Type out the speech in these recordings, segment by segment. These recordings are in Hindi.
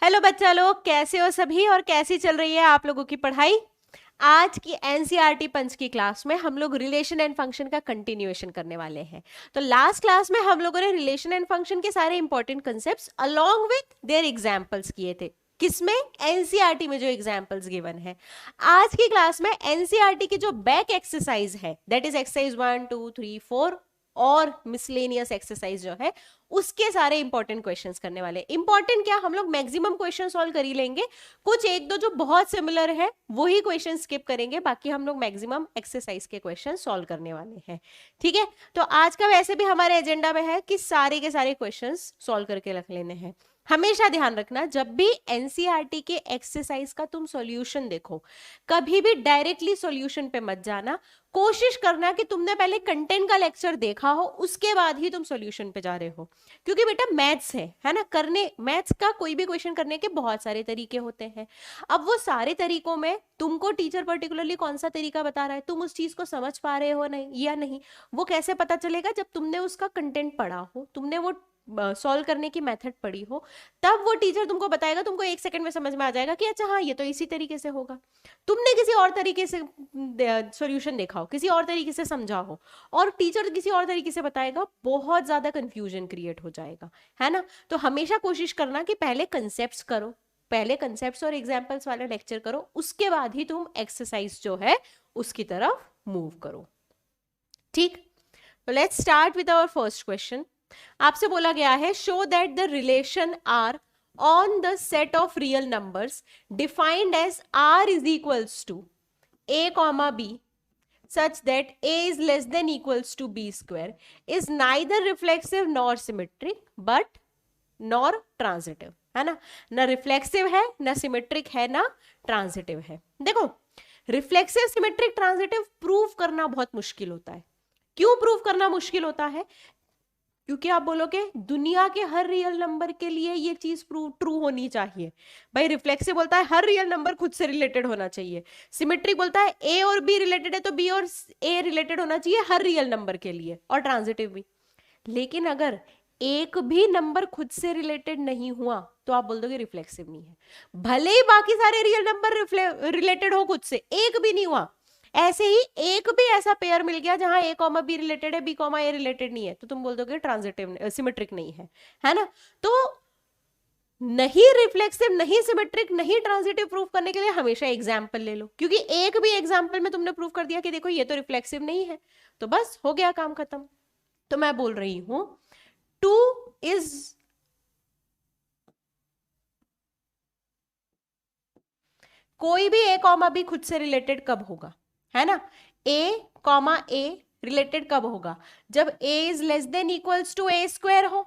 हेलो बच्चा लोग, कैसे हो सभी और कैसी चल रही है आप लोगों की पढ़ाई। आज की एनसीईआरटी पंच की क्लास में हम लोग रिलेशन एंड फंक्शन का कंटिन्यूएशन करने वाले हैं। तो लास्ट क्लास में हम लोगों ने रिलेशन एंड फंक्शन के सारे important concepts along with their examples किए थे। किसमें? एनसीईआरटी में जो एग्जांपल्स गिवन है। आज की क्लास में एनसीईआरटी की जो बैक एक्सरसाइज है, दैट इज एक्सरसाइज 1 2 3 4 और मिसलेनियस एक्सरसाइज जो है, उसके सारे इंपॉर्टेंट क्वेश्चंस करने वाले। इंपॉर्टेंट क्या, हम लोग मैक्सिमम क्वेश्चन सॉल्व कर ही लेंगे। कुछ एक दो जो बहुत सिमिलर है वही क्वेश्चन स्किप करेंगे, बाकी हम लोग मैक्सिमम एक्सरसाइज के क्वेश्चन सॉल्व करने वाले हैं। ठीक है, तो आज का वैसे भी हमारे एजेंडा में है कि सारे के सारे क्वेश्चन सॉल्व करके रख लेने हैं। हमेशा ध्यान रखना, जब भी एनसीईआरटी के एक्सरसाइज का तुम सॉल्यूशन देखो, कभी भी डायरेक्टली सॉल्यूशन पे मत जाना। कोशिश करना कि तुमने पहले कंटेंट का लेक्चर देखा हो, उसके बाद ही तुम सॉल्यूशन पे जा रहे हो। क्योंकि बेटा मैथ्स है ना, करने मैथ्स का कोई भी क्वेश्चन करने के बहुत सारे तरीके होते हैं। अब वो सारे तरीकों में तुमको टीचर पर्टिकुलरली कौन सा तरीका बता रहा है, तुम उस चीज को समझ पा रहे हो नहीं या नहीं, वो कैसे पता चलेगा? जब तुमने उसका कंटेंट पढ़ा हो, तुमने वो सॉल्व करने की मेथड पढ़ी हो, तब वो टीचर तुमको बताएगा, तुमको 1 सेकंड में समझ में आ जाएगा कि अच्छा हाँ, ये तो इसी तरीके से होगा। तुमने किसी और तरीके से सॉल्यूशन देखा हो, किसी और तरीके से समझा हो, और टीचर किसी और तरीके से बताएगा, बहुत ज्यादा कंफ्यूजन क्रिएट हो जाएगा, है ना। तो हमेशा कोशिश करना कि पहले कंसेप्ट्स करो, पहले कंसेप्ट्स और एग्जांपल्स वाला लेक्चर करो, उसके बाद ही तुम एक्सरसाइज जो है उसकी तरफ मूव करो। ठीक, तो let's start with our first question. आपसे बोला गया है, show that the relation R on the set of real numbers defined as R is equals to a comma b such that a is less than equals to b square is neither reflexive nor symmetric but nor transitive, है ना। ना रिफ्लेक्सिव है, ना सिमेट्रिक है, ना ट्रांजिटिव है। देखो, रिफ्लेक्सिव सिमेट्रिक ट्रांजिटिव प्रूव करना बहुत मुश्किल होता है। क्यों प्रूव करना मुश्किल होता है? क्योंकि आप बोलोगे दुनिया के हर रियल नंबर के लिए ये चीज ट्रू होनी चाहिए। भाई रिफ्लेक्सिव बोलता है हर रियल नंबर खुद से रिलेटेड होना चाहिए। सिमेट्रिक बोलता है ए और बी रिलेटेड है तो बी और ए रिलेटेड होना चाहिए हर रियल नंबर के लिए, और ट्रांजिटिव भी। लेकिन अगर एक भी नंबर खुद से रिलेटेड नहीं हुआ तो आप बोल दोगे रिफ्लेक्सिव नहीं है। भले ही बाकी सारे रियल नंबर रिलेटेड हो, खुद से एक भी नहीं हुआ। ऐसे ही एक भी ऐसा पेयर मिल गया जहां ए कॉमा बी रिलेटेड है, बी कॉमा ए रिलेटेड नहीं है, तो तुम बोल दोगे ट्रांजिटिव सिमेट्रिक नहीं है ना। तो नहीं रिफ्लेक्सिव, नहीं सिमेट्रिक, नहीं ट्रांजिटिव प्रूफ करने के लिए हमेशा एग्जाम्पल ले लो, क्योंकि एक भी एग्जाम्पल में तुमने प्रूफ कर दिया कि देखो ये तो रिफ्लेक्सिव नहीं है, तो बस हो गया काम खत्म। तो मैं बोल रही हूं 2 इज कोई भी ए कॉमा बी खुद से रिलेटेड कब होगा, है ना। ए कॉमा ए रिलेटेड कब होगा? जब a is less than equals to a square हो,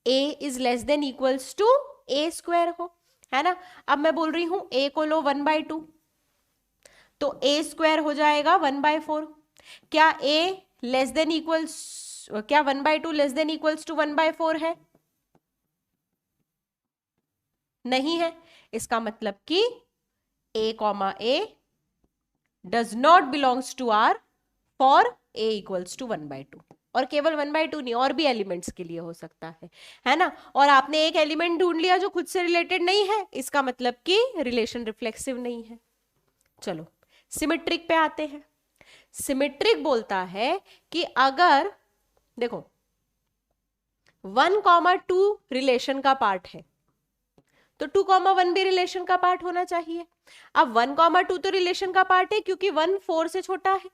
a is less than equals to a square हो, है ना। अब मैं बोल रही हूं ए को लो 1/2, तो ए स्क्वायर हो जाएगा 1/4। क्या ए लेस देन इक्वल्स, क्या 1/2 लेस देन इक्वल्स टू 1/4 है? नहीं है। इसका मतलब कि a comma a does not belongs to R for a equals to 1/2। और केवल 1/2 नहीं, और भी एलिमेंट्स के लिए हो सकता है ना। और आपने एक एलिमेंट ढूंढ लिया जो खुद से रिलेटेड नहीं है, इसका मतलब कि रिलेशन रिफ्लेक्सिव नहीं है। चलो सिमेट्रिक पे आते हैं। सिमेट्रिक बोलता है कि अगर देखो 1,2 रिलेशन का पार्ट है तो 2,1 भी रिलेशन का पार्ट होना चाहिए। अब 1,2 तो रिलेशन का पार्ट है क्योंकि 1 4 से छोटा है,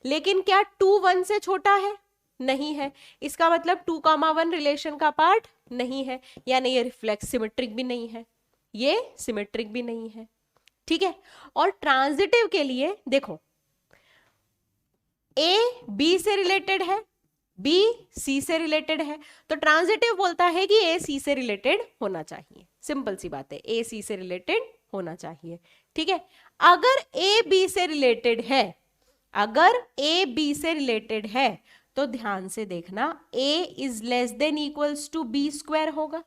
लेकिन क्या 2 1 से छोटा है? नहीं है। इसका मतलब 2,1 रिलेशन का पार्ट नहीं है, यानी ये रिफ्लेक्स सिमेट्रिक भी नहीं है, ये सिमेट्रिक भी नहीं है। ठीक है। और ट्रांजिटिव के लिए देखो, ए बी से रिलेटेड है, बी सी से रिलेटेड है, तो ट्रांजिटिव बोलता है कि ए सी से रिलेटेड होना चाहिए। सिंपल सी बात है, ए सी से रिलेटेड होना चाहिए। ठीक है। अगर ए बी से रिलेटेड है, अगर ए बी से रिलेटेड है, तो ध्यान से देखना, a is less than equals to b square होगा,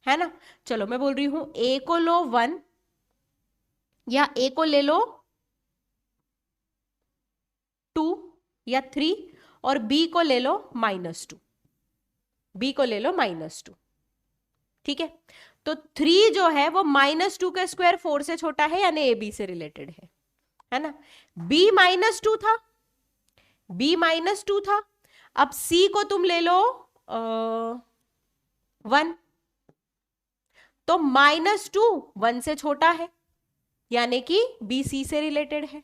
है ना। चलो मैं बोल रही हूं ए को लो 1, या ए को ले लो 2 या 3, और बी को ले लो -2, बी को ले लो -2। ठीक है। तो 3 जो है वो -2 का स्क्वायर 4 से छोटा है, यानी ए बी से रिलेटेड है ना। b -2 था, b -2 था। अब c को तुम ले लो 1, तो -2 1 से छोटा है, यानी कि b c से रिलेटेड है।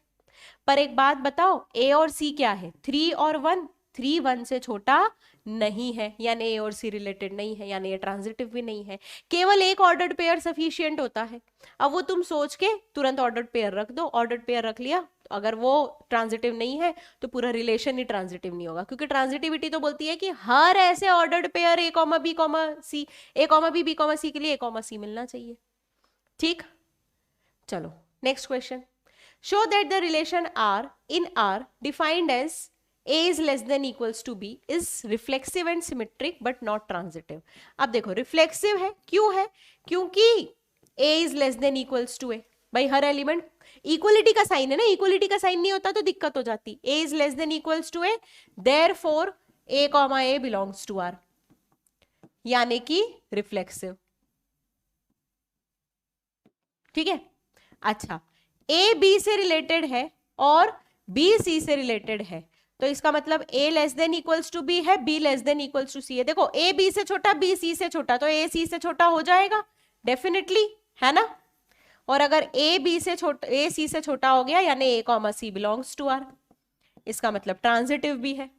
पर एक बात बताओ, a और c क्या है? 3 और 1, 3 1 से छोटा नहीं है, यानी ए और सी रिलेटेड नहीं है, यानी ये ट्रांजिटिव भी नहीं है। केवल एक ऑर्डर्ड पेयर सफिशिएंट होता है। अब वो तुम सोच के तुरंत ऑर्डर्ड पेयर रख दो, ऑर्डर्ड पेयर रख लिया, अगर वो ट्रांजिटिव नहीं है तो पूरा रिलेशन ही ट्रांजिटिव नहीं होगा, क्योंकि ट्रांजिटिविटी तो बोलती है कि हर ऐसे ordered pair a, b, c, a, b, c के लिए a, c मिलना चाहिए। ठीक, चलो next question. Show that the relation R in R defined as A is less than equals to B is reflexive and symmetric but not transitive। अब देखो रिफ्लेक्सिव है, क्यों है? क्योंकि A is less than equals to A। भाई हर एलिमेंट इक्वलिटी का साइन है ना, इक्वलिटी का साइन नहीं होता तो दिक्कत हो जाती। A is less than equals to A, therefore A, A belongs to R, यानी कि रिफ्लेक्सिव। ठीक है, अच्छा A B से रिलेटेड है और B C से रिलेटेड है, तो इसका मतलब A less than equals to B है, B less than equals to C है। देखो A B से छोटा, B C से छोटा, तो A C से छोटा हो जाएगा डेफिनेटली, है ना। और अगर A B से छोटा, A C से छोटा हो गया, यानी A, C belongs to R। इसका मतलब ट्रांजिटिव भी है,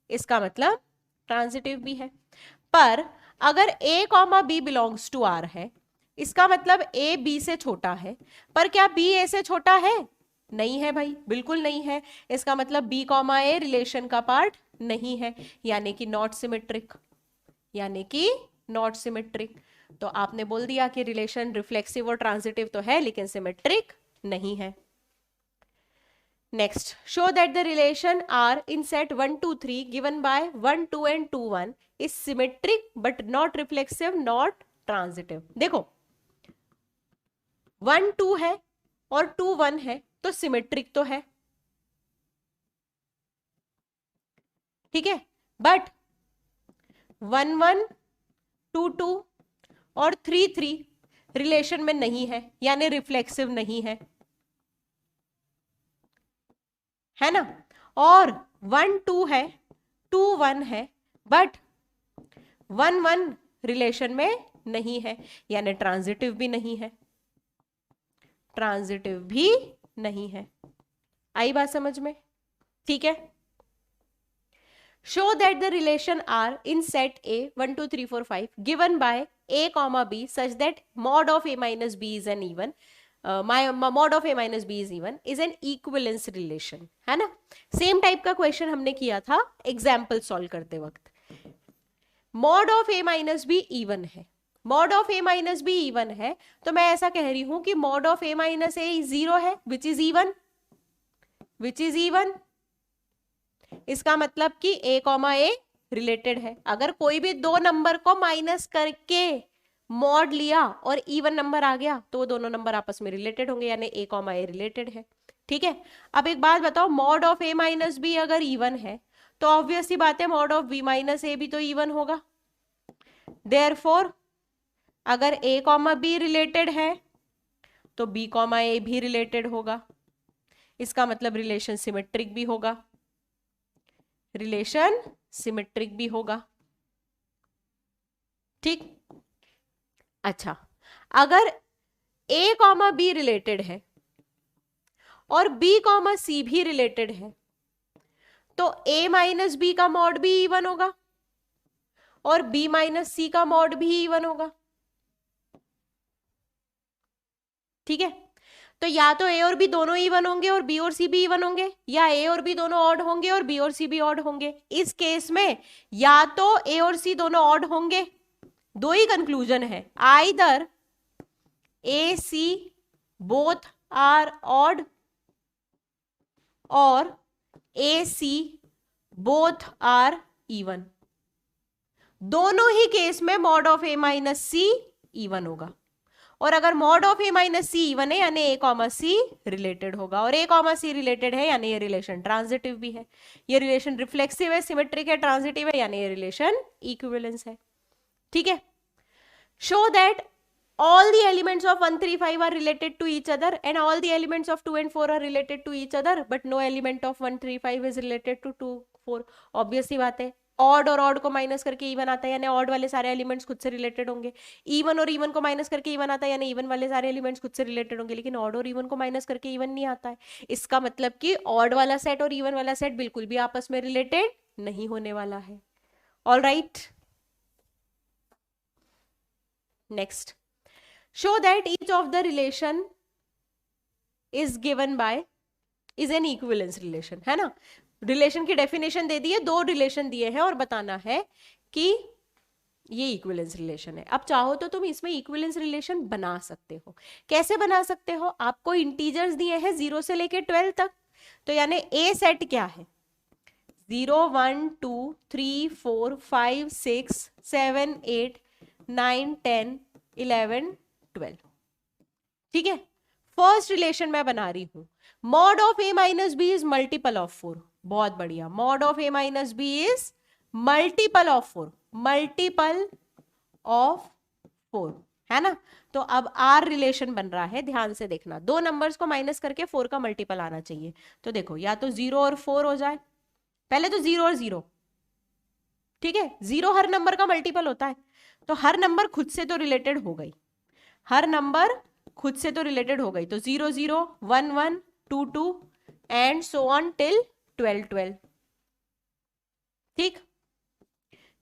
इसका मतलब ट्रांजिटिव भी है। पर अगर A, B belongs to R है, इसका मतलब A B से छोटा है, पर क्या B A से छोटा है? नहीं है भाई, बिल्कुल नहीं है। इसका मतलब B, A रिलेशन का पार्ट नहीं है, यानी कि नॉट सिमेट्रिक, यानी कि नॉट सिमेट्रिक। तो आपने बोल दिया कि रिलेशन रिफ्लेक्सिव और ट्रांजिटिव तो है, लेकिन सिमेट्रिक नहीं है। Next, show that the relation R in set 1 2 3 given by 1 2 and 2 1 is symmetric but not reflexive, not transitive। देखो 1 2 है और 2 1 है, तो सिमेट्रिक तो है, ठीक है। बट 1 1 2 2 और 3 3 रिलेशन में नहीं है, यानी रिफ्लेक्सिव नहीं है ना। और 1 2 है, 2 1 है, बट 1 1 रिलेशन में नहीं है, यानी ट्रांजिटिव भी नहीं है, ट्रांजिटिव भी नहीं है। आई बात समझ में? ठीक है। Show that the relation R in set A 1 2 3 4 5 given by A, B such that mod of A minus B is an even, mod of A minus B is even is an equivalence relation, है ना। सेम टाइप का क्वेश्चन हमने किया था एग्जाम्पल सॉल्व करते वक्त। mod of A minus B even है, mod of A minus B even है, तो मैं ऐसा कह रही हूं कि mod of A minus A 0 है, which is even, which is even। इसका मतलब कि A, A रिलेटेड है। अगर कोई भी दो नंबर को माइनस करके मॉड लिया और इवन नंबर आ गया, तो वो दोनों नंबर आपस में रिलेटेड होंगे, यानी A, A रिलेटेड है। ठीक है, अब एक बात बताओ, mod of A minus b अगर इवन है, तो ऑब्वियस ही बात है mod of B minus A भी तो इवन होगा। देयरफॉर अगर A, B रिलेटेड है तो B, A भी रिलेटेड होगा। इसका मतलब रिलेशन सिमेट्रिक भी होगा, रिलेशन सिमेट्रिक भी होगा। ठीक, अच्छा अगर A, B रिलेटेड है और B, C भी रिलेटेड है, तो A माइनस बी का मॉड भी इवन होगा और B माइनस सी का मॉड भी इवन होगा। ठीक है, तो या तो A और B दोनों इवन होंगे और B और C भी इवन होंगे, या A और B दोनों ऑड होंगे और B और C भी ऑड होंगे। इस केस में या तो A और C दोनों ऑड होंगे, दो ही कंक्लूजन है, either A, C both are odd और A, C both are even. दोनों ही केस में mod of A minus c even होगा, और अगर mod of A minus c even है यानी A, C रिलेटेड होगा, और A, C रिलेटेड है यानी ये रिलेशन ट्रांजिटिव भी है, ये रिलेशन रिफ्लेक्सिव है, सिमेट्रिक है, ट्रांजिटिव है, यानी ये रिलेशन इक्विवेलेंस है। ठीक है, show that all the elements of 1 3 5 are related to each other and all the elements of 2 and 4 are related to each other but no element of 1 3 5 is related to 2 4. Obvious सी बात है, ऑड और ऑड को माइनस करके इवन आता है यानी ऑड वाले सारे एलिमेंट्स खुद से रिलेटेड होंगे, इवन और इवन को माइनस करके इवन आता है यानी इवन वाले सारे एलिमेंट्स खुद से रिलेटेड होंगे, लेकिन ऑड और इवन को माइनस करके इवन नहीं आता है। इसका मतलब कि ऑड वाला सेट और इवन वाला सेट बिल्कुल भी आपस में रिलेटेड नहीं होने वाला है। All right, next, show that each of the relation is given by is an equivalence relation, है ना। रिलेशन की डेफिनेशन दे दी है, दो रिलेशन दिए हैं और बताना है कि ये इक्विवेलेंस रिलेशन है। अब चाहो तो तुम इसमें इक्विवेलेंस रिलेशन बना सकते हो। कैसे बना सकते हो? आपको इंटीजर्स दिए हैं 0 से लेके 12 तक, तो यानी ए सेट क्या है? 0 1 2 3 4 5 6 7 8 9 10 11 12। ठीक है, फर्स्ट रिलेशन मैं बना रही हूं, mod of a minus b is multiple of 4। बहुत बढ़िया, mod of a minus b is multiple of 4, multiple of 4, है ना। तो अब आर रिलेशन बन रहा है, ध्यान से देखना, दो नंबर्स को माइनस करके 4 का मल्टीपल आना चाहिए। तो देखो, या तो 0 और 4 हो जाए, पहले तो 0 और 0, ठीक है, 0 हर नंबर का मल्टीपल होता है, तो हर नंबर खुद से तो रिलेटेड हो गई, हर नंबर खुद से तो रिलेटेड हो गई, तो 0 0 1 1 2 2 एंड सो ऑन टिल 12 12। ठीक,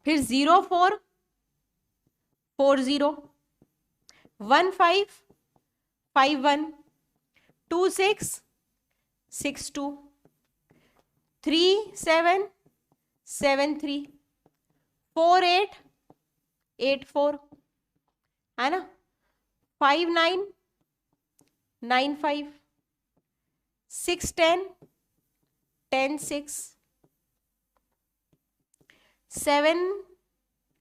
फिर 0 4 4 0 1 5 5 1 2 6 6 2 3 7 7 3 4 8 8 4, है ना, 5 9 9 5 6 10 10 6 7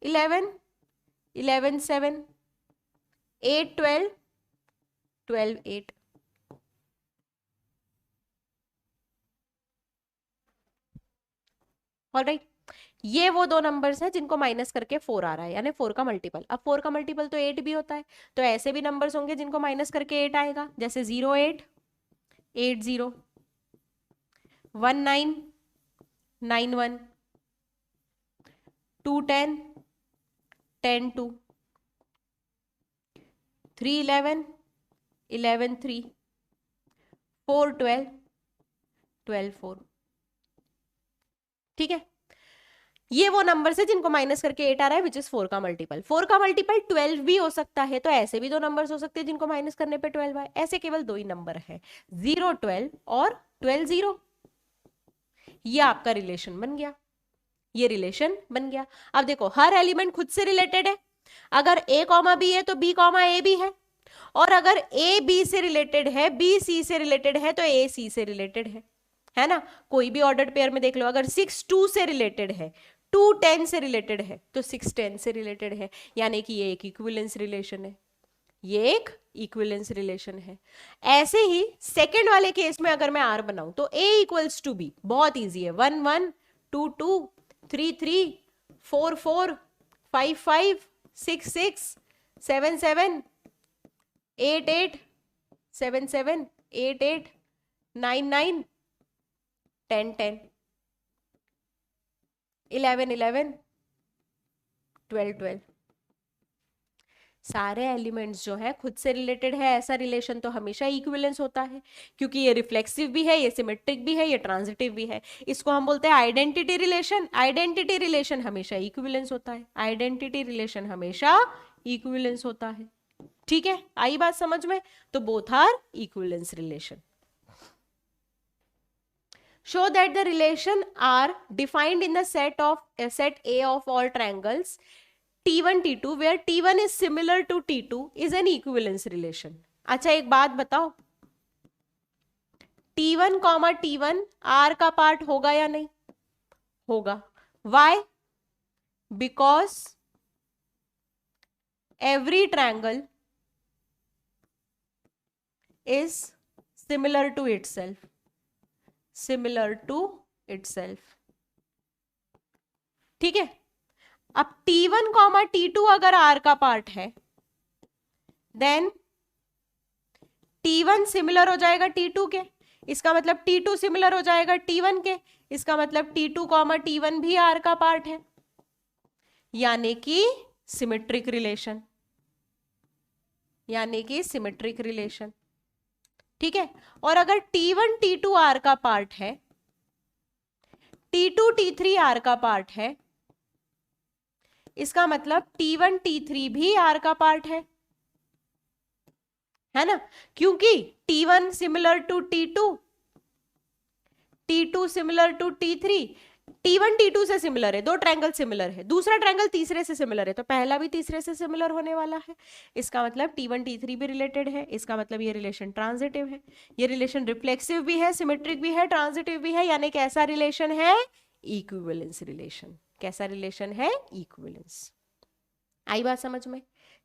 11 11 7 8 12 12 8। ऑलराइट, ये वो दो नंबर्स हैं जिनको माइनस करके 4 आ रहा है, यानी 4 का मल्टीपल। अब 4 का मल्टीपल तो 8 भी होता है, तो ऐसे भी नंबर्स होंगे जिनको माइनस करके 8 आएगा, जैसे 0 8 8 0 1 9 9 1 2 10 10 2 3 11 11 3 4 12 12 4। ठीक है, ये वो नंबर है जिनको माइनस करके 8 आ रहा है, विच इज 4 का मल्टीपल। 4 का मल्टीपल 12 भी हो सकता है, तो ऐसे भी दो नंबर्स हो सकते हैं जिनको माइनस करने पे 12 आए। ऐसे केवल दो ही नंबर है, 0 12 और 12 0। ये आपका रिलेशन बन गया, ये रिलेशन बन गया। अब देखो, हर एलिमेंट खुद से रिलेटेड है, अगर a कॉमा बी है तो b कॉमा ए भी है, और अगर a b से रिलेटेड है, b c से रिलेटेड है, तो a c से रिलेटेड है ना। कोई भी ऑर्डर्ड पेयर में देख लो, अगर 6 2 से रिलेटेड है, 2 10 से रिलेटेड है, तो 6 10 से रिलेटेड है, यानी कि ये एक इक्विवेलेंस रिलेशन है, ये एक इक्विवेलेंस रिलेशन है। ऐसे ही सेकंड वाले केस में अगर मैं आर बनाऊं तो a इक्वल्स टू b, बहुत इजी है, 1 1 2 2 3 3 4 4 5 5 6 6 7 7 8 8 7 7 8 8 9 9 10 10 11 11 12 12। सारे एलिमेंट्स जो है खुद से रिलेटेड है, ऐसा रिलेशन तो हमेशा इक्विवेलेंस होता है, क्योंकि ये रिफ्लेक्सिव भी है, ये सिमेट्रिक भी है, ये ट्रांजिटिव भी है। इसको हम बोलते हैं आइडेंटिटी रिलेशन। आइडेंटिटी रिलेशन हमेशा इक्विवेलेंस होता है, आइडेंटिटी रिलेशन हमेशा इक्विवेलेंस होता है। ठीक है, आई बात समझ में? तो both are equivalence relation. Show that the relation are defined in the set A of all triangles T1 T2 where T1 is similar to T2 is an equivalence relation। अच्छा, एक बात बताओ, T1 कॉमा T1 R का पार्ट होगा या नहीं? होगा। Why? Because every triangle is similar to itself, similar to itself. ठीक है, अब T1 कॉमा T2 अगर R का पार्ट है देन T1 सिमिलर हो जाएगा T2 के, इसका मतलब T2 सिमिलर हो जाएगा T1 के, इसका मतलब T2 कॉमा T1 भी R का पार्ट है, यानी कि सिमेट्रिक रिलेशन, यानी कि सिमेट्रिक रिलेशन। ठीक है, और अगर T1 T2 R का पार्ट है, T2 T3 R का पार्ट है, इसका मतलब T1 T3 भी R का पार्ट है ना, क्योंकि T1 similar to T2, T2 similar to T3, T1 T2 से सिमिलर है, दो ट्रायंगल सिमिलर है, दूसरा ट्रायंगल तीसरे से सिमिलर है, तो पहला भी तीसरे से सिमिलर होने वाला है, इसका मतलब T1 T3 भी रिलेटेड है, इसका मतलब ये रिलेशन ट्रांजिटिव है, ये रिलेशन रिफ्लेक्सिव भी है, सिमेट्रिक भी है, ट्रांजिटिव भी है, यानी कैसा रिलेशन है, इक्विवेलेंस रिलेशन। कैसा रिलेशन है, इक्विवेलेंस। आई बात समझ में?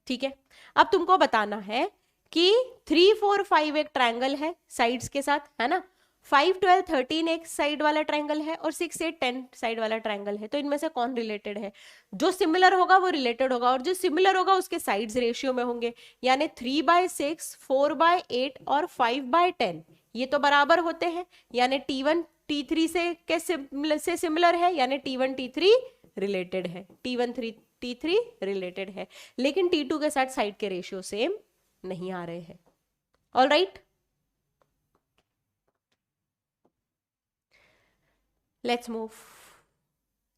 ठीक है, अब तुमको बताना है कि 3 4 5 एक ट्रायंगल है साइड्स के साथ, है ना, 5 12 13 एक साइड वाला ट्रायंगल है और 6 8 10 साइड वाला ट्रायंगल है, तो इनमें से कौन रिलेटेड है? जो सिमिलर होगा वो रिलेटेड होगा, और जो सिमिलर होगा उसके साइड्स रेशियो में होंगे, यानी 3/6 4/8 और 5/10 ये तो बराबर होते हैं, यानी T1 T3 से सिमिलर है, यानी T1 T3 रिलेटेड है, T1 T3 रिलेटेड है, लेकिन T2 के साथ साइड के रेशियो सेम नहीं आ रहे हैं। All right, let's move.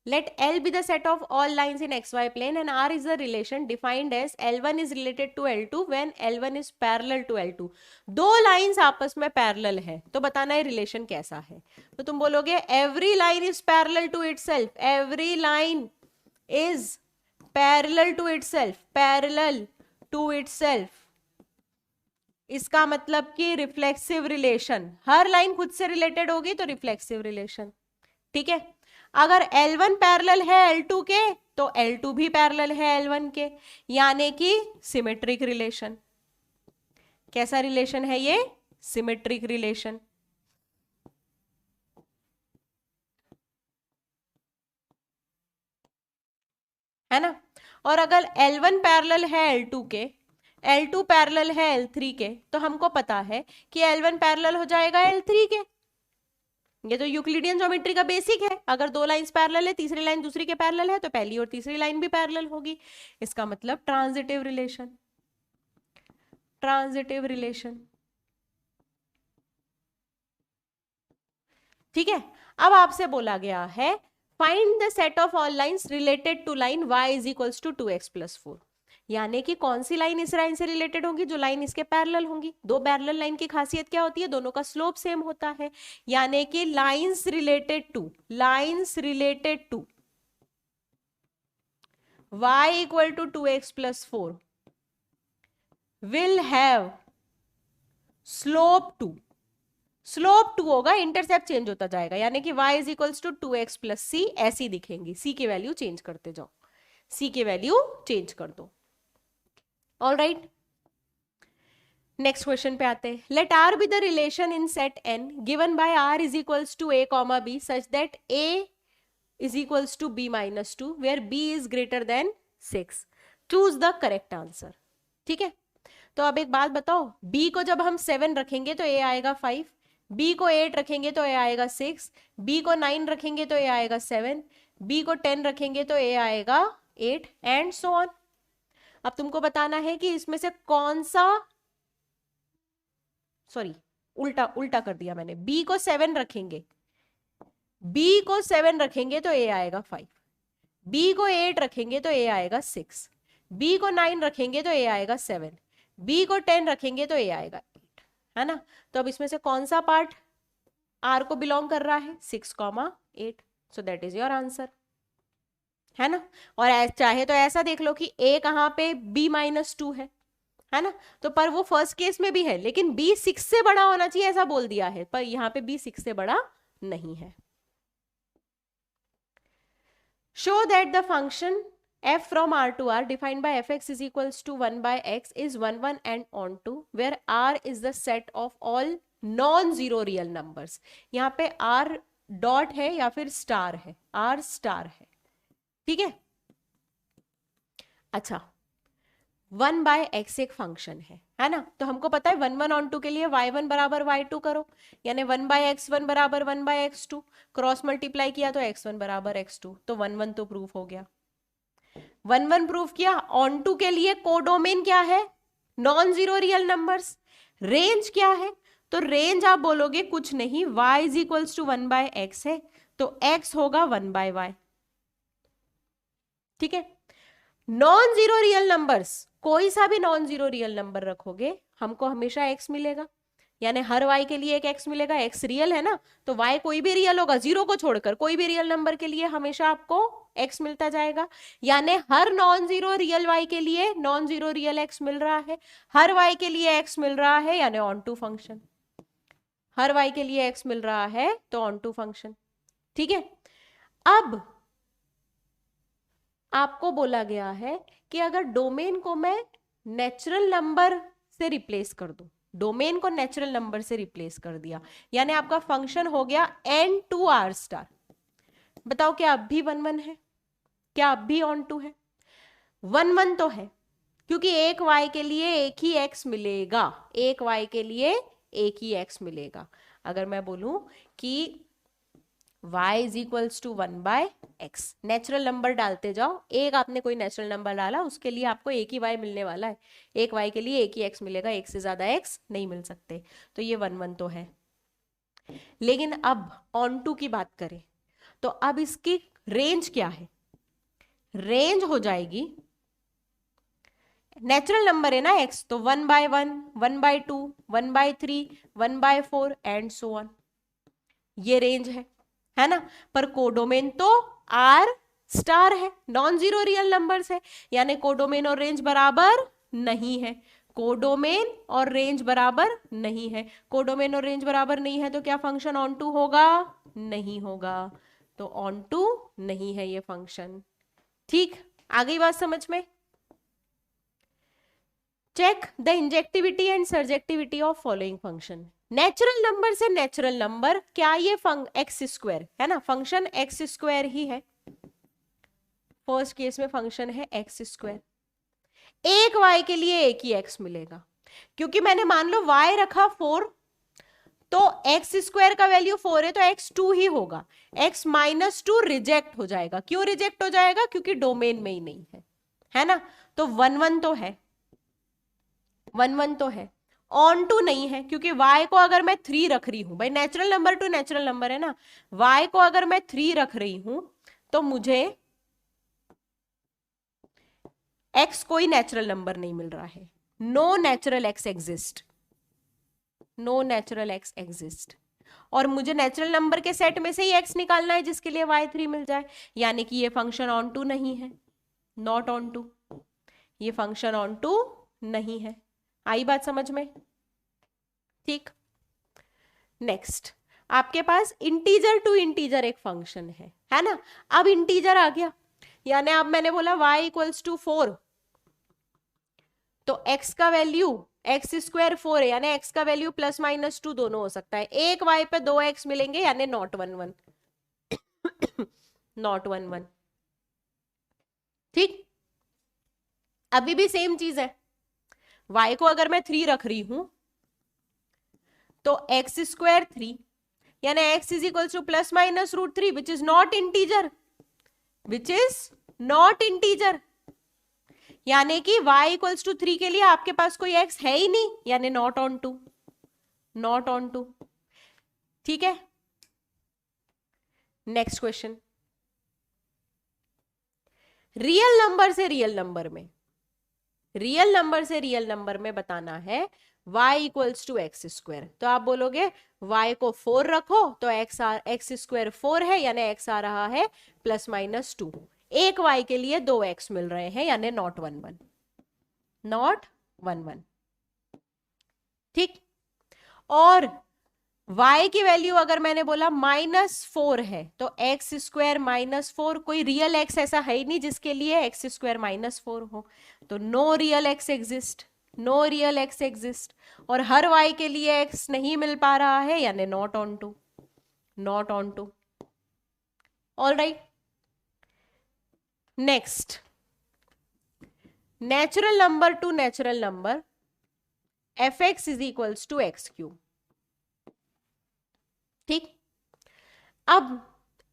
Let L be the set of all lines in xy plane and R is the relation defined as L1 is related to L2 when L1 is parallel to L2. दो लाइंस आपस में पैरेलल है, तो बताना है रिलेशन कैसा है। तो तुम बोलोगे every line is parallel to itself, every line is parallel to itself, parallel to itself, इसका मतलब कि रिफ्लेक्सिव रिलेशन, हर लाइन खुद से रिलेटेड होगी तो रिफ्लेक्सिव रिलेशन। ठीक है, अगर L1 पैरेलल है L2 के तो L2 भी पैरेलल है L1 के, यानी कि सिमेट्रिक रिलेशन। कैसा रिलेशन है ये, सिमेट्रिक रिलेशन, है ना। और अगर L1 पैरेलल है L2 के, L2 पैरेलल है L3 के, तो हमको पता है कि L1 पैरेलल हो जाएगा L3 के, ये तो यूक्लिडियन ज्योमेट्री का बेसिक है। अगर दो लाइंस पैरेलल है, तीसरी लाइन दूसरी के पैरेलल है, तो पहली और तीसरी लाइन भी पैरेलल होगी, इसका मतलब ट्रांजिटिव रिलेशन, ट्रांजिटिव रिलेशन। ठीक है, अब आपसे बोला गया है find the set of all lines related to line y is equals to 2x + 4, यानी कि कौन सी लाइन इस लाइन से रिलेटेड होंगी, जो लाइन इसके पैरेलल होंगी। दो पैरेलल लाइन की खासियत क्या होती है, दोनों का स्लोप सेम होता है, यानी कि lines related to y equal to 2x + 4 will have slope 2 होगा, इंटरसेप्ट चेंज होता जाएगा, यानी कि y is equals to 2x + c ऐसी दिखेंगी, c की वैल्यू चेंज करते जाओ, c की वैल्यू चेंज कर दो। ऑल राइट, नेक्स्ट क्वेश्चन पे आते हैं। Let R be the relation in set n given by R is equals to a, b such that a is equals to b - 2 where b is greater than 6। Choose the correct answer. ठीक है, तो अब एक बात बताओ, b को जब हम 7 रखेंगे तो a आएगा 5, b को 8 रखेंगे तो a आएगा 6, b को 9 रखेंगे तो a आएगा 7, b को 10 रखेंगे तो a आएगा 8 एंड सो ऑन। अब तुमको बताना है कि इसमें से कौन सा, सॉरी उल्टा कर दिया मैंने, b को 7 रखेंगे, b को 7 रखेंगे तो a आएगा 5, b को 8 रखेंगे तो a आएगा 6, b को 9 रखेंगे तो a आएगा 7, b को 10 रखेंगे तो a आएगा 8, है ना। तो अब इसमें से कौन सा पार्ट r को बिलोंग कर रहा है, 6, 8, so that is your answer, है ना। और चाहे तो ऐसा देख लो कि a कहां पे b - 2 है ना, तो पर वो फर्स्ट केस में भी है, लेकिन b 6 से बड़ा होना चाहिए ऐसा बोल दिया है, पर यहां पे b 6 से बड़ा नहीं है। Show that the function f from r to r defined by fx is equals to 1/x is 1 1 and on to where r is the set of all non-zero real numbers। यहाँ पे r डॉट है या फिर स्टार है, r स्टार है। ठीक है, अच्छा 1/x एक फंक्शन है ना। तो हमको पता है 1/(1) के लिए y1 बराबर y2 करो, यानी 1/x1 बराबर 1/x2, क्रॉस मल्टीप्लाई किया तो x1 बराबर x2, तो 1/1 तो प्रूफ हो गया। 1/1 प्रूफ किया। ऑन टू के लिए कोडोमेन क्या है? Non zero real numbers. Range क्या है? तो रेंज आप बोलोगे कुछ नहीं, y is equals to 1/x है, तो x होगा 1/y। ठीक है। नॉन जीरो रियल नंबर्स, कोई सा भी नॉन जीरो रियल नंबर रखोगे हमको हमेशा x मिलेगा, यानी हर y के लिए एक x मिलेगा। x रियल है ना, तो y कोई भी रियल होगा, जीरो को छोड़कर कोई भी रियल नंबर के लिए हमेशा आपको x मिलता जाएगा। यानी हर नॉन जीरो रियल y के लिए नॉन जीरो रियल x मिल रहा है, हर y के लिए x मिल रहा है, यानी ऑन टू फंक्शन। हर y के लिए x मिल रहा है तो ऑन टू फंक्शन। ठीक है। अब आपको बोला गया है कि अगर डोमेन को मैं नेचुरल नंबर से रिप्लेस कर दूं, डोमेन को नेचुरल नंबर से रिप्लेस कर दिया, यानी आपका फंक्शन हो गया n2r*। बताओ क्या अब भी 1/1 है? क्या अब भी ऑन टू है? 1/1 तो है, क्योंकि एक y के लिए एक ही x मिलेगा, एक y के लिए एक ही x मिलेगा। अगर मैं बोलूं कि y is equals to 1/x, natural number डालते जाओ, एक आपने कोई नेचुरल नंबर डाला उसके लिए आपको एक ही y मिलने वाला है, एक y के लिए एक ही x मिलेगा, एक से ज्यादा x नहीं मिल सकते, तो ये 1/1 तो है। लेकिन अब ऑन टू की बात करें तो अब इसकी रेंज क्या है? रेंज हो जाएगी, नेचुरल नंबर है ना x, तो 1/1, 1/2, 1/3, 1/4 एंड सो ऑन, ये रेंज है ना। पर कोडोमेन तो r* है, नॉन जीरो रियल नंबर्स है, यानी कोडोमेन और रेंज बराबर नहीं है। कोडोमेन और रेंज बराबर नहीं है, कोडोमेन और रेंज बराबर नहीं है, तो क्या फंक्शन ऑन टू होगा? नहीं होगा, तो ऑन टू नहीं है ये फंक्शन। ठीक, आ गई बात समझ में? Check the injectivity and surjectivity of following function. Natural number से नेचुरल नंबर, क्या ये एक्स स्क्वायर है ना, फंक्शन एक्स स्क्वायर ही है। फर्स्ट केस में फंक्शन है एक्स स्क्वायर, एक y के लिए एक ही x मिलेगा, क्योंकि मैंने मान लो y रखा 4, तो एक्स स्क्वायर का वैल्यू 4 है तो x2 ही होगा, x -2 रिजेक्ट हो जाएगा। क्यों रिजेक्ट हो जाएगा? क्योंकि डोमेन में ही नहीं है ना। तो 1/1 तो है, 1/1 तो है। ऑन टू नहीं है, क्योंकि y को अगर मैं 3 रख रही हूं, भाई natural number to natural number है ना, y को अगर मैं 3 रख रही हूं तो मुझे x कोई नेचुरल नंबर नहीं मिल रहा है। No natural x exist, no natural x exist, और मुझे नेचुरल नंबर के सेट में से ही x निकालना है जिसके लिए y3 मिल जाए, यानी कि ये फंक्शन ऑन टू नहीं है, नॉट ऑन टू, ये फंक्शन ऑन टू नहीं है। आई बात समझ में? ठीक। नेक्स्ट, आपके पास इंटीजर टू इंटीजर एक फंक्शन है ना। अब इंटीजर आ गया, यानी अब मैंने बोला y इक्वल्स टू 4, तो x का वैल्यू एक्स स्क्वायर 4 है, यानी x का वैल्यू +-2 दोनों हो सकता है। एक y पे 2 x मिलेंगे, यानी नॉट 1/1, नॉट 1/1। ठीक, अभी भी सेम चीज है, y को अगर मैं 3 रख रही हूं तो एक्स स्क्वायर 3, यानी x is equal to +-√3 which is not integer, which is not integer, यानी कि y इक्वल्स टू 3 के लिए आपके पास कोई x है ही नहीं, यानी not onto, not onto. ठीक है। नेक्स्ट क्वेश्चन, रियल नंबर से रियल नंबर में, रियल नंबर से रियल नंबर में बताना है y equals to x square, तो आप बोलोगे y को 4 रखो तो एक्स स्क्वायर 4 है, यानी x आ रहा है +-2, एक y के लिए 2 x मिल रहे हैं, यानी नॉट 1/1, नॉट 1/1। ठीक, और y की वैल्यू अगर मैंने बोला -4 है, तो एक्स स्क्वायर -4, कोई रियल x ऐसा है ही नहीं जिसके लिए एक्स स्क्वायर -4 हो, तो no real x exist, no real x exist, और हर y के लिए x नहीं मिल पा रहा है, यानी not onto, not onto. All right, next, natural number to natural number f x is equals to x cube. ठीक, अब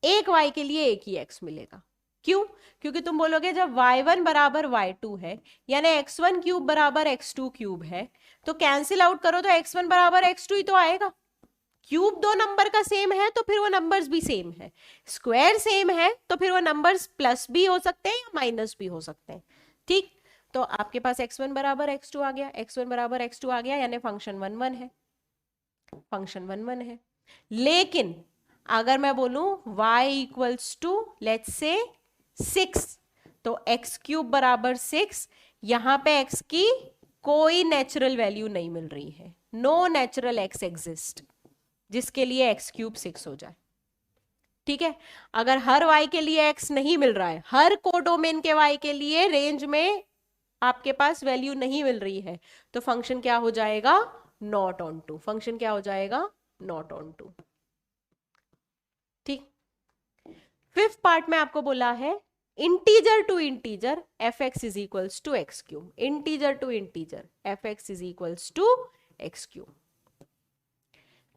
एक y के लिए एक ही x मिलेगा। क्यों? क्योंकि तुम बोलोगे जब y1 बराबर y2 है यानी x1 क्यूब बराबर x2 क्यूब है, तो कैंसिल आउट करो तो x1 बराबर x2 ही तो आएगा। क्यूब दो नंबर का सेम है तो फिर वो नंबर्स भी सेम है, स्क्वायर सेम है तो फिर वो नंबर्स प्लस भी हो सकते हैं या माइनस भी हो सकते हैं। ठीक, तो आपके पास x1 बराबर x2 आ गया, x1 बराबर x2 आ गया यानी फंक्शन 1 1 है, फंक्शन 1 1 है। लेकिन अगर मैं बोलूं y equals to let's say 6, तो x क्यूब बराबर 6, यहां पे x की कोई नेचुरल वैल्यू नहीं मिल रही है, नो नेचुरल x एग्जिस्ट जिसके लिए x क्यूब 6 हो जाए। ठीक है, अगर हर y के लिए x नहीं मिल रहा है, हर कोडोमेन के y के लिए रेंज में आपके पास वैल्यू नहीं मिल रही है, तो फंक्शन क्या हो जाएगा? Not onto. फंक्शन क्या हो जाएगा? Not onto. ठीक, फिफ्थ पार्ट में आपको बोला है integer to integer f x is equals to x cube. Integer to integer f x is equals to x cube.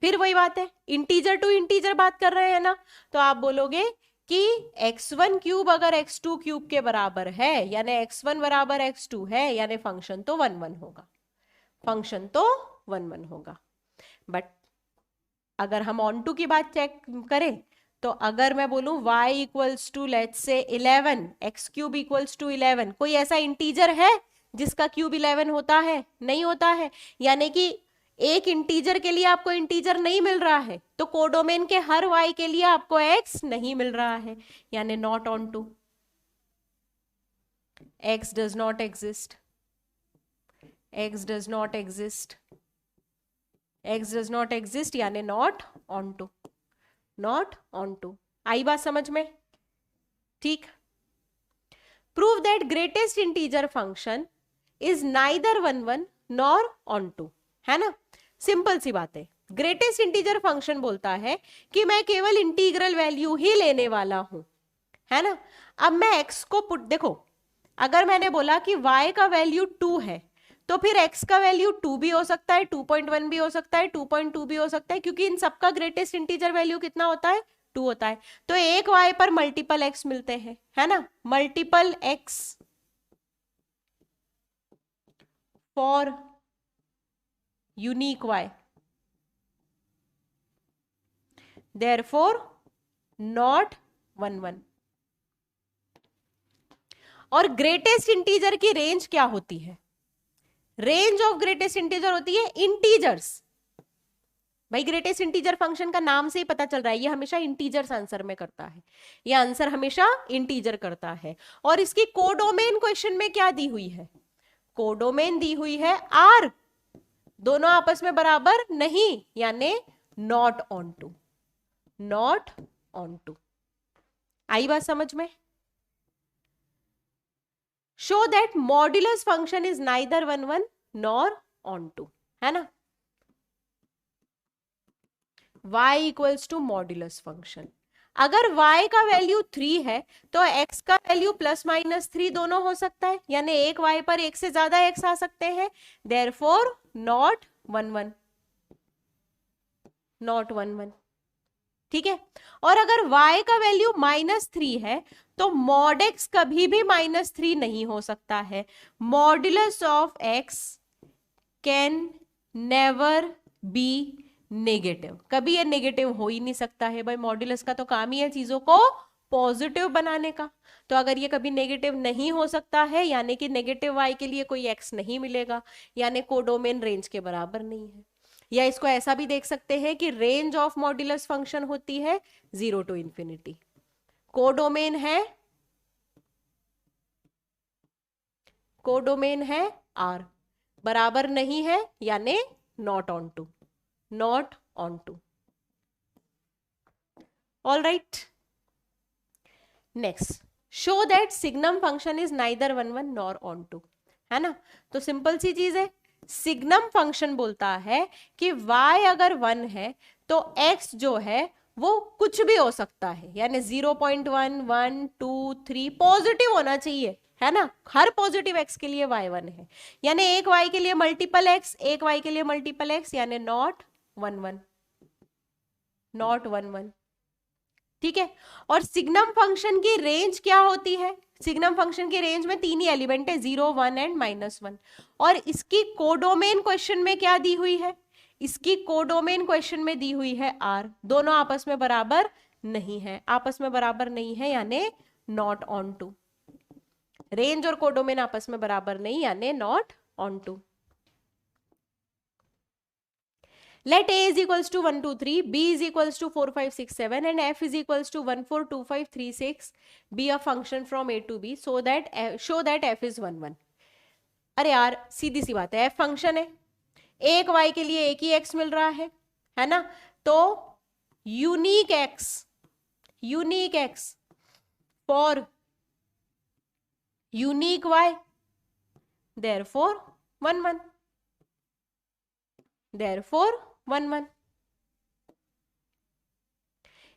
फिर वही बात है, इंटीजर टू इंटीजर बात कर रहे हैं ना, तो आप बोलोगे कि x1 क्यूब अगर x2 क्यूब के बराबर है यानी x1 बराबर x2 है यानी फंक्शन तो 1 1 होगा, फंक्शन तो 1 1 होगा। बट अगर हम ऑन टू की बात चेक करें तो अगर मैं बोलूं y equals to let's say 11, x cube equals to 11, कोई ऐसा इंटीजर है जिसका क्यूब 11 होता है? नहीं होता है, यानी कि एक इंटीजर के लिए आपको इंटीजर नहीं मिल रहा है, तो कोडोमेन के हर y के लिए आपको x नहीं मिल रहा है, यानी not onto. x does not exist, x does not exist, x does not exist यानी not onto, not onto. आई बात समझ में? ठीक, prove that greatest integer function is neither 1 1 nor onto, है ना? सिंपल सी बात है, ग्रेटेस्ट इंटीजर फंक्शन बोलता है कि मैं केवल इंटीग्रल वैल्यू ही लेने वाला हूं, है ना? अब मैं x को पुट, देखो अगर मैंने बोला कि y का वैल्यू 2 है तो फिर x का वैल्यू 2 भी हो सकता है, 2.1 भी हो सकता है, 2.2 भी हो सकता है, क्योंकि इन सबका ग्रेटेस्ट इंटीजर वैल्यू कितना होता है? 2 होता है। तो एक y पर मल्टीपल x मिलते हैं, है ना? Multiple x for unique y, therefore not 1 1। और ग्रेटेस्ट इंटीजर की रेंज क्या होती है? रेंज ऑफ ग्रेटेस्ट इंटीजर होती है इंटीजर्स। भाई ग्रेटेस्ट इंटीजर फंक्शन का नाम से ही पता चल रहा है ये हमेशा इंटीजर्स आंसर में करता है, ये आंसर हमेशा इंटीजर करता है। और इसकी कोडोमेन क्वेश्चन में क्या दी हुई है? कोडोमेन दी हुई है r, दोनों आपस में बराबर नहीं, यानी not onto, not onto. आई बात समझ में? Show that modulus function is neither 1 1 nor onto, है ना? y equals to modulus function, अगर y का वैल्यू 3 है तो x का वैल्यू प्लस माइनस 3 दोनों हो सकता है, यानी एक y पर एक से ज्यादा x आ सकते हैं, देयरफॉर नॉट 1 1, नॉट 1 1। ठीक है, और अगर y का वैल्यू -3 है तो मॉड x कभी भी -3 नहीं हो सकता है। Modulus of x can never be negative, कभी ये नेगेटिव हो ही नहीं सकता है। भाई मॉड्यूलस का तो काम ही है चीजों को पॉजिटिव बनाने का, तो अगर ये कभी नेगेटिव नहीं हो सकता है यानी कि नेगेटिव y के लिए कोई x नहीं मिलेगा, यानी कोडोमेन रेंज के बराबर नहीं है। या इसको ऐसा भी देख सकते हैं कि रेंज ऑफ मॉड्यूलस फंक्शन होती है 0 टू इंफिनिटी, कोडोमेन है r, बराबर नहीं है यानी not onto, not onto. All right, next, show that signum function is neither 1 1 nor onto, है ना? तो सिंपल सी चीज है, सिग्नम फंक्शन बोलता है कि y अगर 1 है तो x जो है वो कुछ भी हो सकता है, यानी 0.1 1 2 3 पॉजिटिव होना चाहिए, है ना, हर पॉजिटिव x के लिए y1 है, यानी एक y के लिए मल्टीपल x, एक y के लिए मल्टीपल x, यानी नॉट 1 1, नॉट 1 1। ठीक है, और सिग्नम फंक्शन की रेंज क्या होती है? सिग्नम फंक्शन की रेंज में तीन ही एलिमेंट है, 0 1 एंड -1। और इसकी कोडोमेन क्वेश्चन में क्या दी हुई है? इसकी कोडोमेन क्वेश्चन में दी हुई है r। दोनों आपस में बराबर नहीं है, आपस में बराबर नहीं है, यानी नॉट ऑन टू। रेंज और कोडोमेन आपस में बराबर नहीं, यानी not onto. Let A is equals to 1 2 3, B is equals to 4 5 6 7 and F is equals to 1 4 2 5 3 6 be a function from A to B so that show that F is 1 1। अरे यार सीधी सी बात है, F फंक्शन है, एक y के लिए एक ही x मिल रहा है ना, तो unique x for unique y, therefore 1 1, therefore 1 1।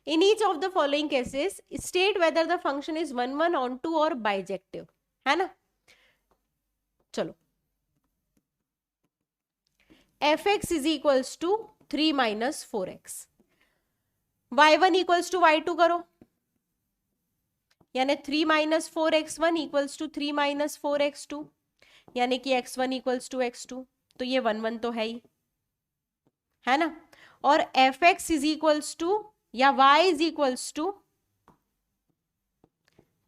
In each of the following cases, state whether the function is 1 1 onto or bijective, है ना। चलो, fx is equals to 3 minus 4x, y1 equals to y2 करो, यानी 3 minus 4x1 equals to 3 minus 4x2, यानी कि x1 equals to x2, तो ये 1 1 तो है ही, है ना। और fx इज इक्वल्स टू या y is equals to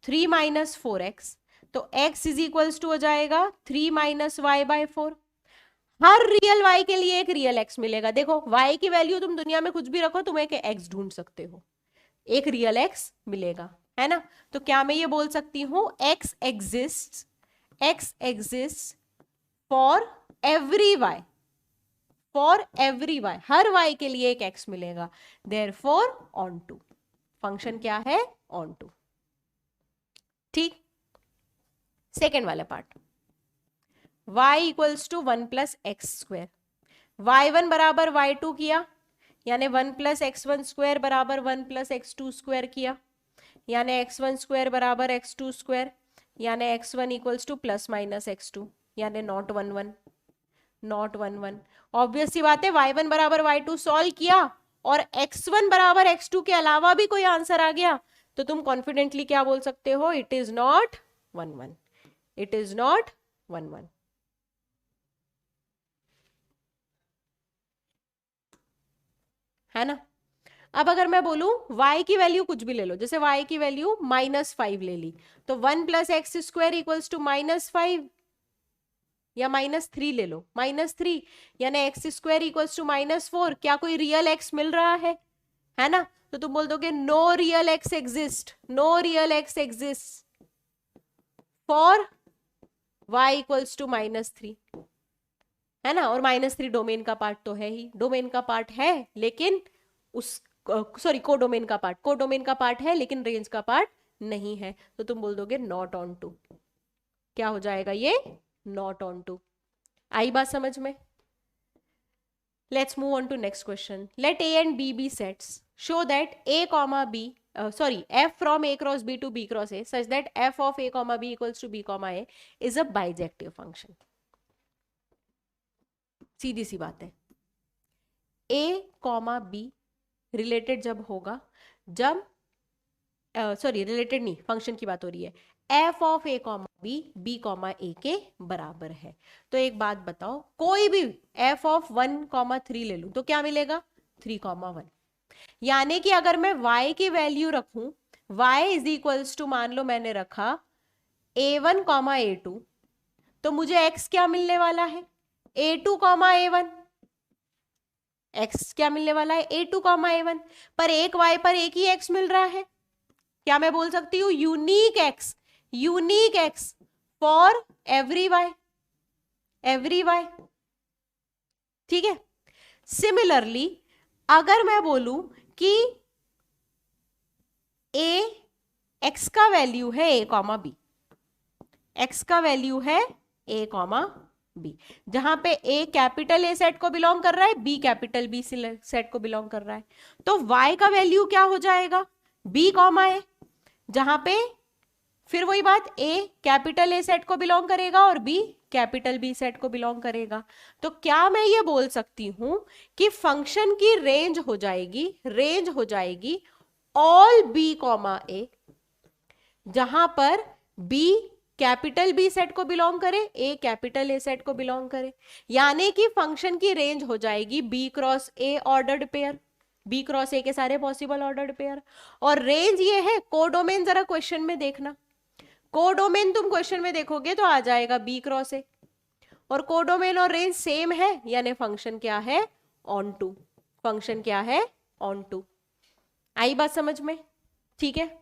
3 minus 4x, तो x इज इक्वल्स टू हो जाएगा 3 माइनस वाई बाय 4। हर रियल y के लिए एक रियल x मिलेगा। देखो y की वैल्यू तुम दुनिया में कुछ भी रखो, तुम एक x ढूंढ सकते हो, एक रियल x मिलेगा, है ना। तो क्या मैं ये बोल सकती हूं x exist for every y, for every y, हर y के लिए एक x मिलेगा, देयरफॉर ऑन टू। फंक्शन क्या है? Onto. ठीक, सेकेंड वाला part, y equals to 1 plus x square, y1 बराबर y2 किया, यानी 1 प्लस x1 स्क्वायर बराबर 1 प्लस x2 स्क्वायर किया, यानी x1 स्क्वायर बराबर x2 स्क्वायर, यानी x1 equals to plus minus x2, यानी नॉट 1 1, नॉट 1 1। ऑब्वियस सी बात है, y1 बराबर y2 सॉल्व किया और x1 बराबर x2 के अलावा भी कोई आंसर आ गया, तो तुम कॉन्फिडेंटली क्या बोल सकते हो? It is not 1 1, it is not 1 1, है ना। अब अगर मैं बोलूं y की वैल्यू कुछ भी ले लो, जैसे y की वैल्यू -5 ले ली, तो 1 plus x square equals to -5, या -3 ले लो, -3, यानी एक्स स्क्वायर इक्वल्स टू -4। क्या कोई रियल एक्स मिल रहा है ना। तो तुम बोल दोगे no real x exist, no real x exist for y equals to -3, है ना। और -3 डोमेन का पार्ट तो है ही, डोमेन का पार्ट है लेकिन उस सॉरी कोडोमेन का पार्ट है लेकिन रेंज का पार्ट नहीं है, तो तुम बोल दोगे नॉट ऑन टू। क्या हो जाएगा ये? Not onto. आई बात समझ में? Let's move on to next question. Let A and B be sets show that a comma b f from a cross b to b cross a such that f of a comma b equals to b comma a is a bijective function। सीधी सी बात है, a comma b रिलेटेड जब होगा, जब सॉरी रिलेटेड नहीं, फंक्शन की बात हो रही है, f of a comma b b comma a के बराबर है। तो एक बात बताओ, कोई भी f ऑफ 1,3 ले लूं तो क्या मिलेगा? 3,1। यानी कि अगर मैं y की वैल्यू रखूं, y इज इक्वल्स टू, मान लो मैंने रखा a1 कॉमा a2, तो मुझे x क्या मिलने वाला है? a2 comma a1। x क्या मिलने वाला है? a2 comma a1। पर एक y पर एक ही x मिल रहा है, क्या मैं बोल सकती हूं unique x for every y। ठीक है। सिमिलरली अगर मैं बोलूं कि a x का वैल्यू है a कॉमा b, x का वैल्यू है a कॉमा b, जहां पे a कैपिटल A सेट को बिलोंग कर रहा है, b कैपिटल B सेट को बिलोंग कर रहा है, तो y का वैल्यू क्या हो जाएगा? b कॉमा a, जहां पे फिर वही बात, ए कैपिटल ए सेट को बिलोंग करेगा और बी कैपिटल बी सेट को बिलोंग करेगा। तो क्या मैं ये बोल सकती हूं कि फंक्शन की रेंज हो जाएगी ऑल बी कॉमा ए, जहां पर बी कैपिटल बी सेट को बिलोंग करे, ए कैपिटल ए सेट को बिलोंग करे। यानी कि फंक्शन की रेंज हो जाएगी B cross A ordered pair, B cross A के सारे पॉसिबल ऑर्डर्ड पेयर। और रेंज ये है, कोडोमेन जरा क्वेश्चन में देखना, कोडोमेन तुम क्वेश्चन में देखोगे तो आ जाएगा बी क्रॉस ए, और कोडोमेन और रेंज सेम है, यानी फंक्शन क्या है, ऑन टू। फंक्शन क्या है, ऑन टू। आई बात समझ में? ठीक है।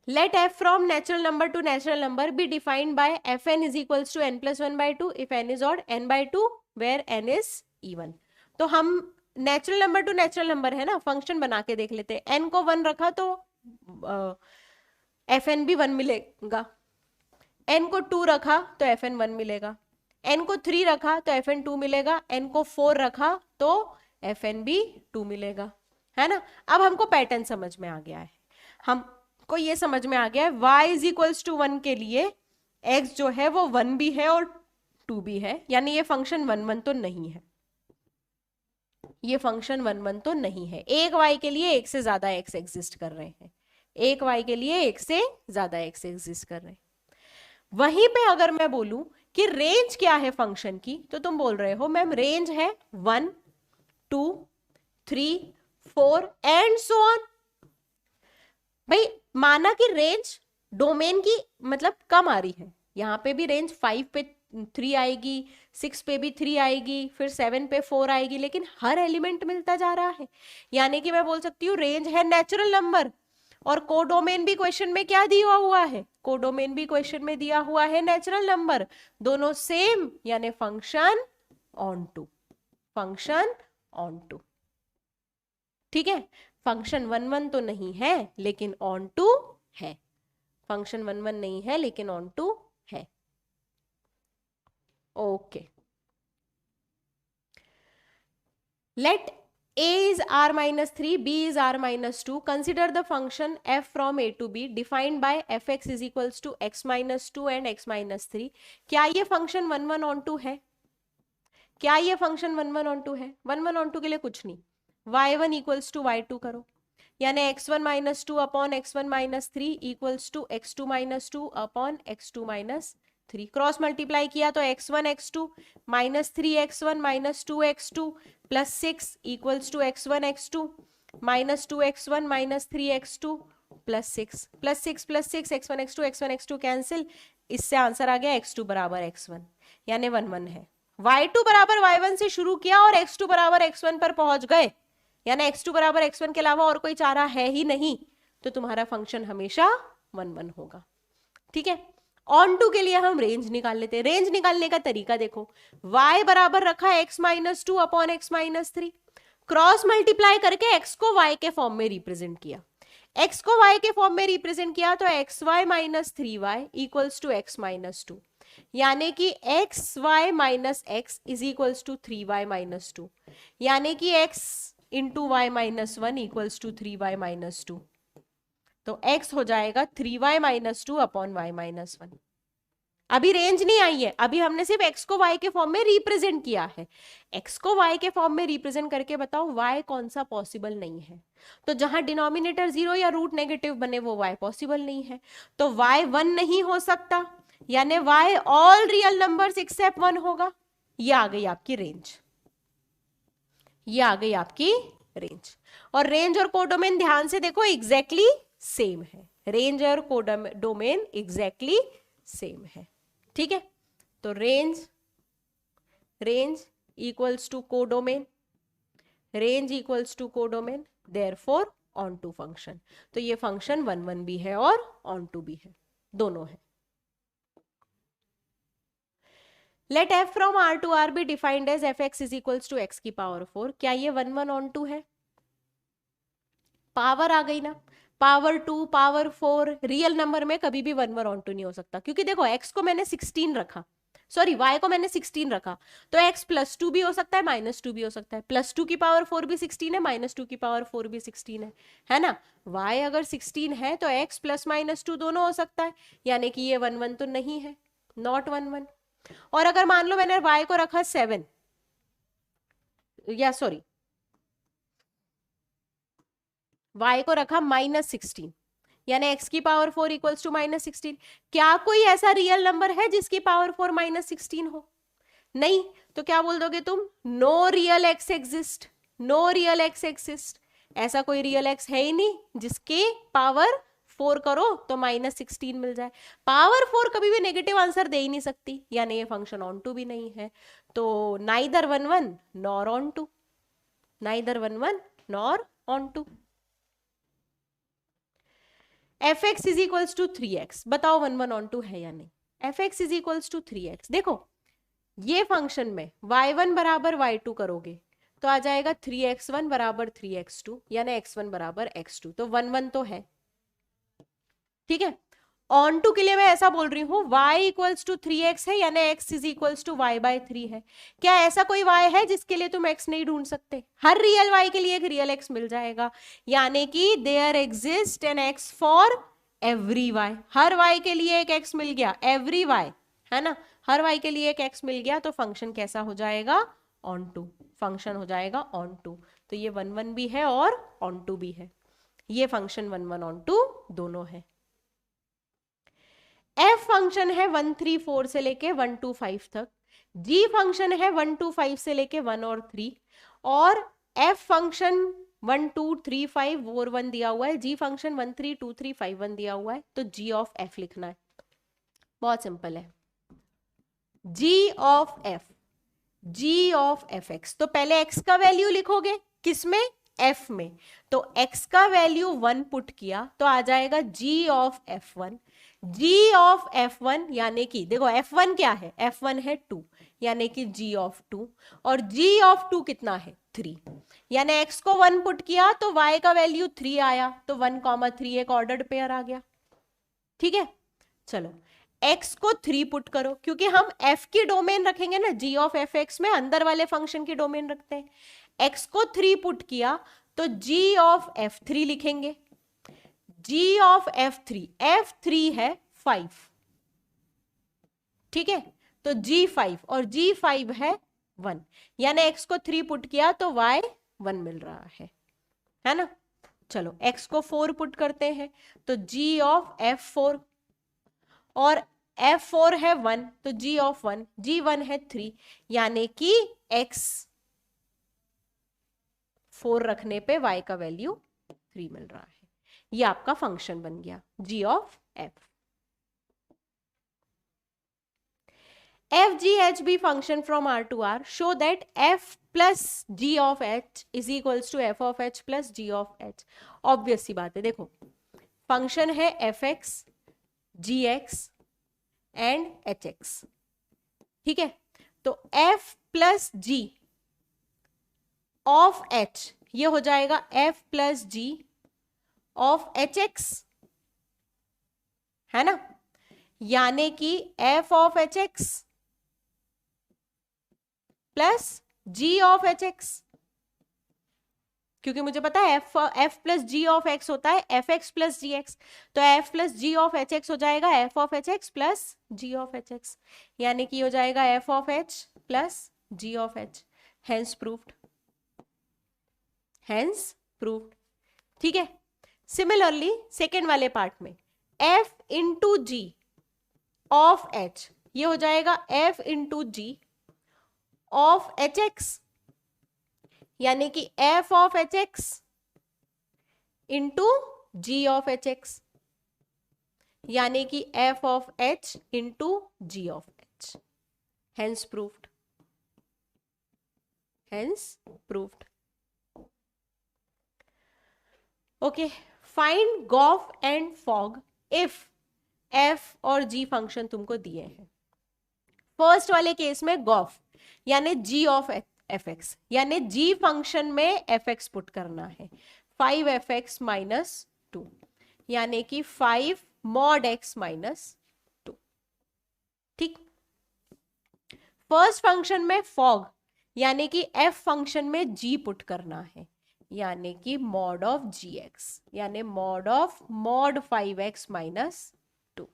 Let f from natural number to natural number be defined by fn is equals to n plus 1 by 2 if n is odd, n by 2 where n is even। तो हम natural number to natural number है ना, फंक्शन बना के देख लेते हैं। n को 1 रखा तो fn भी 1 मिलेगा, n को 2 रखा तो fn 1 मिलेगा, n को 3 रखा तो fn 2 मिलेगा, n को 4 रखा तो fn भी 2 मिलेगा, है ना। अब हमको पैटर्न समझ में आ गया है, हमको ये समझ में आ गया है y इज इक्वल्स टू 1 के लिए x जो है वो 1 भी है और 2 भी है, यानी ये फंक्शन 1 1 तो नहीं है, ये फंक्शन 1 1 तो नहीं है। एक y के लिए एक से ज्यादा x एग्जिस्ट कर रहे हैं, एक y के लिए एक से ज्यादा x एग्जिस्ट कर रहे हैं। वहीं पे अगर मैं बोलूं कि रेंज क्या है फंक्शन की, तो तुम बोल रहे हो मैम रेंज है 1 2 3 4 एंड सो ऑन। भाई माना कि रेंज डोमेन की मतलब कम आ रही है, यहां पे भी रेंज 5 पे 3 आएगी, 6 पे भी 3 आएगी, फिर 7 पे 4 आएगी, लेकिन हर एलिमेंट मिलता जा रहा है। यानी कि मैं बोल सकती हूँ रेंज है नेचुरल नंबर, और कोडोमेन भी क्वेश्चन में क्या दिया हुआ है, कोडोमेन भी क्वेश्चन में दिया हुआ है नेचुरल नंबर, दोनों सेम, यानी function onto, function onto. ठीक है, फंक्शन 1 1 तो नहीं है लेकिन ऑन टू है, फंक्शन 1 1 नहीं है लेकिन ऑन टू है। Okay, let a is r minus 3, b is r minus 2. Consider the function f from a to b defined by fx is equals to x minus 2 and x minus 3. क्या ये फंक्शन 1 1 on 2 है? क्या ये फंक्शन 1 1 on 2 है? 1 1 on 2 के लिए कुछ नहीं, y1 equals to y2 करो, यानी x1 minus 2 upon x1 minus 3 equals to x2 minus 2 upon x2 minus 3। Cross multiply किया तो x1 x2 minus 3x1 minus 2x2 plus 6 equals to x1 x2 minus 2x1 minus 3x2 plus 6 plus 6 plus 6 x1 x2 cancel, इससे आंसर आ गया x2 बराबर x1, यानी 1 1 है। y2 बराबर y1 से शुरू किया और x2 बराबर x1 पर पहुंच गए, यानी x2 बराबर x1 के अलावा और कोई चारा है ही नहीं, तो तुम्हारा फंक्शन हमेशा 1 1 होगा। ठीक है, ऑन टू के लिए हम रेंज निकाल लेते हैं। रेंज निकालने का तरीका देखो, y बराबर रखा x minus 2 upon x minus 3, cross multiply करके x को y के फॉर्म में रिप्रेजेंट किया, x को y के फॉर्म में रिप्रेजेंट किया तो xy minus 3y equals to x minus 2, यानी कि xy minus x is equals to 3y minus 2, यानी कि x into y minus 1 equals to 3y minus 2, तो x हो जाएगा 3y minus 2 upon y minus 1। अभी रेंज नहीं आई है, अभी हमने सिर्फ x को y के फॉर्म में रिप्रेजेंट किया है। x को y के फॉर्म में रिप्रेजेंट करके बताओ y कौन सा पॉसिबल नहीं है, तो जहां डिनोमिनेटर 0 या रूट नेगेटिव बने वो y पॉसिबल नहीं है, तो y 1 नहीं हो सकता, यानी y all real numbers accept 1 होगा। ये आ गई आपकी रेंज, ये आ गई आपकी रेंज। और रेंज और कोडोमेन ध्यान से देखो एग्जैक्टली सेम है, रेंज और कोडोमेन एग्जैक्टली सेम है। ठीक है, तो range equals to codomain, range equals to codomain, therefore onto function. तो ये फंक्शन 1 1 भी है और ऑन टू भी है, दोनों है। Let f from r to r be defined as fx is equals to x की पावर 4। क्या ये 1 1 ऑन टू है? पावर आ गई ना, पावर 2 पावर 4, रियल नंबर में कभी भी 1 1 ऑन टू नहीं हो सकता, क्योंकि देखो x को मैंने 16 रखा, सॉरी y को मैंने 16 रखा, तो x +2 भी हो सकता है, -2 भी हो सकता है, +2 की पावर 4 भी 16 है, -2 की पावर 4 भी 16 है ना। y अगर 16 है तो x + -2 दोनों हो सकता है, यानी कि ये 1 1 तो नहीं है, नॉट 1 1। और अगर मान लो मैंने y को रखा 7, या सॉरी y को रखा -16, यानी x की पावर 4 इक्वल्स टू -16। क्या कोई ऐसा रियल नंबर है जिसकी पावर 4 -16 हो? नहीं। तो क्या बोल दोगे तुम? No real x exist, no real x exist. ऐसा कोई रियल एक्स है ही नहीं जिसके पावर 4 करो तो -16 मिल जाए। पावर 4 कभी भी नेगेटिव आंसर दे ही नहीं सकती, यानी ये फंक्शन ऑन टू भी नहीं है। तो neither 1 1 nor onto, neither 1 1 nor onto. F x is equals to 3x, बताओ 1 1 ऑन टू है या नहीं? F x is equals to 3x। देखो ये फंक्शन में y1 बराबर y2 करोगे तो आ जाएगा 3x1 बराबर 3x2, यानी x1 बराबर x2, तो 1 1 तो है, ठीक है। ऑन टू के लिए मैं ऐसा बोल रही हूँ y इक्वल्स टू 3x है, यानी x is equals to y/3 है। क्या ऐसा कोई y है जिसके लिए तुम x नहीं ढूंढ सकते? हर रियल y के लिए एक रियल x मिल जाएगा, यानी कि there exist an x for every y। हर y के लिए एक x मिल गया, एवरी y, है ना, हर y के लिए एक x मिल गया, तो फंक्शन कैसा हो जाएगा? ऑन टू, फंक्शन हो जाएगा ऑन टू। तो ये 1 1 भी है और ऑन टू भी है, ये फंक्शन 1 1 ऑन टू दोनों है। f फंक्शन है 1 3 4 से लेके 1 2 5 तक, g फंक्शन है 1 2 5 से लेके 1 और 3, और f फंक्शन 1 2 3 5 4 1 दिया हुआ है, g फंक्शन 1 3 2 3 5 1 दिया हुआ है, तो g ऑफ f लिखना है। बहुत सिंपल है, g of f, g of fx। तो पहले x का वैल्यू लिखोगे किसमें? f में। तो x का वैल्यू 1 पुट किया तो आ जाएगा g of f1। g of f1 यानी कि देखो f1 क्या है? f1 है 2, यानी कि g ऑफ 2, और g ऑफ 2 कितना है? 3, यानी x को 1 पुट किया तो y का वैल्यू 3 आया, तो 1 3 एक ऑर्डर्ड पेयर आ गया, ठीक है। चलो x को 3 पुट करो, क्योंकि हम f की डोमेन रखेंगे ना, g ऑफ fx में अंदर वाले फंक्शन की डोमेन रखते हैं। x को 3 पुट किया तो g ऑफ f3 लिखेंगे, g ऑफ f3, f3 है 5, ठीक है, तो g5, और g5 है 1, यानी x को 3 पुट किया तो y 1 मिल रहा है ना। चलो x को 4 पुट करते हैं तो g ऑफ f4, और f4 है 1, तो g ऑफ 1, g1 है 3, यानी कि x 4 रखने पे y का वैल्यू 3 मिल रहा है। ये आपका फंक्शन बन गया g of f। f g h be function from R to R, show that f plus g of h is equals to f of h plus g of h। Obvious सी बात है, देखो फंक्शन है fx, gx एंड hx, ठीक है। तो f plus g of h ये हो जाएगा f plus g of hx, है ना, यानी कि f of hx plus g of hx, क्योंकि मुझे पता है f plus g of x होता है fx प्लस gx, तो f plus g of hx हो जाएगा f of hx plus g of hx, यानी कि हो जाएगा f of h plus g of h, hence proved, hence proved, ठीक है। सिमिलरली सेकेंड वाले पार्ट में f into g of h ये हो जाएगा f into g of hx, यानी कि f of hx into g of hx, यानी कि f of h into g of h, hence proved, hence proved. Okay, find gof and fog if f और g फंक्शन तुमको दिए हैं। फर्स्ट वाले केस में गॉफ यानी g ऑफ fx, यानी g फंक्शन में fx पुट करना है, 5fx माइनस 2, यानी कि 5 mod x माइनस 2, ठीक। फर्स्ट फंक्शन में फॉग यानी कि एफ फंक्शन में g पुट करना है, यानी कि मॉड ऑफ gx, यानी mod of mod 5x minus 2।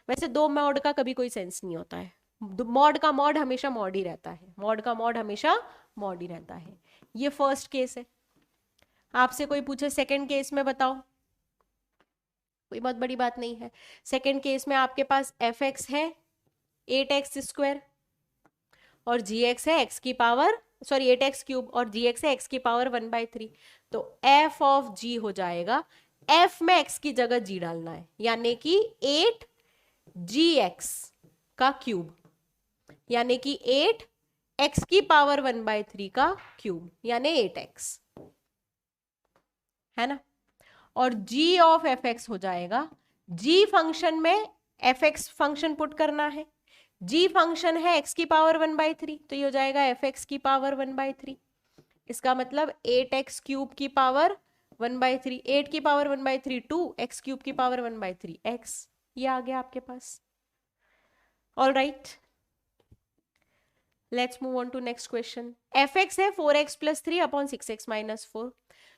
वैसे दो मॉड का कभी कोई सेंस नहीं होता है, मॉड का मॉड हमेशा मॉड ही रहता है, मॉड का मॉड हमेशा मॉड ही रहता है। ये फर्स्ट केस है। आपसे कोई पूछे सेकंड केस में बताओ, कोई बहुत बड़ी बात नहीं है। सेकंड केस में आपके पास एफ एक्स है 8x² और gx है x की पावर 8x³ और gx है x की पावर 1/3। तो f ऑफ g हो जाएगा, f में x की जगह g डालना है, यानी कि 8gx का क्यूब, यानी कि 8x की पावर 1/3 का क्यूब, यानी 8x, है ना। और g ऑफ fx हो जाएगा, g फंक्शन में fx फंक्शन पुट करना है, g फंक्शन है x की पावर 1/3, तो ये हो जाएगा fx की पावर 1/3। इसका मतलब 8x³ की पावर 1/3, 8 की पावर 1/3 2, x³ की पावर 1/3 x, ये आ गया आपके पास। All right, let's move on to next question. fx है 4x + 3 अपॉन 6x - 4।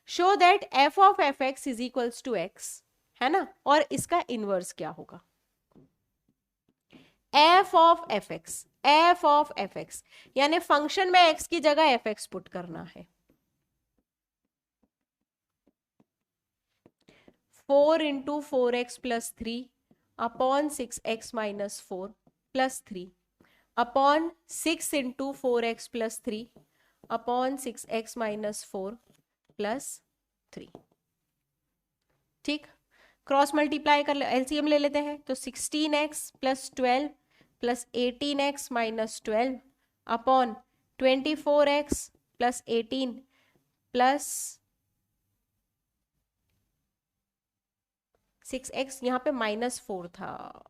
Show that f of fx is equals to x, है ना। और इसका इनवर्स क्या होगा? f ऑफ fx यानी फंक्शन में x की जगह fx पुट करना है। 4 × 4x + 3 अपॉन 6x - 4 + 3 अपॉन 6 × 4x + 3 अपॉन 6x - 4 + 3। ठीक, क्रॉस मल्टीप्लाई कर ले, एलसीएम ले लेते हैं। तो 16x + 12 + 18x - 12 upon 24x + 18 plus 6x, यहाँ पे -4 था,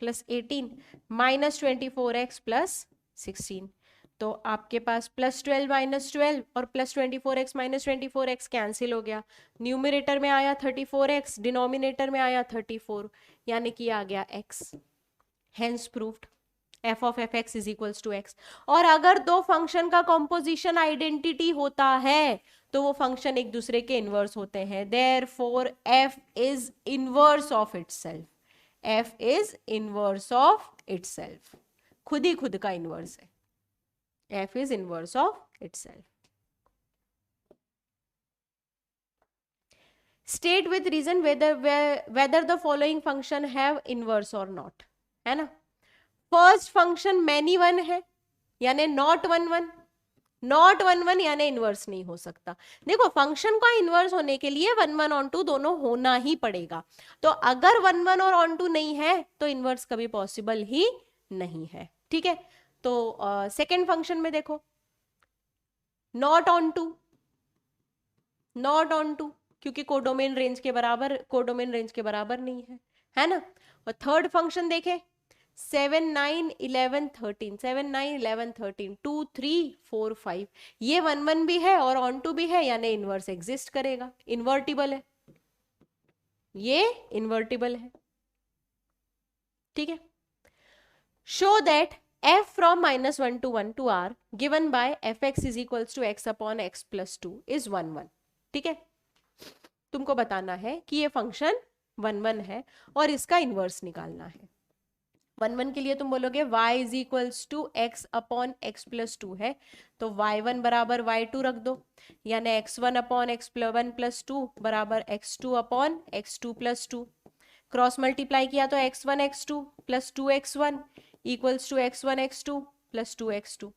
प्लस 18 -24x + 16। तो आपके पास +12 - 12 और +24x - 24x कैंसिल हो गया। न्यूमरेटर में आया 34x, डिनोमिनेटर में आया 34, यानी कि आ गया x। Hence proved f of fx is equals to x। और अगर दो फंक्शन का कॉम्पोजिशन आइडेंटिटी होता है तो वो फंक्शन एक दूसरे के इनवर्स होते हैं। Therefore f is inverse of itself, f is inverse of itself, खुद ही खुद का इनवर्स है, f is inverse of itself. State with reason whether the following function have inverse or not, है ना। फर्स्ट फंक्शन many one है, यानी not 1 1, नॉट 1 1 यानी इनवर्स नहीं हो सकता। देखो फंक्शन का इनवर्स होने के लिए 1 1 ऑन 2 दोनों होना ही पड़ेगा। तो अगर 1 1 और ऑन 2 नहीं है तो इनवर्स कभी पॉसिबल ही नहीं है। ठीक है, तो सेकेंड फंक्शन में देखो not onto, not onto क्योंकि कोडोमेन रेंज के बराबर नहीं है ना। और थर्ड फंक्शन देखे 7 9 11 13, 7 9 11 13 2 3 4 5, ये 1 1 भी है और ऑन टू भी है, यानी इनवर्स एग्जिस्ट करेगा, इन्वर्टिबल है, ये इन्वर्टिबल है। ठीक है, show that f from -1 to 1 to r given by fx is equals to x upon x plus 2 is 1 1। ठीक है, तुमको बताना है कि ये फंक्शन 1 1 है और इसका इनवर्स निकालना है। 1 1 के लिए तुम बोलोगे y is equals to x upon x plus 2 है, तो y1 बराबर y2 रख दो, यानी x1 upon x1 plus 2 बराबर x2 upon x2 plus 2। Cross multiply किया तो x1 x2 plus 2x1 equals to x1 x2 plus 2x2,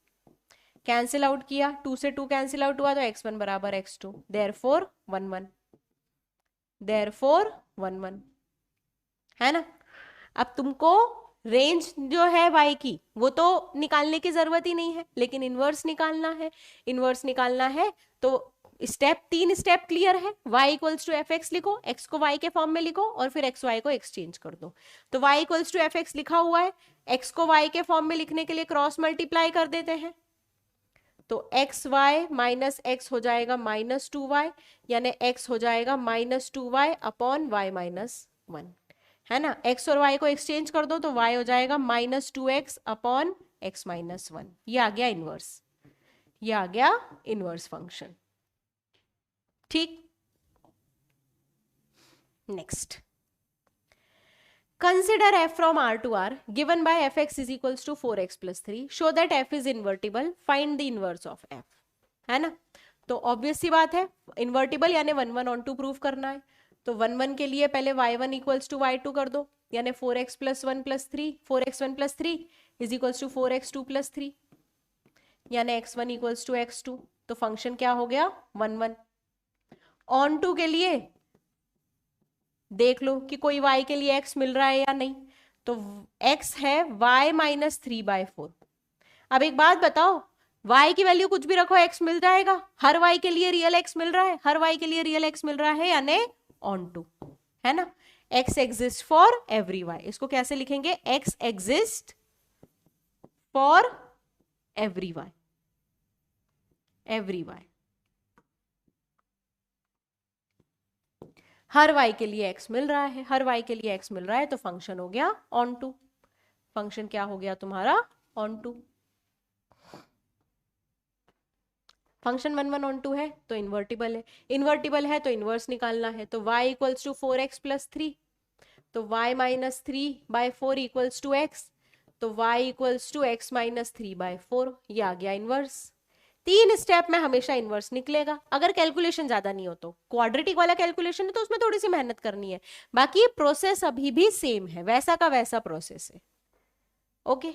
cancel out किया, 2 से 2 कैंसिल आउट हुआ तो x1 बराबर x2, देयरफॉर 1 1, देयरफॉर 1 1, है ना। अब तुमको रेंज जो है y की वो तो निकालने की जरूरत ही नहीं है, लेकिन इनवर्स निकालना है। इनवर्स निकालना है तो तीन स्टेप क्लियर है। y equals to f x लिखो, x को y के फॉर्म में लिखो और फिर x y को एक्सचेंज कर दो। तो y equals to f x लिखा हुआ है, x को y के फॉर्म में लिखने के लिए क्रॉस मल्टीप्लाई कर देते हैं, तो एक्स वाई माइनस एक्स हो जाएगा -2y, यानी x हो जाएगा -2y अपॉन y -1, है ना। x और y को एक्सचेंज कर दो तो y हो जाएगा -2x अपॉन x -1। ये आ गया इनवर्स, ये आ गया इनवर्स फंक्शन। ठीक, next, consider f from r to r given by fx is equals to 4x plus 3, show that f is invertible, find the inverse of f, है ना। तो ऑब्वियस सी बात है, इन्वर्टिबल यानी 1 1 ऑन टू प्रूव करना है। तो 1 1 के लिए पहले y1 इक्वल्स टू y2 कर दो, यानी 4x plus 1 plus 3, 4x1 plus 3 is equals to 4x2 plus 3, यानी x1 इक्वल्स टू x2। तो फंक्शन क्या हो गया 1 1। ऑन टू के लिए देख लो कि कोई y के लिए x मिल रहा है या नहीं, तो x है y -3/4। अब एक बात बताओ, y की वैल्यू कुछ भी रखो x मिल जाएगा, हर y के लिए रियल x मिल रहा है, हर y के लिए रियल x मिल रहा है, यानी ऑन टू, है ना। x exist for every y, इसको कैसे लिखेंगे, x exist for every y, every y, हर y के लिए x मिल रहा है, हर y के लिए x मिल रहा है, तो फंक्शन हो गया ऑन टू। फंक्शन क्या हो गया तुम्हारा onto. Function 1 1 onto है तो इन्वर्टिबल है, इन्वर्टिबल है तो इनवर्स निकालना है। तो y equals to 4x plus 3, तो y -3/4 इक्वल्स टू x, तो y इक्वल्स टू x -3/4, ये आ गया इनवर्स। 3 स्टेप में हमेशा इनवर्स निकलेगा, अगर कैलकुलेशन ज्यादा नहीं हो तो। क्वाड्रेटिक वाला कैलकुलेशन है तो उसमें थोड़ी सी मेहनत करनी है, बाकी प्रोसेस अभी भी सेम है, वैसा का वैसा प्रोसेस है। Okay,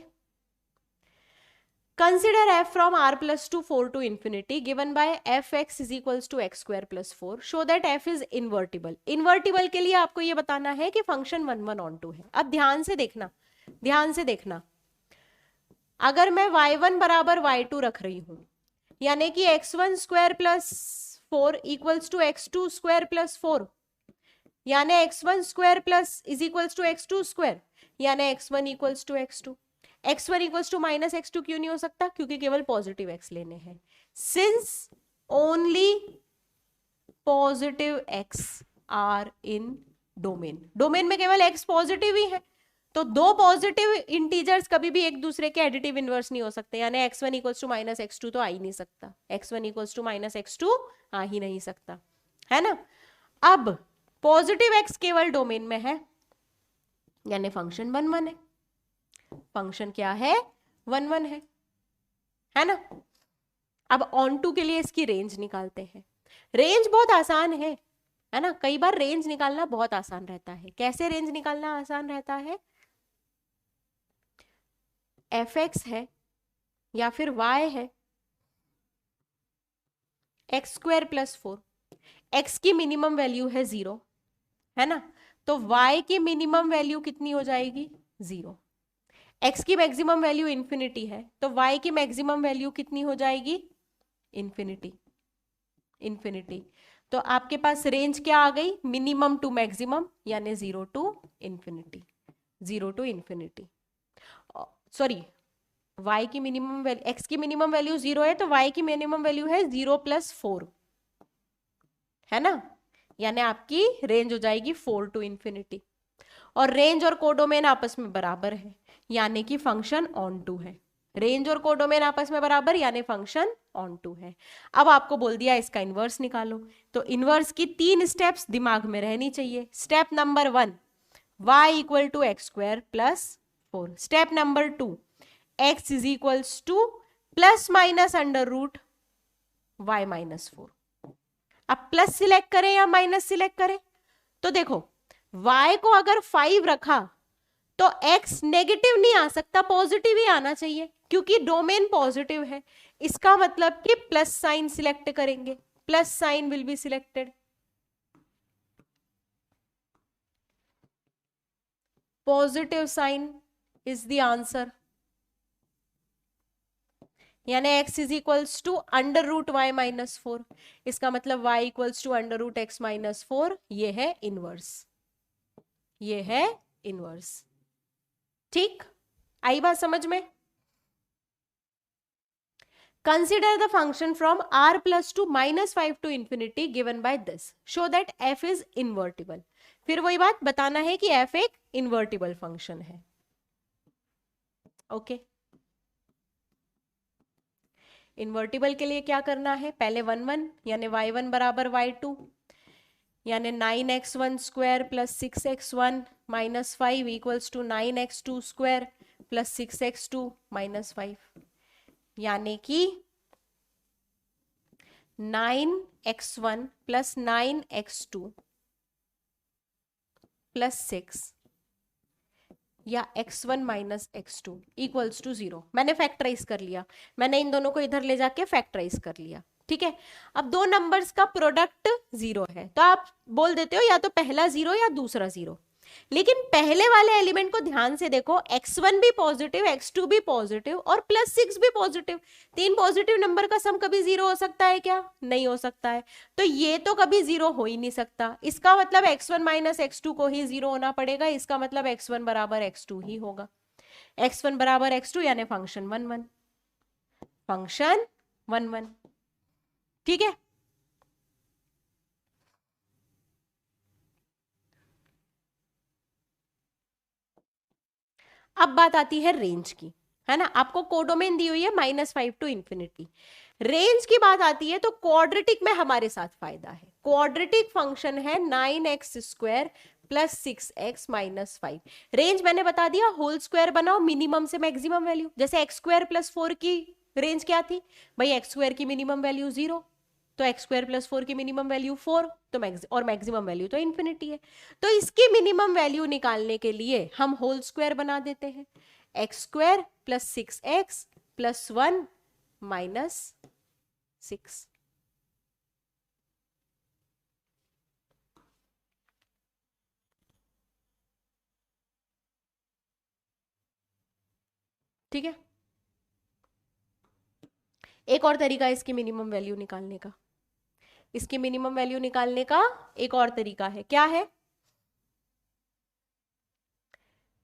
consider f from r plus 2 4 to infinity given by fx is equals to x square plus 4, show that f is invertible। Invertible के लिए आपको ये बताना है कि फंक्शन 1 1 ऑन टू है। अब ध्यान से देखना, ध्यान से देखना, अगर मैं y1 बराबर y2 रख रही हूं, यानी कि x1 square plus 4 equals to x2 square plus 4, यानी x1 square plus is equals to x2 square, यानी x1 equals to x2। x1 equals to -x2 क्यों नहीं हो सकता, क्योंकि केवल पॉजिटिव x लेने हैं, since only positive x are in domain, domain में केवल x पॉजिटिव ही है, तो दो पॉजिटिव इंटीजर्स कभी भी एक दूसरे के एडिटिव इनवर्स नहीं हो सकते, यानी x1 इक्वल्स टू -x2 तो आ ही नहीं सकता, x1 इक्वल्स टू -x2 आ ही नहीं सकता, है ना। अब पॉजिटिव x केवल डोमेन में है, यानी फंक्शन 1 1 है, फंक्शन क्या है 1 1 है ना। अब ऑन टू के लिए इसकी रेंज निकालते हैं। रेंज बहुत आसान है ना, कई बार रेंज निकालना बहुत आसान रहता है। कैसे रेंज निकालना आसान रहता है, fx है या फिर y है x स्क्वायर प्लस 4, x की मिनिमम वैल्यू है 0, है ना, तो y की मिनिमम वैल्यू कितनी हो जाएगी 0। x की मैक्सिमम वैल्यू इंफिनिटी है, तो y की मैक्सिमम वैल्यू कितनी हो जाएगी इंफिनिटी, इंफिनिटी। तो आपके पास रेंज क्या आ गई, मिनिमम टू मैक्सिमम, यानी 0 to infinity, 0 to infinity. Sorry, y की मिनिमम वैल्यू, x की मिनिमम वैल्यू 0 है, तो y की मिनिमम वैल्यू है 0 + 4, है ना, यानी आपकी रेंज हो जाएगी 4 टू इंफिनिटी। और रेंज और कोडोमेन आपस में बराबर है, यानी कि फंक्शन ऑन टू है। रेंज और कोडोमेन आपस में बराबर, यानी फंक्शन ऑन टू है। अब आपको बोल दिया इसका इनवर्स निकालो, तो इनवर्स की 3 स्टेप्स दिमाग में रहनी चाहिए। Step number 1, y equal to x square plus 4। Step number 2, x is equals to plus minus under root y -4। अब प्लस सिलेक्ट करें या माइनस सिलेक्ट करें, तो देखो y को अगर 5 रखा तो x नेगेटिव नहीं आ सकता, पॉजिटिव ही आना चाहिए, क्योंकि डोमेन पॉजिटिव है। इसका मतलब कि प्लस साइन सिलेक्ट करेंगे, plus sign will be selected, positive sign is the answer, यानी x is equals to under root y -4। इसका मतलब y equals to under root x -4, ये है इनवर्स, ये है इनवर्स। ठीक, आई बात समझ में। Consider the function from r plus to -5 to infinity given by this. Show that f is invertible. फिर वही बात बताना है कि f एक इन्वर्टिबल फंक्शन है. ओके, इन्वर्टिबल के लिए क्या करना है, पहले 1 1 यानी y1 बराबर y2 यानी 9x1 square plus 6x1 minus 5 equals to 9x2 square plus 6x2 minus 5, यानी कि 9x1 प्लस 9x2 प्लस 6 या x1 minus x2 equals to 0. मैंने फैक्टराइज कर लिया, मैंने इन दोनों को इधर ले जाके फैक्टराइज कर लिया. ठीक है, अब दो नंबर्स का प्रोडक्ट 0 है तो आप बोल देते हो या तो पहला 0 या दूसरा 0. लेकिन पहले वाले एलिमेंट को ध्यान से देखो, x1 भी पॉजिटिव, x2 भी पॉजिटिव और प्लस 6 भी पॉजिटिव. तीन पॉजिटिव नंबर का सम कभी 0 हो सकता है क्या? नहीं हो सकता है. तो ये तो कभी 0 हो ही नहीं सकता. इसका मतलब x1 माइनस x2 को ही 0 होना पड़ेगा. इसका मतलब x1 बराबर x2 ही होगा. x1 बराबर x2 यानी फंक्शन 1 1, फंक्शन 1 1. ठीक है, अब बात आती है रेंज की, है ना. आपको कोडोमेन दी हुई है -5 टू इंफिनिटी. रेंज की बात आती है तो क्वाड्रेटिक में हमारे साथ फायदा है. क्वाड्रेटिक फंक्शन है 9x square plus 6x minus 5. Range मैंने बता दिया, होल स्क्वायर बनाओ मिनिमम से मैक्सिमम वैल्यू. जैसे एक्स स्क्वायर प्लस 4 की रेंज क्या थी भाई, एक्स स्क्वायर की मिनिमम वैल्यू 0 तो एक्स स्क्वायर प्लस 4 की मिनिमम वैल्यू 4 तो और मैक्सिमम वैल्यू तो इन्फिनिटी है. तो इसकी मिनिमम वैल्यू निकालने के लिए हम होल स्क्वायर बना देते हैं. X square plus 6x plus 1 minus 6. ठीक है, एक और तरीका है इसकी मिनिमम वैल्यू निकालने का. इसकी मिनिमम वैल्यू निकालने का एक और तरीका है, क्या है,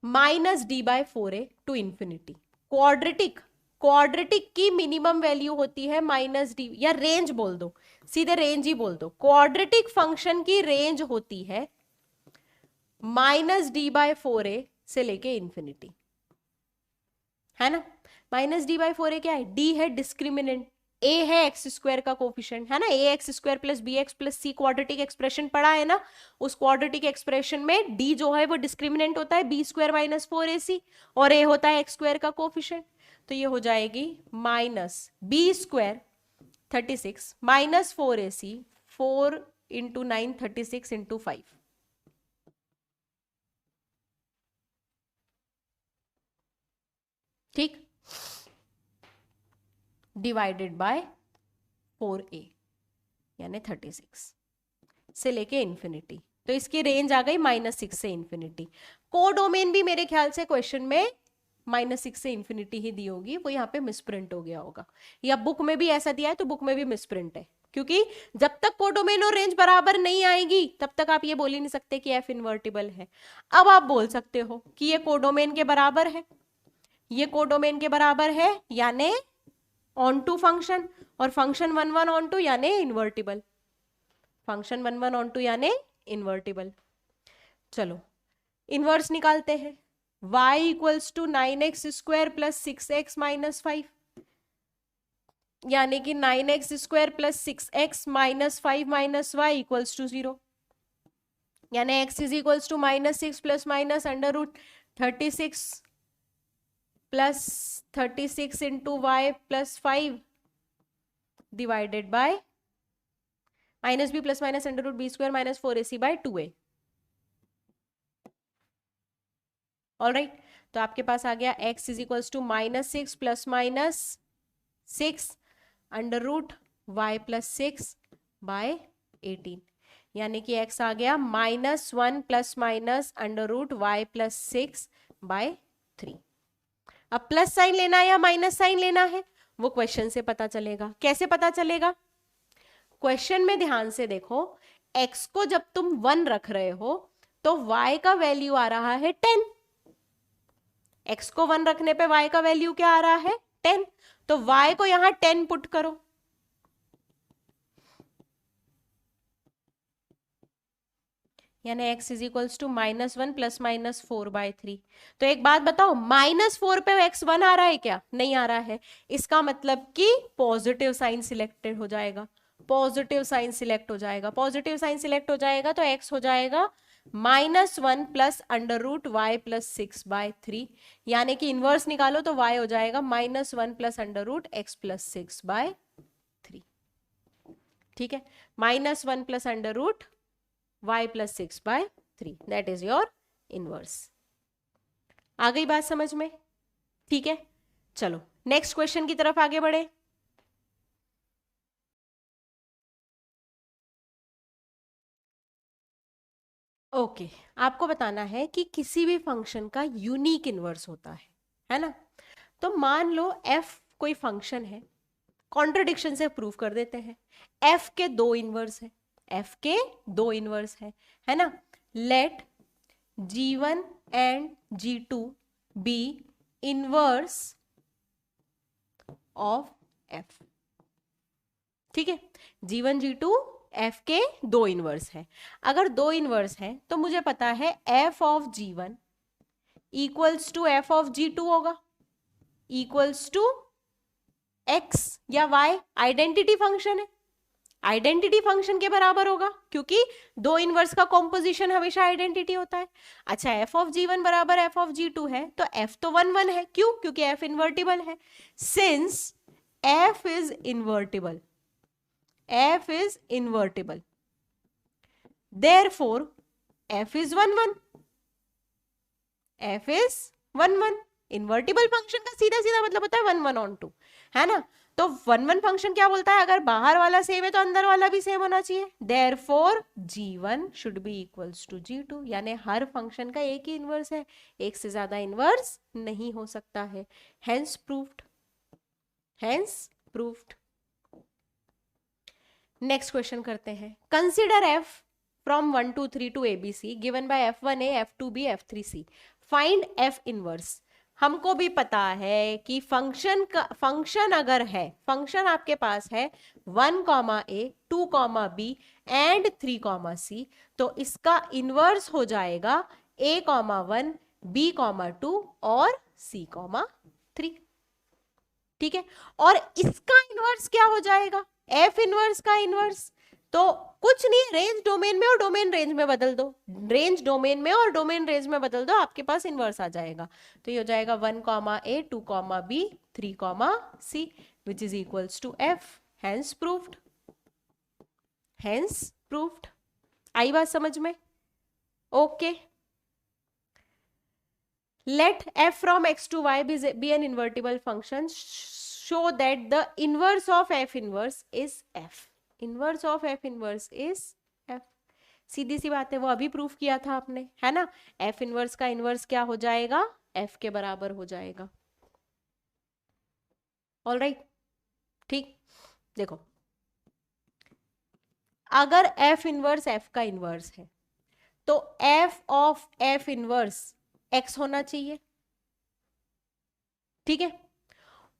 -d/4a टू इंफिनिटी. क्वाड्रेटिक की मिनिमम वैल्यू होती है -d, या रेंज बोल दो, सीधे रेंज ही बोल दो. क्वाड्रेटिक फंक्शन की रेंज होती है -d/4a से लेके इंफिनिटी, है ना. -d/4a क्या है, d है डिस्क्रिमिनेंट, a है एक्स स्क्वायर का कोफिशिएंट, है ना. ax square plus bx plus c quadratic expression पढ़ा है ना. उस क्वाड्रेटिक एक्सप्रेशन में d जो है वो डिस्क्रिमिनेंट होता है b स्क्वायर माइनस 4ac और a होता है एक्स स्क्वायर का कोफिशिएंट. तो ये हो जाएगी minus b square 36 minus 4ac 4 into 9 36 into 5. ठीक, डिवाइडेड बाय 4a यानी 36 से लेके इंफिनिटी. तो इसकी रेंज आ गई -6 से इंफिनिटी. कोडोमेन भी मेरे ख्याल से क्वेश्चन में -6 से इंफिनिटी ही दी होगी, वो यहाँ पे मिसप्रिंट हो गया होगा, या बुक में भी ऐसा दिया है तो बुक में भी मिसप्रिंट है. क्योंकि जब तक कोडोमेन और रेंज बराबर नहीं आएगी तब तक आप ये बोल ही नहीं सकते कि f इन्वर्टिबल है. अब आप बोल सकते हो कि ये कोडोमेन के बराबर है, ये कोडोमेन के बराबर है यानी ऑन टू फंक्शन, और फंक्शन 1 1 ऑन टू यानी इन्वर्टिबल. फंक्शन 1 1 ऑन टू यानी इन्वर्टिबल. चलो इनवर्स निकालते हैं. y equals to 9x square plus 6x minus 5 यानी कि 9x square plus 6x minus 5 minus y equals to 0, यानी x is equals to -6 plus minus under root 36 plus 36 into y plus 5 divided by minus b plus minus under root b square minus 4ac by 2a. Alright, तो आपके पास आ गया x is equals to -6 plus minus 6 under root y plus 6 by 18, यानी कि x आ गया -1 plus minus under root y plus 6 by 3. अब प्लस साइन लेना है या माइनस साइन लेना है वो क्वेश्चन से पता चलेगा. कैसे पता चलेगा, क्वेश्चन में ध्यान से देखो, x को जब तुम 1 रख रहे हो तो y का वैल्यू आ रहा है 10. x को 1 रखने पे y का वैल्यू क्या आ रहा है 10. तो y को यहां 10 पुट करो, यानी x इज इक्वल्स टू -1 ± 4/3। तो एक बात बताओ, -4 पे x1 आ रहा है क्या? नहीं आ रहा है। इसका मतलब कि पॉजिटिव साइन सिलेक्टेड हो जाएगा, पॉजिटिव साइन सिलेक्ट हो जाएगा, पॉजिटिव साइन सिलेक्ट हो जाएगा तो x हो जाएगा -1 +√y+6/3, यानी कि इनवर्स निकालो तो y हो जाएगा -1 +√x+6/3। ठीक है, -1 +√y+6/3, that is your inverse. आ गई बात समझ में? ठीक है, चलो नेक्स्ट क्वेश्चन की तरफ आगे बढ़े। ओके, आपको बताना है कि किसी भी फंक्शन का यूनिक इनवर्स होता है ना? तो मान लो f कोई फंक्शन है, कॉन्ट्रडिक्शन से प्रूव कर देते हैं। f के दो इनवर्स है, f के दो इनवर्स है ना? Let g1 and g2 be inverse of f। ठीक है, g1 g2 f के दो इनवर्स है। अगर दो इनवर्स है तो मुझे पता है f of g1 equals to f of g2 होगा, इक्वल्स टू x या y, आइडेंटिटी फंक्शन है, आइडेंटिटी फंक्शन के बराबर होगा, क्योंकि दो इनवर्स का कॉम्पोजिशन हमेशा आइडेंटिटी होता है। अच्छा, f ऑफ g1 बराबर f ऑफ g2 है तो f तो 1 1 है, क्यों? क्योंकि f इन्वर्टिबल है। Since f is invertible, f is invertible, therefore f is 1 1, f is 1 1। Invertible function का सीधा सीधा मतलब होता है 1 1 on 2, है ना? तो 1 1 फंक्शन क्या बोलता है, अगर बाहर वाला सेम है तो अंदर वाला भी सेम होना चाहिए, therefore g1 should be equals to g2, यानी हर फंक्शन का एक ही इनवर्स है, एक से ज्यादा इनवर्स नहीं हो सकता है। hence proved, hence proved। Next question करते हैं। Consider f from 1 to 3 to abc given by f1a f2b f3c, find f inverse. हमको भी पता है कि फंक्शन अगर है, फंक्शन आपके पास है 1 a 2 b एंड 3 c, तो इसका इनवर्स हो जाएगा a 1 b 2 और c 3। ठीक है, और इसका इनवर्स क्या हो जाएगा, एफ इनवर्स का इनवर्स। तो कुछ नहीं, रेंज डोमेन में और डोमेन रेंज में बदल दो, रेंज डोमेन में और डोमेन रेंज में बदल दो, आपके पास इनवर्स आ जाएगा। तो ये हो जाएगा 1 a 2 b 3 c which is equals to f, hence proved, hence proved. आई बात समझ में? Okay, let f from x to y be an invertible function, show that the inverse of f inverse is f, inverse of f inverse is f। सीधी सी बात है, वो अभी प्रूफ किया था आपने, है ना? f इनवर्स का इनवर्स क्या हो जाएगा, f के बराबर हो जाएगा। ऑल राइट, ठीक। देखो, अगर f इनवर्स f का इनवर्स है तो f of f inverse x होना चाहिए, ठीक है?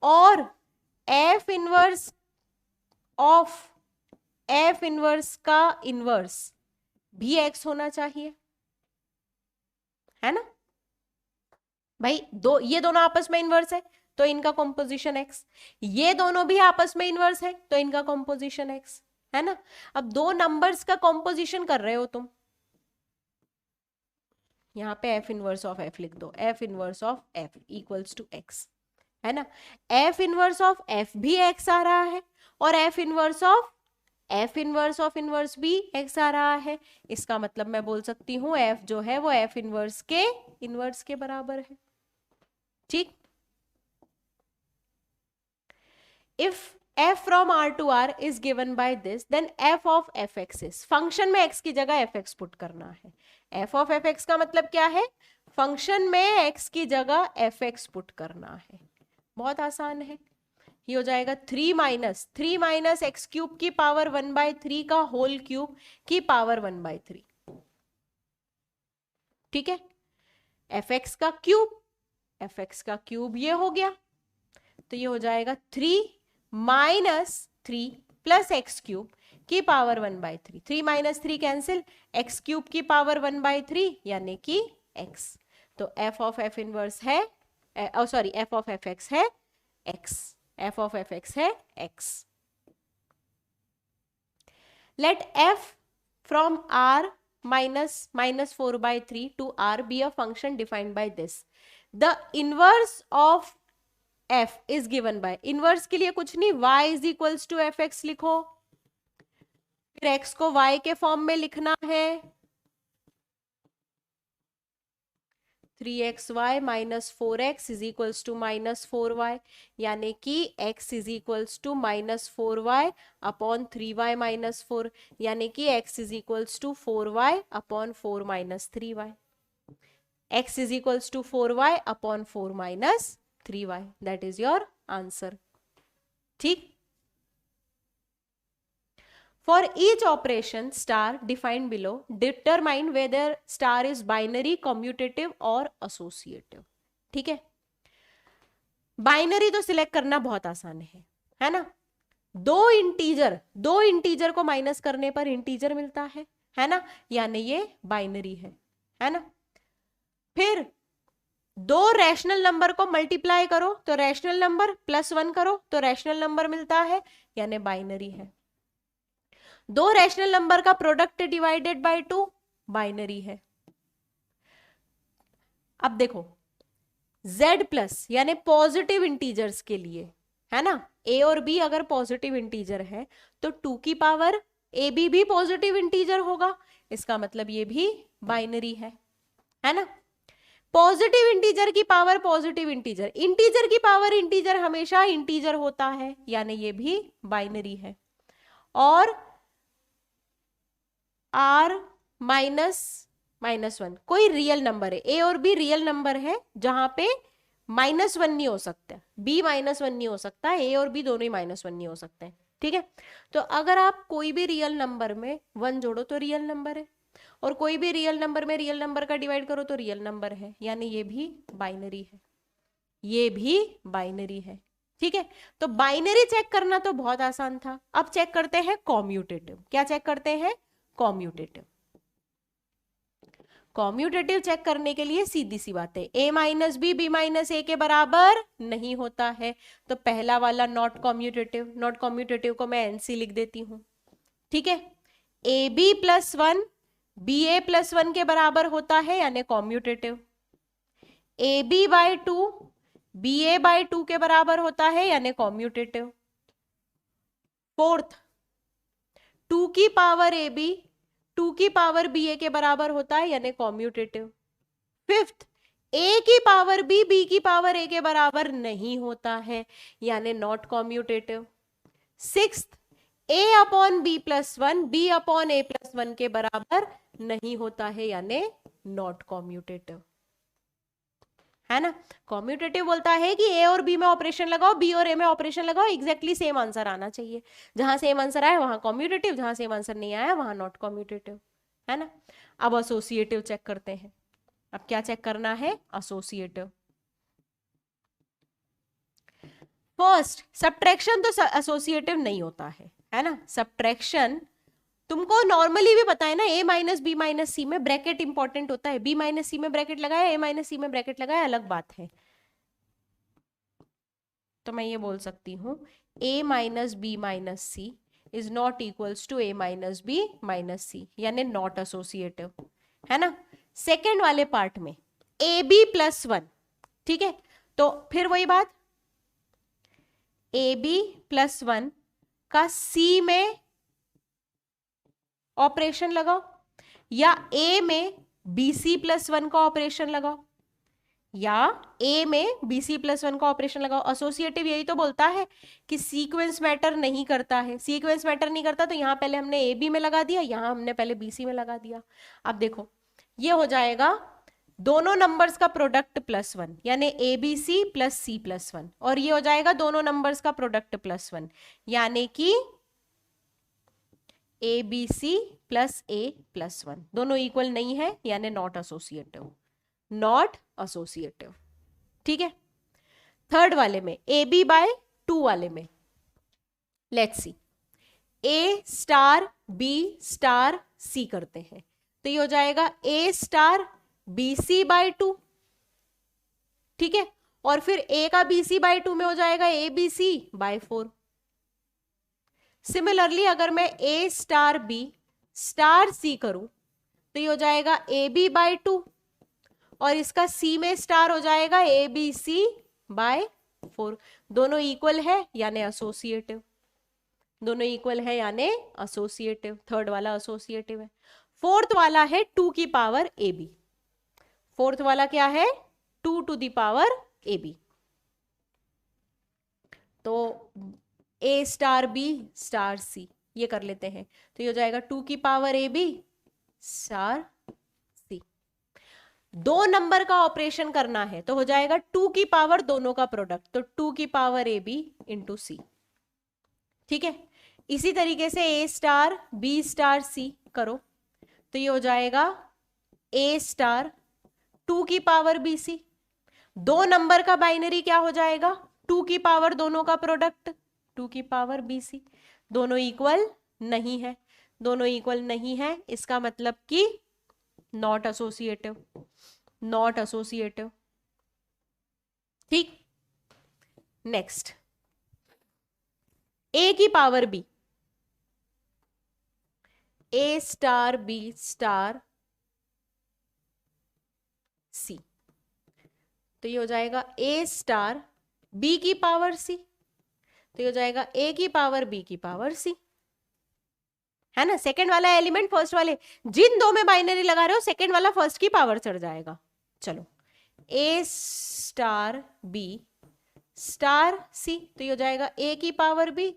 और f inverse of f inverse का इनवर्स भी x होना चाहिए, है ना भाई? ये दोनों आपस में इनवर्स है तो इनका कॉम्पोजिशन x, ये दोनों भी आपस में इनवर्स है तो इनका कॉम्पोजिशन x, है ना? अब दो नंबर्स का कॉम्पोजिशन कर रहे हो तुम, यहाँ पे f इनवर्स ऑफ f लिख दो, f inverse of f equals to x, है ना? f इनवर्स ऑफ f भी x आ रहा है और f इनवर्स ऑफ इनवर्स भी x आ रहा है। इसका मतलब मैं बोल सकती हूँ f जो है वो f इनवर्स के बराबर है, ठीक? If f from r to r is given by this, then f of fx is, function में x की जगह fx पुट करना है। f of fx का मतलब क्या है, फंक्शन में x की जगह fx पुट करना है। बहुत आसान है, ये हो जाएगा 3 माइनस एक्स क्यूब की पावर 1/3 का होल क्यूब की पावर 1/3, ठीक है? fx का क्यूब ये हो गया, तो ये हो जाएगा 3 माइनस 3 प्लस एक्स क्यूब की power 1/3। 3 minus 3 cancel, x cube की पावर 1/3 यानी कि एक्स। तो एफ ऑफ एफ इनवर्स है, sorry f of F x है एक्स, एफ ऑफ एफ एक्स है एक्स। Let f from r minus 4/3 to r be a function defined by this. The inverse of f is given by, inverse के लिए कुछ नहीं, y is equals to fx लिखो, फिर x को y के फॉर्म में लिखना है 3xy minus 4x is equals to minus 4y, यानी कि x is equals to minus 4y upon 3y minus 4, यानी कि x is equals to 4y upon 4 minus 3y, x is equals to 4y upon 4 minus 3y, that is your answer। ठीक। For each operation star defined below, determine whether star is binary, commutative और associative। ठीक है, बाइनरी तो सिलेक्ट करना बहुत आसान है ना, दो इंटीजर को माइनस करने पर इंटीजर मिलता है ना, यानी ये बाइनरी है ना। फिर दो रैशनल नंबर को मल्टीप्लाई करो तो रैशनल नंबर, +1 करो तो रैशनल नंबर मिलता है, यानी बाइनरी है। दो रैशनल नंबर का प्रोडक्ट डिवाइडेड बाय 2 बाइनरी है। अब देखो z प्लस यानी पॉजिटिव इंटीजर्स के लिए है ना, a और b अगर पॉजिटिव इंटीजर है तो 2 की पावर ए बी भी पॉजिटिव इंटीजर होगा, इसका मतलब ये भी बाइनरी है ना। पॉजिटिव इंटीजर की पावर पॉजिटिव इंटीजर, इंटीजर की पावर इंटीजर हमेशा इंटीजर होता है, यानी ये भी बाइनरी है। और r -1 कोई रियल नंबर है, a और b रियल नंबर है जहां पे -1 नहीं हो सकता, b -1 नहीं हो सकता, a और b दोनों ही -1 नहीं हो सकते हैं। ठीक है, तो अगर आप कोई भी रियल नंबर में 1 जोड़ो तो रियल नंबर है, और कोई भी रियल नंबर में रियल नंबर का डिवाइड करो तो रियल नंबर है, यानी ये भी बाइनरी है, ये भी बाइनरी है। ठीक है, तो बाइनरी चेक करना तो बहुत आसान था। अब चेक करते हैं कॉम्यूटेटिव। क्या चेक करते हैं? कॉम्यूटेटिव। कॉम्यूटेटिव चेक करने के लिए सीधी सी बात है, a minus b b minus a के बराबर नहीं होता है, तो पहला वाला नॉट कॉम्यूटेटिव, नॉट कॉम्यूटेटिव को मैं एनसी लिख देती हूं। ठीक है, ए बी +1 बी ए +1 के बराबर होता है, यानी commutative. A b by 2 b a by 2 के बराबर होता है, यानी कॉम्यूटेटिव। फोर्थ, 2 की पावर ए बी 2 की पावर बी ए के बराबर होता है, यानी कॉम्यूटेटिव। फिफ्थ, ए की पावर बी बी की पावर ए के बराबर नहीं होता है, यानी not commutative. Sixth, a upon b +1 b upon a +1 के बराबर नहीं होता है, यानी नॉट कॉम्यूटेटिव, है ना। कॉम्यूटेटिव बोलता है कि ए और बी में ऑपरेशन लगाओ, बी और ए में ऑपरेशन लगाओ, एग्जैक्टली सेम आंसर आना चाहिए। जहां सेम आंसर आया वहां कॉम्यूटेटिव, जहां सेम आंसर नहीं आया वहां नॉट कॉम्यूटेटिव, है ना। अब एसोसिएटिव चेक करते हैं। अब क्या चेक करना है? एसोसिएटिव। फर्स्ट, सब्ट्रैक्शन तो एसोसिएटिव नहीं होता है ना। सब्ट्रैक्शन तुमको नॉर्मली भी पता है ना, a माइनस बी माइनस सी में ब्रैकेट इंपॉर्टेंट होता है, b माइनस सी में ब्रैकेट लगाया, a माइनस सी में ब्रैकेट लगाया, अलग बात है। तो मैं ये बोल सकती हूं a minus b minus c is not equals to a minus b minus c, यानी नॉट एसोसिएटिव, है ना। सेकेंड वाले पार्ट में ए बी +1, ठीक है, तो फिर वही बात, ए बी +1 का सी में ऑपरेशन लगाओ, या ए में BC +1 का ऑपरेशन लगाओ, या ए में BC +1 का ऑपरेशन लगाओ। एसोसिएटिव यही तो बोलता है कि सीक्वेंस मैटर नहीं करता है। सीक्वेंस मैटर नहीं करता तो यहां पहले हमने AB में लगा दिया, यहां हमने पहले BC में लगा दिया। अब देखो ये हो जाएगा दोनों नंबर्स का प्रोडक्ट +1, यानी ABC + C +1, और ये हो जाएगा दोनों नंबर्स का प्रोडक्ट +1, यानी कि ABC + A +1, दोनों इक्वल नहीं है, यानी नॉट एसोसिएटिव, नॉट एसोसिएटिव। ठीक है, थर्ड वाले में ए बी बाय 2 वाले में let's see a star b star c करते हैं तो ये हो जाएगा a star b c by 2, ठीक है, और फिर ए का बी सी बाय 2 में हो जाएगा a b c by 4। Similarly अगर मैं a star b star c करूं तो ये हो जाएगा ए बी बाय 2 और इसका सी में स्टार हो जाएगा ए बी सी बाय 4। दोनों इक्वल है यानी एसोसिएटिव, दोनों इक्वल है यानी एसोसिएटिव, थर्ड वाला एसोसिएटिव है। फोर्थ वाला है 2 की पावर ए बी, फोर्थ वाला क्या है 2 to the power a b, तो a star b star c ये कर लेते हैं तो ये हो जाएगा 2 की power a b star c. 2 number का ऑपरेशन करना है तो हो जाएगा 2 की पावर दोनों का प्रोडक्ट, तो 2 की पावर ए बी इंटू सी, ठीक है। इसी तरीके से ए स्टार बी स्टार सी करो तो ये हो जाएगा ए स्टार 2 की पावर बी सी। 2 नंबर का बाइनरी क्या हो जाएगा 2 की पावर दोनों का प्रोडक्ट 2 की पावर बी सी। दोनों इक्वल नहीं है, दोनों इक्वल नहीं है, इसका मतलब कि नॉट एसोसिएटिव, नॉट एसोसिएटिव, ठीक। नेक्स्ट ए की power B, a star b star c तो ये हो जाएगा ए स्टार बी की पावर सी, तो ये हो जाएगा ए की पावर बी की पावर सी, है ना। सेकंड वाला एलिमेंट फर्स्ट वाले, जिन दो में बाइनरी लगा रहे हो सेकंड वाला फर्स्ट की पावर चढ़ जाएगा। चलो ए स्टार बी स्टार सी तो ये हो जाएगा ए की पावर बी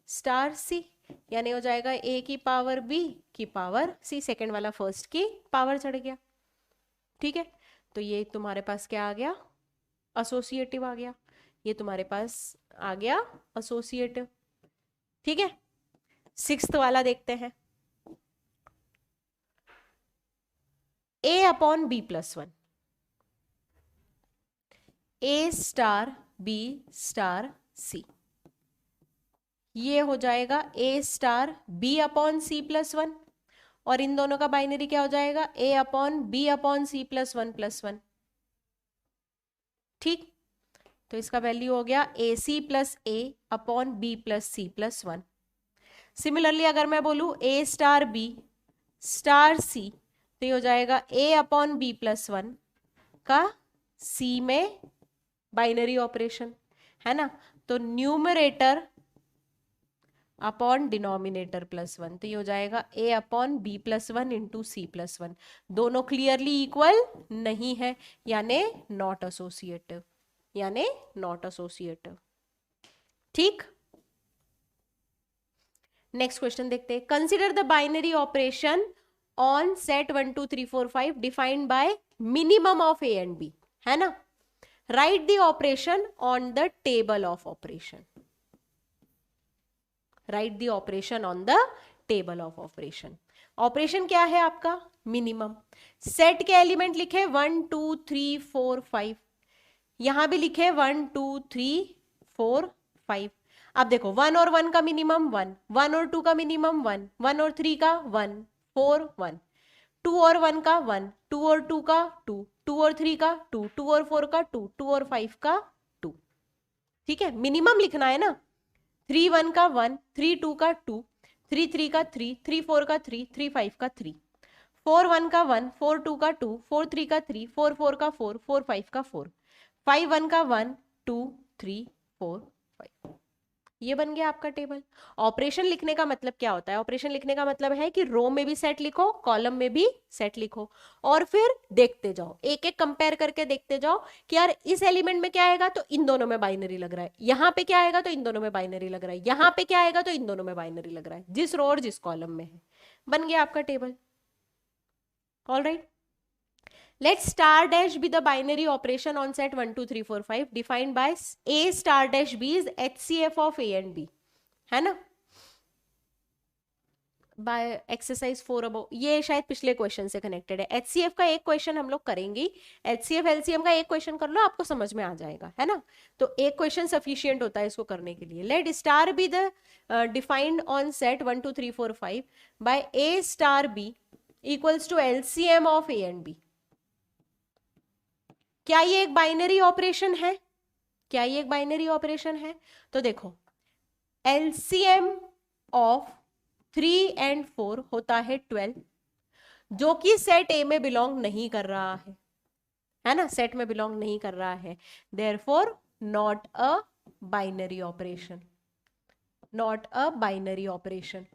स्टार सी, यानी हो जाएगा ए की पावर बी की पावर सी, सेकंड वाला फर्स्ट की पावर चढ़ गया, ठीक है। तो ये तुम्हारे पास क्या आ गया एसोसिएटिव आ गया, ये तुम्हारे पास आ गया एसोसिएटिव, ठीक है। 6th वाला देखते हैं a upon b plus 1, a star b star c, ये हो जाएगा a star b upon c plus 1 और इन दोनों का बाइनरी क्या हो जाएगा a upon b upon c plus 1, ठीक। तो इसका वैल्यू हो गया a c plus a upon b plus C plus 1। Similarly अगर मैं बोलूं a star b star c तो ये हो जाएगा ए अपॉन बी प्लस 1 का सी में बाइनरी ऑपरेशन, है ना। तो न्यूमरेटर अपॉन डिनोमिनेटर प्लस 1 तो ये हो जाएगा a upon b plus 1 into c plus 1। दोनों क्लियरली इक्वल नहीं है यानी नॉट एसोसिएटिव, यानी नॉट एसोसिएटिव, ठीक। नेक्स्ट क्वेश्चन देखते हैं। Consider the binary operation on set 1 2 3 4 5 defined by minimum of a and b, है ना। Right the operation on the table of operation, right the operation on the table of operation. Operation क्या है आपका मिनिमम। सेट के एलिमेंट लिखे 1 2 3 4 5, यहां भी लिखे 1 2 3 4 5। अब देखो 1 और 1 का मिनिमम 1, 1 और 2 का मिनिमम 1, 1 और 3 का 1 4 1, 2 और 1 का 1, 2 और 2 का 2, 2 और 3 का 2, 2 और 4 का 2, 2 और 5 का 2, ठीक है। मिनिमम लिखना है ना। 3 1 का 1, 3 2 का 2, 3 3 का 3, 3 4 का 3, 3 5 का 3, 4 1 का 1, 4 2 का 2, 4 3 का 3, 4 4 का 4, 4 5 का 4, 5 1 का 1 2 3 4 5। ये बन गया आपका टेबल। ऑपरेशन लिखने का मतलब क्या होता है। ऑपरेशन लिखने का मतलब है कि रो में भी सेट लिखो कॉलम में भी सेट लिखो और फिर देखते जाओ, एक एक कंपेयर करके देखते जाओ कि यार इस एलिमेंट में क्या आएगा तो इन दोनों में बाइनरी लग रहा है, यहाँ पे क्या आएगा तो इन दोनों में बाइनरी लग रहा है, यहाँ पे क्या आएगा तो इन दोनों में बाइनरी लग रहा है, जिस रो और जिस कॉलम में है। बन गया आपका table. Alright, let star dash be the binary operation on set 1 2 3 4 5 defined by a star dash b is HCF of a and b, है ना। बाय एक्सरसाइज 4 अबव, ये शायद पिछले क्वेश्चन से कनेक्टेड है। एचसीएफ का एक क्वेश्चन हम लोग करेंगे, एचसीएफ एलसीएम का एक क्वेश्चन कर लो, आपको समझ में आ जाएगा, है ना। तो एक क्वेश्चन सफिशियंट होता है इसको करने के लिए। Let star be the defined on set 1 2 3 4 5 by a star b equals to LCM of a and b. क्या ये एक बाइनरी ऑपरेशन है? क्या ये एक बाइनरी ऑपरेशन है? तो देखो, एलसीएम ऑफ 3 एंड 4 होता है 12, जो कि सेट ए में बिलोंग नहीं कर रहा है ना, सेट में बिलोंग नहीं कर रहा है। Therefore not a binary operation, not a binary operation.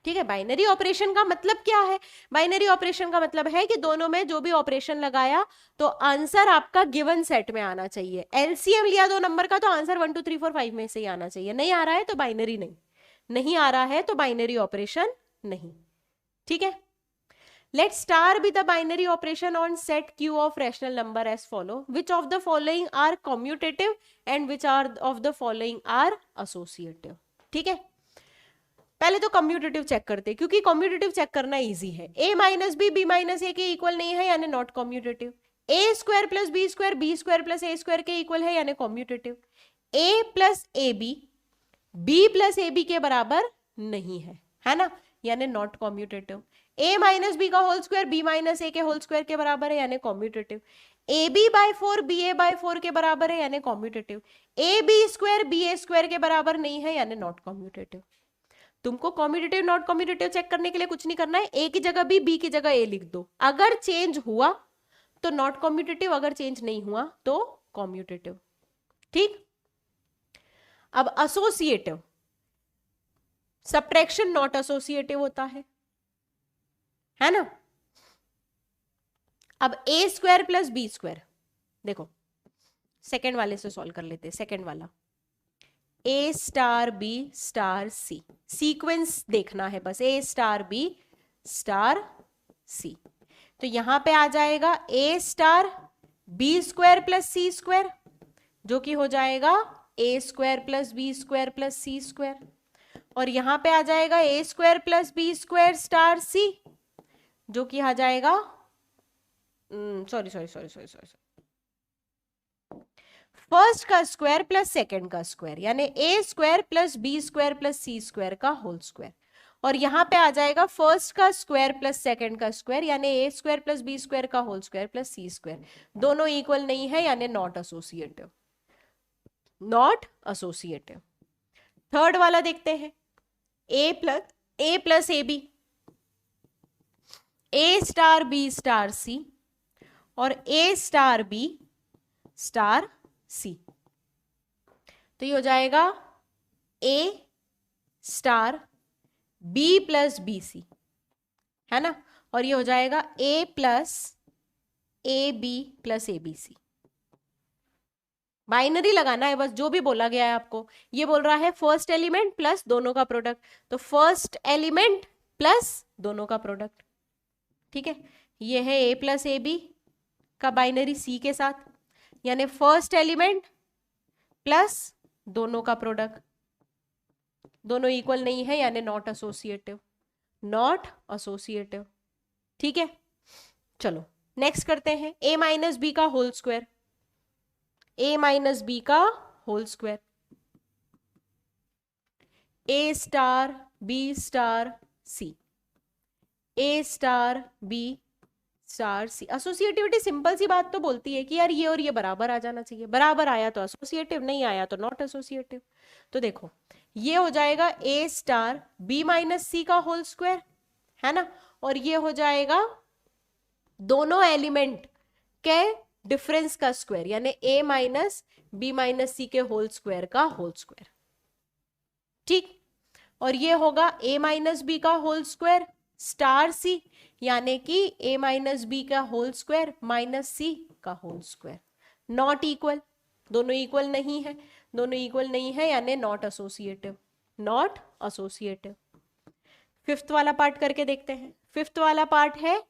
ठीक है, बाइनरी ऑपरेशन का मतलब क्या है? बाइनरी ऑपरेशन का मतलब है कि दोनों में जो भी ऑपरेशन लगाया तो आंसर आपका गिवन सेट में आना चाहिए। एलसीएम लिया दो नंबर का तो आंसर 1 2 3 4 5 में से ही आना चाहिए। नहीं आ रहा है तो बाइनरी नहीं, नहीं आ रहा है तो बाइनरी ऑपरेशन नहीं। ठीक है, let star be the binary operation on set Q of rational number as follow, which of the following are commutative and which are of the following are associative. ठीक है, पहले तो कम्यूटेटिव चेक करते हैं, क्योंकि कम्यूटेटिव चेक करना इजी है। a minus b minus a के इक्वल नहीं है यानी not commutative. A square plus B square plus a square के इक्वल है यानी commutative. a plus a b plus a b के बराबर नहीं है ना, यानी not commutative. a minus b का whole square b minus a के होल स्क्वायर के बराबर है यानी commutative. A b by 4 b a by 4 के बराबर है यानी कम्यूटेटिव। ए बी स्क्वायर के बराबर नहीं है यानी नॉट कम्यूटेटिव। तुमको कॉम्यूटेटिव नॉट कॉम्यूटेटिव चेक करने के लिए कुछ नहीं करना है, ए की जगह बी की जगह ए लिख दो। अगर चेंज हुआ तो नॉट कॉम्यूटेटिव, अगर चेंज नहीं हुआ तो कॉम्यूटेटिव। ठीक, अब एसोसिएटिव, सब्ट्रैक्शन नॉट एसोसिएटिव होता है ना। अब a square plus B square, देखो सेकेंड वाले से सॉल्व कर लेते हैं। सेकेंड वाला a star b star c, sequence देखना है बस, a star b star c. तो यहां पे आ जाएगा a star b square plus C square, जो कि हो जाएगा a square plus B square plus C square, और यहां पे आ जाएगा a square plus B square star c, जो कि आ जाएगा सॉरी फर्स्ट का स्क्वायर प्लस सेकंड का स्क्वायर, यानी a square plus B square plus C square का होल स्क्वायर, और यहां पे आ जाएगा फर्स्ट का स्क्वायर प्लस सेकंड का स्क्वायर, यानी a square plus B square का होल स्क्वायर प्लस सी स्क्वायर। दोनों इक्वल नहीं है यानी not associative, not associative. Third वाला देखते हैं, a plus a b, a star b star c और a star b star c. तो ये हो जाएगा a star b plus b c, है ना, और ये हो जाएगा a plus a b plus a b c. Binary लगाना है बस, जो भी बोला गया है आपको। ये बोल रहा है फर्स्ट एलिमेंट प्लस दोनों का प्रोडक्ट, तो फर्स्ट एलिमेंट प्लस दोनों का प्रोडक्ट। ठीक है, ये है ए प्लस ए बी का बाइनरी सी के साथ, यानी फर्स्ट एलिमेंट प्लस दोनों का प्रोडक्ट, दोनों इक्वल नहीं है यानी नॉट एसोसिएटिव, नॉट एसोसिएटिव। ठीक है, चलो नेक्स्ट करते हैं, ए माइनस बी का होल स्क्वायर, ए माइनस बी का whole square, a star b star C, a star b star C. Associativity simple सी बात तो बोलती है कि यार ये और ये बराबर आ जाना चाहिए, बराबर आया तो एसोसिएटिव, नहीं आया तो नॉट एसोसिएटिव। तो देखो ये हो जाएगा ए स्टार बी माइनस सी का होल स्क्वायर, है ना, और ये हो जाएगा दोनों एलिमेंट के डिफरेंस का स्क्वायर, यानी ए माइनस बी माइनस सी के होल स्क्वायर का होल स्क्वायर। ठीक, और ये होगा ए माइनस बी का होल स्क्वायर स्टार सी, यानी कि ए माइनस बी का होल स्क्वायर माइनस सी का होल स्क्वायर। नॉट इक्वल, दोनों इक्वल नहीं है, दोनों इक्वल नहीं है यानी not associative, not associative. Fifth वाला पार्ट करके देखते हैं। फिफ्थ वाला पार्ट है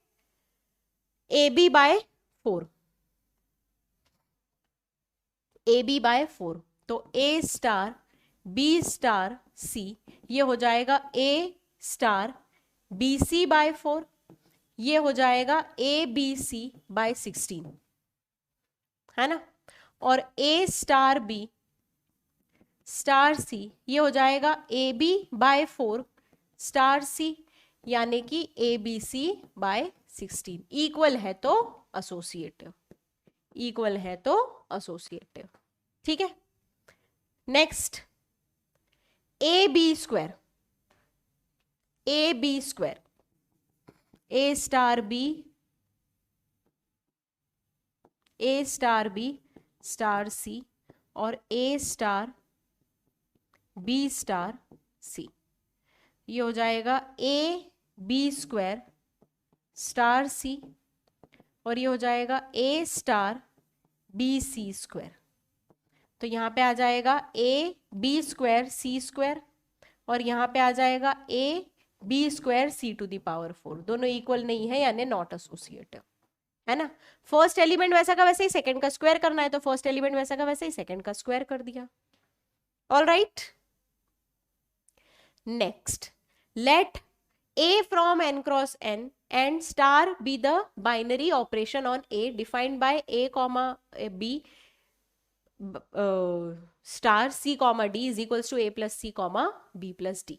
ए b by 4, A b by 4, तो a star b star c, ये हो जाएगा a star b c by 4, ये हो जाएगा ए बी सी बाय 16, है ना। और a star b star c, ये हो जाएगा a b by 4 star c, यानी कि a b c by 16। Equal है तो एसोसिएटिव, इक्वल है तो एसोसिएटिव, ठीक है। Next a b square, a b square, a star b star c और a star b star c, ये हो जाएगा a b square star c और ये हो जाएगा a star b c square. तो यहाँ पे आ जाएगा a b square c square और यहाँ पे आ जाएगा a b square c to the power 4। दोनों इक्वल नहीं है यानी नॉट एसोसिएटिव, है ना। फर्स्ट एलिमेंट वैसा का वैसे ही, सेकंड का स्क्वायर करना है तो फर्स्ट एलिमेंट वैसा का वैसे ही सेकंड का स्क्वायर कर दिया। All right, next let a from n cross n and star be the binary operation on a defined by a comma b star c comma d is equals to a plus c comma b plus d.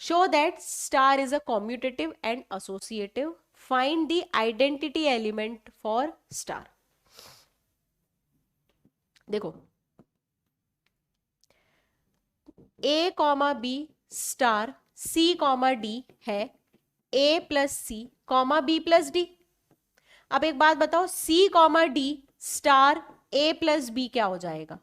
Show that star is a commutative and associative. Find the identity element for star. देखो a comma b star c comma d है a plus c comma b plus d. अब एक बात बताओ, c comma d star a plus b क्या हो जाएगा?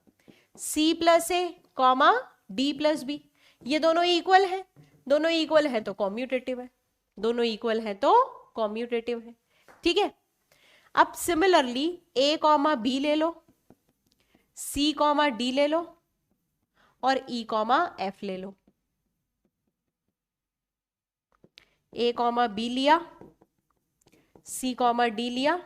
c plus a comma d plus b. ये दोनों इक्वल है, दोनों इक्वल है तो कॉम्यूटेटिव है, दोनों इक्वल है तो कॉम्यूटेटिव है, ठीक है। अब सिमिलरली a कॉमा बी ले लो, c कॉमा डी ले लो और e कॉमा f ले लो। ए कॉमा बी लिया, सी कॉमा डी लिया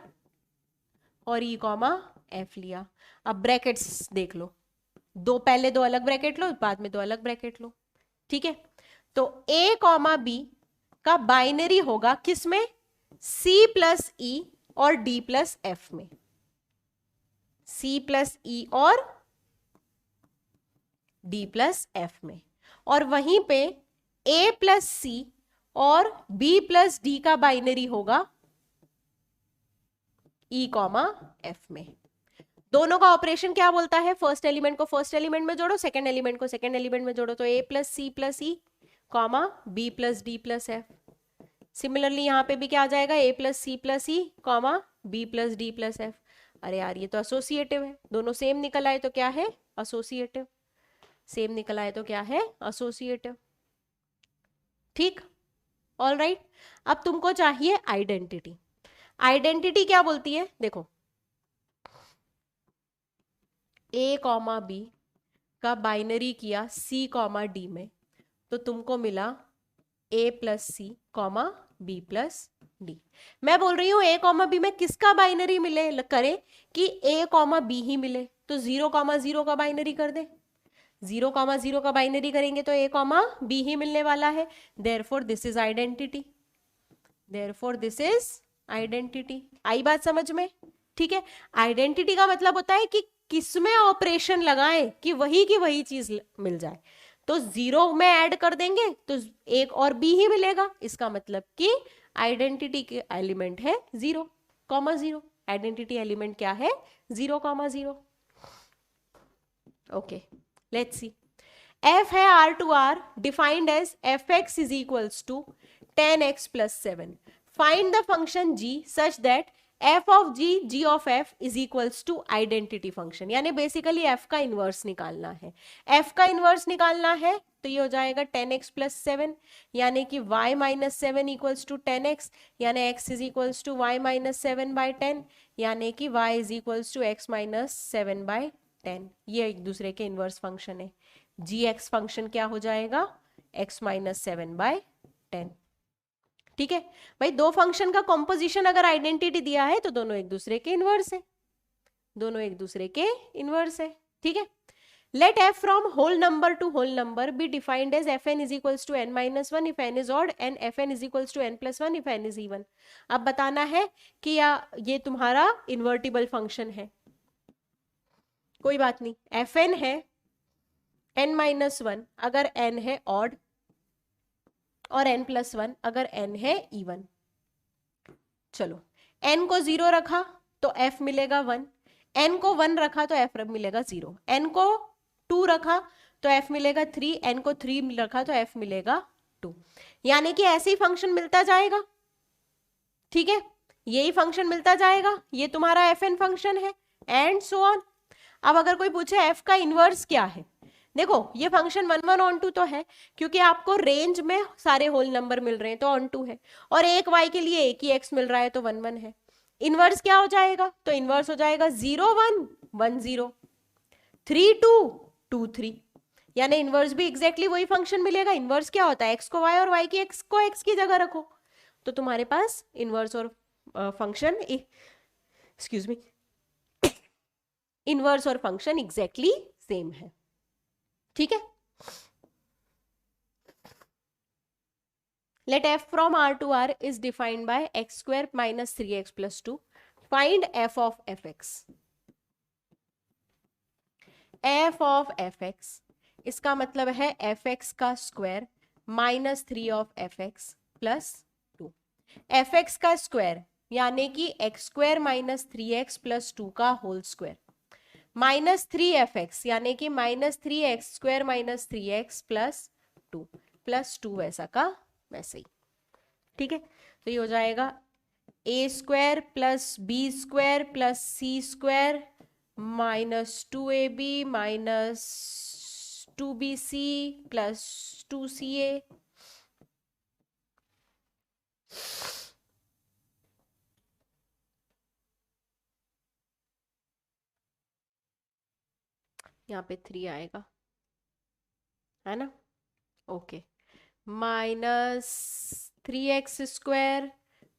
और ई कॉमा एफ लिया। अब ब्रैकेट्स देख लो, दो पहले दो अलग ब्रैकेट लो, बाद में दो अलग ब्रैकेट लो, ठीक है। तो ए कॉमा बी का बाइनरी होगा किसमें? सी प्लस ई और डी प्लस एफ में, सी प्लस ई और डी प्लस एफ में। और वहीं पे ए प्लस सी और b प्लस डी का बाइनरी होगा e कॉमा f में। दोनों का ऑपरेशन क्या बोलता है? फर्स्ट एलिमेंट को फर्स्ट एलिमेंट में जोड़ो, सेकंड एलिमेंट को सेकंड एलिमेंट में जोड़ो, तो a plus C plus E comma b plus D plus F. Similarly यहां पे भी क्या आ जाएगा? a plus C plus E comma b plus D plus F. अरे यार ये तो एसोसिएटिव है, दोनों सेम निकल आए तो क्या है? एसोसिएटिव। सेम निकल आए तो क्या है? एसोसिएटिव, ठीक। ऑल राइट, अब तुमको चाहिए आइडेंटिटी। आइडेंटिटी क्या बोलती है? देखो ए कॉमा बी का बाइनरी किया सी कॉमा डी में, तो तुमको मिला ए plus c comma b plus D. मैं बोल रही हूं ए कॉमा बी में किसका बाइनरी मिले करे कि ए कॉमा बी ही मिले, तो 0 कॉमा 0 का बाइनरी कर दे। 0 कॉमा 0 का बाइनरी करेंगे तो a कॉमा बी ही मिलने वाला है। Therefore this is identity, therefore this is identity. आई बात समझ में? ठीक है। आइडेंटिटी का मतलब होता है कि किसमें ऑपरेशन लगाएं कि वही की वही चीज मिल जाए। तो 0 में ऐड कर देंगे तो एक और b ही मिलेगा, इसका मतलब कि आइडेंटिटी के एलिमेंट है 0 कॉमा 0। आइडेंटिटी एलिमेंट क्या है? 0 comma 0। Okay, let's see. f है r to r defined as fx is equals to 10x plus 7. Find the function g such that f of g of f is equals to identity function. यानी बेसिकली f का इनवर्स निकालना है। f का इनवर्स निकालना है तो ये हो जाएगा 10x plus 7, यानी कि y minus 7 equals to 10x, यानी x is equals to y minus 7 by 10, यानी कि y is equals to x minus 7 by 10। ये एक दूसरे के इनवर्स फंक्शन है। gx फंक्शन क्या हो जाएगा? x माइनस 7 बाय 10, ठीक है। भाई दो फंक्शन का कॉम्पोजिशन अगर आइडेंटिटी दिया है तो दोनों एक दूसरे के इनवर्स है, दोनों एक दूसरे के इनवर्स है, ठीक है। Let f from whole number to whole number be defined as fn is equals to n minus 1 if n is odd and fn is equals to n plus 1 if n is even. अब बताना है कि ये तुम्हारा इन्वर्टिबल फंक्शन है, कोई बात नहीं, fn है n माइनस 1 अगर n है ऑड और n प्लस 1 अगर n है इवन. चलो n को 0 रखा तो f मिलेगा 1, n को 1 रखा तो f मिलेगा 0, n को 2 रखा तो f मिलेगा 3, n को 3 रखा तो f मिलेगा 2. यानी कि ऐसे ही फंक्शन मिलता जाएगा. ठीक है, यही फंक्शन मिलता जाएगा, ये तुम्हारा fn फंक्शन है एंड सो ऑन. अब अगर कोई पूछे f का इनवर्स क्या है, देखो ये फंक्शन 1 1 ऑन 2 तो है क्योंकि आपको रेंज में सारे होल नंबर मिल रहे हैं तो ऑन 2 है, और एक y के लिए एक ही x मिल रहा है तो 1 1 है. इनवर्स क्या हो जाएगा, तो इनवर्स हो जाएगा 0 1 1 0 3 2 2 3. यानी इनवर्स भी एग्जैक्टली वही फंक्शन मिलेगा. इनवर्स क्या होता है, x को y और y की x को x की जगह रखो तो तुम्हारे पास इनवर्स और फंक्शन एक्सक्यूज मी इनवर्स और फंक्शन एग्जैक्टली सेम है. ठीक है, let f from r to r is defined by x square minus 3x plus 2. Find f of fx. f of fx इसका मतलब है fx का square minus 3 of fx plus 2. fx का स्क्वायर यानी कि x square minus 3x plus 2 का होल स्क्वायर माइनस 3fx यानी कि minus 3x square minus 3x plus 2 वैसा का वैसे ही. ठीक है, तो ये हो जाएगा a square plus B square plus C square minus 2ab minus 2bc plus 2ca. यहाँ पे 3 आएगा है ना, okay, minus 3x square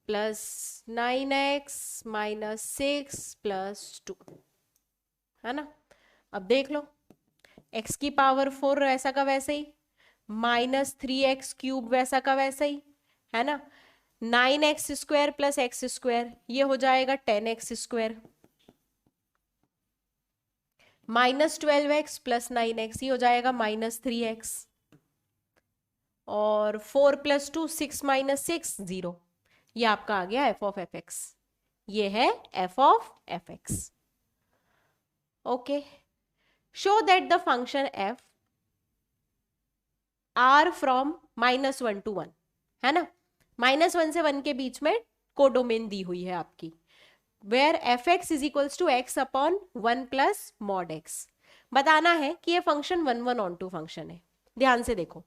plus 9x minus 6 plus 2 है ना. अब देख लो x की पावर 4 वैसा का वैसे ही, माइनस 3x क्यूब वैसा का वैसा ही है ना. 9x square plus x square ये हो जाएगा 10x square minus 12x plus 9x ये हो जाएगा माइनस 3x और 4 प्लस 2 6 माइनस 6 0. ये आपका आ गया f ऑफ fx. ये है f of fx. Okay, show that the function f r from minus 1 to 1 है ना, माइनस 1 से 1 के बीच में कोडोमेन दी हुई है आपकी, where fx is equals to x upon 1 plus mod x. बताना है कि ये फंक्शन 1 1 ऑन 2 फंक्शन है. ध्यान से देखो,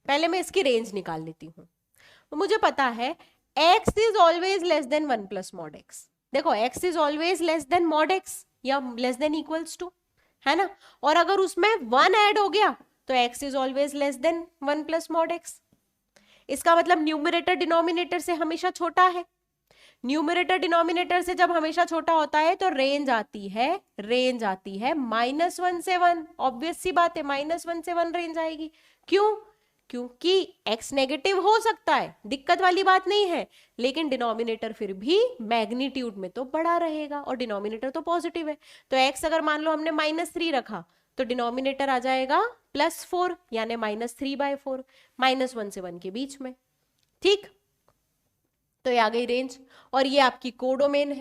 पहले मैं इसकी रेंज निकाल लेती हूं. तो मुझे पता है x is always less than 1 plus mod x. देखो x is always less than mod x या लेस देन इक्वल्स टू है ना, और अगर उसमें 1 ऐड हो गया तो x is always less than 1 plus mod x. इसका मतलब न्यूमरेटर डिनोमिनेटर से हमेशा छोटा है. न्यूमरेटर डिनोमिनेटर से जब हमेशा छोटा होता है तो रेंज आती है माइनस 1 से 1. ऑब्वियस सी बात है, माइनस 1 से 1 रेंज आएगी. क्यों, क्योंकि x नेगेटिव हो सकता है, दिक्कत वाली बात नहीं है, लेकिन डिनोमिनेटर फिर भी मैग्नीट्यूड में तो बड़ा रहेगा और डिनोमिनेटर तो पॉजिटिव है. तो x अगर मान लो हमने माइनस 3 रखा तो डिनोमिनेटर आ जाएगा प्लस 4 यानी माइनस 3/4 माइनस 1 से 1 के बीच में. ठीक, तो ये आ गई रेंज और ये आपकी कोडोमेन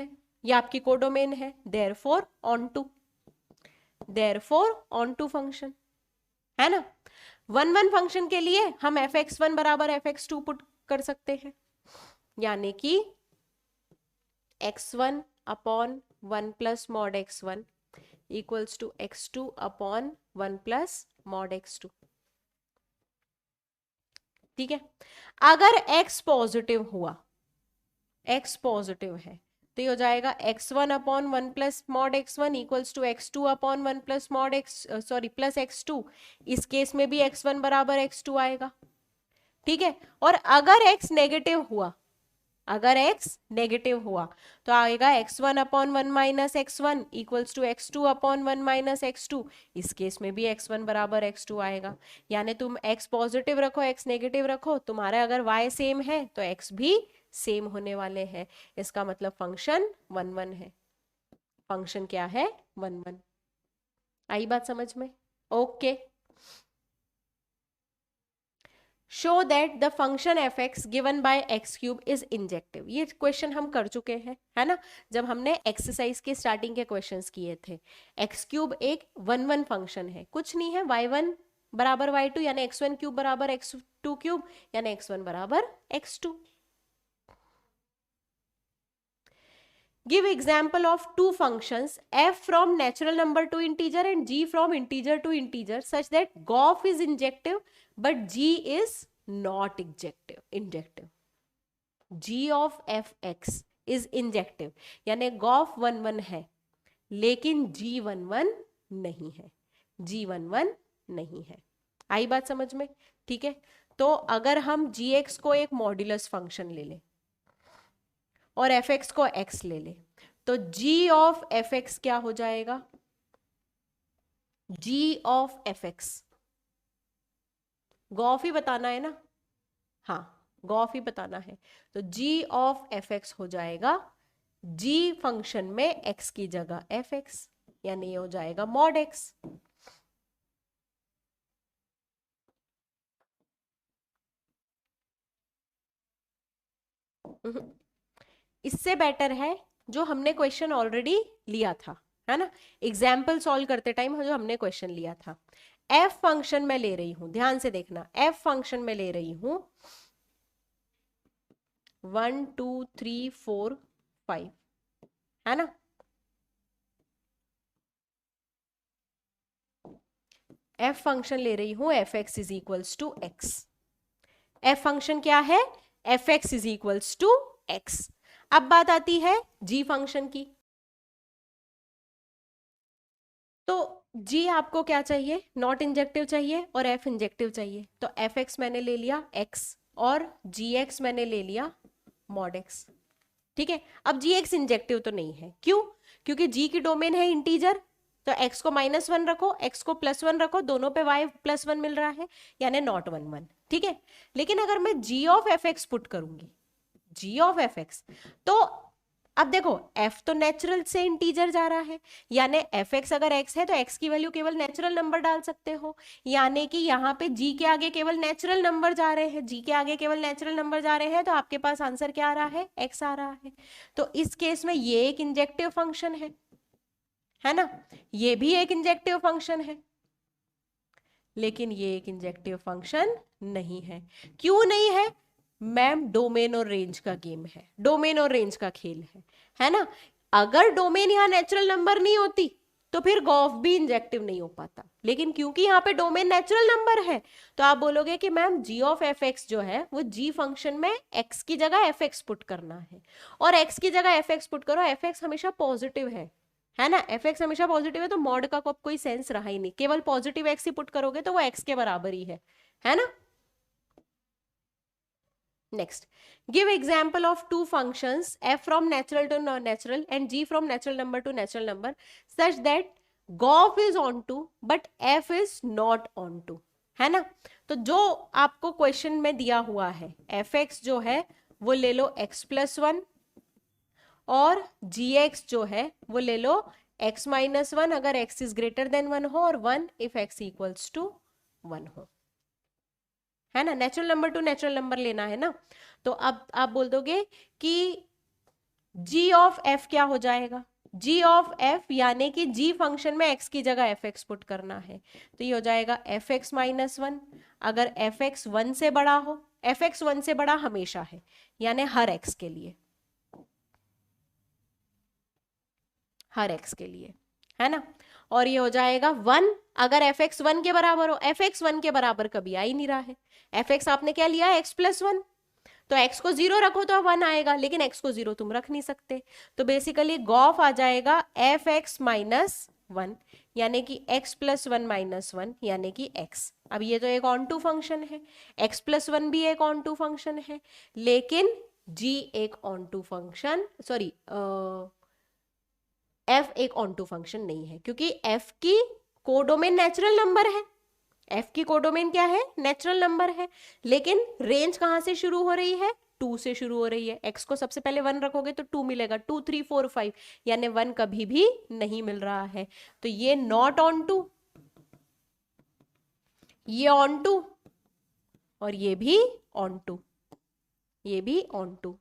है, देयरफॉर ऑन टू फंक्शन है ना. 1 1 फंक्शन के लिए हम fx1 बराबर fx2 पुट कर सकते हैं, यानी कि x1 upon 1 plus mod x1 equals to x2 upon 1 plus mod x2. ठीक है, अगर x पॉजिटिव हुआ, x पॉजिटिव है तो ये हो जाएगा x1 upon 1 plus mod x1 equals to x2 upon 1 plus mod plus x2. इस केस में भी x1 बराबर x2 आएगा. ठीक है, और अगर x नेगेटिव हुआ अगर x नेगेटिव हुआ तो आएगा x1 upon 1 minus x1 equals to x2 upon 1 minus x2। इस केस में भी x1 बराबर x2 आएगा। यानी तुम x पॉजिटिव रखो x नेगेटिव रखो, तुम्हारा अगर y सेम है तो x भी सेम होने वाले हैं। इसका मतलब फंक्शन 1 1 है। फंक्शन क्या है? 1 1। आई बात समझ में? Okay. Show that the function F x given by x cube is injective. ये क्वेश्चन हम कर चुके हैं, है ना, जब हमने एक्सरसाइज के स्टार्टिंग के क्वेश्चंस किए थे। एक्स क्यूब एक 1 1 फंक्शन है, कुछ नहीं है, y1 बराबर y2 यानी x1 क्यूब बराबर x2 क्यूब यानी x1 बराबर x2। Give example of two functions f from natural number to integer and g from integer to integer such that gof is injective but g is not injective. g of fx is injective यानी gof 1 1 है लेकिन g 1 1 नहीं है, g 1 1 नहीं है। आई बात समझ में? ठीक है। तो अगर हम gx को एक मॉड्यूलस फंक्शन ले लें और fx को x ले ले तो g ऑफ fx क्या हो जाएगा? g ऑफ fx गॉफ ही बताना है ना, हाँ गॉफ ही बताना है। तो g ऑफ fx हो जाएगा g फंक्शन में x की जगह fx, यानी ये हो जाएगा मॉड x। इससे बेटर है जो हमने क्वेश्चन ऑलरेडी लिया था, है ना, एग्जाम्पल सॉल्व करते टाइम जो हमने क्वेश्चन लिया था। f फंक्शन में ले रही हूं, ध्यान से देखना, f फंक्शन में ले रही हूं 1 2 3 4 5, है ना। f फंक्शन ले रही हूं F x is equals to X. f function क्या है? F x is equals to X. अब बात आती है g फंक्शन की। तो g आपको क्या चाहिए? नॉट इंजेक्टिव चाहिए और f इंजेक्टिव चाहिए। तो एफ एक्स मैंने ले लिया x और जी एक्स मैंने ले लिया मॉड x। ठीक है। अब जी एक्स इंजेक्टिव तो नहीं है, क्यों? क्योंकि g की डोमेन है इंटीजर, तो x को -1 रखो, x को +1 रखो, दोनों पे y +1 मिल रहा है यानी नॉट 1 1। ठीक है। लेकिन अगर मैं g of F x put करूंगी, g ऑफ एफ एक्स, तो अब देखो f तो नेचुरल से इंटीजर जा रहा है, यानी एफ एक्स अगर x है तो x की वैल्यू केवल नेचुरल नंबर डाल सकते हो, यानी कि यहाँ पे g के आगे केवल नेचुरल नंबर जा रहे हैं, g के आगे केवल नेचुरल नंबर जा रहे हैं, तो आपके पास आंसर क्या आ रहा है? x आ रहा है। तो इस केस में ये एक इंजेक्टिव फंक्शन है ना, ये भी एक इंजेक्टिव फंक्शन है, लेकिन ये एक इंजेक्टिव फंक्शन नहीं है। क्यों नहीं है? मैम डोमेन और रेंज का गेम है, डोमेन और रेंज का खेल है ना। अगर डोमेन यहाँ नेचुरल नंबर नहीं होती तो फिर गॉफ भी इंजेक्टिव नहीं हो पाता, लेकिन क्योंकि यहाँ पे डोमेन नेचुरल नंबर है तो आप बोलोगे कि ma'am G of F X जो है वो जी फंक्शन में एक्स की जगह एफ एक्स पुट करना है, और एक्स की जगह एफ एक्स पुट करो, एफ एक्स हमेशा पॉजिटिव है ना, एफ एक्स हमेशा पॉजिटिव है, तो मॉड का कोई सेंस रहा ही नहीं, केवल पॉजिटिव एक्स ही पुट करोगे तो वो एक्स के बराबर ही है ना। Next, give example of two functions f from natural to non-natural and g from natural number to natural number such that gof is onto but f is not onto, है ना। तो जो आपको क्वेश्चन में दिया हुआ है fx जो है वो ले लो x+1 और gx जो है वो ले लो x-1 अगर x is greater than 1 हो और 1 if x equals to 1 हो, है ना। Natural number to natural number लेना है ना। तो अब आप बोल दोगे कि g ऑफ f क्या हो जाएगा? g ऑफ f यानी कि g फंक्शन में x की जगह एफ एक्स पुट करना है, तो ये हो जाएगा एफ एक्स -1। अगर एफ एक्स 1 से बड़ा हो, एफ एक्स 1 से बड़ा हमेशा है यानी हर x के लिए, हर x के लिए, है ना। और ये हो जाएगा 1 अगर एफ एक्स 1 के बराबर हो, एफ एक्स 1 के बराबर कभी आ ही नहीं रहा है, एफ एक्स आपने क्या लिया? x+1, तो x को 0 रखो तो 1 आएगा, लेकिन x को 0 तुम रख नहीं सकते, तो बेसिकली गॉफ आ जाएगा एफ एक्स -1 यानी कि x+1 -1 यानी कि x। अब ये तो एक ऑन टू फंक्शन है, x+1 भी एक ऑन टू फंक्शन है, लेकिन जी एक onto function, sorry F एक ऑन टू फंक्शन नहीं है, क्योंकि एफ की कोडोमेन नेचुरल नंबर है। एफ की कोडोमेन क्या है? नेचुरल नंबर है। लेकिन रेंज कहां से शुरू हो रही है? 2 से शुरू हो रही है। एक्स को सबसे पहले 1 रखोगे तो 2 मिलेगा, 2 3 4 5, यानी 1 कभी भी नहीं मिल रहा है। तो ये नॉट ऑन टू, ये ऑन टू, और ये भी ऑन टू, ये भी onto.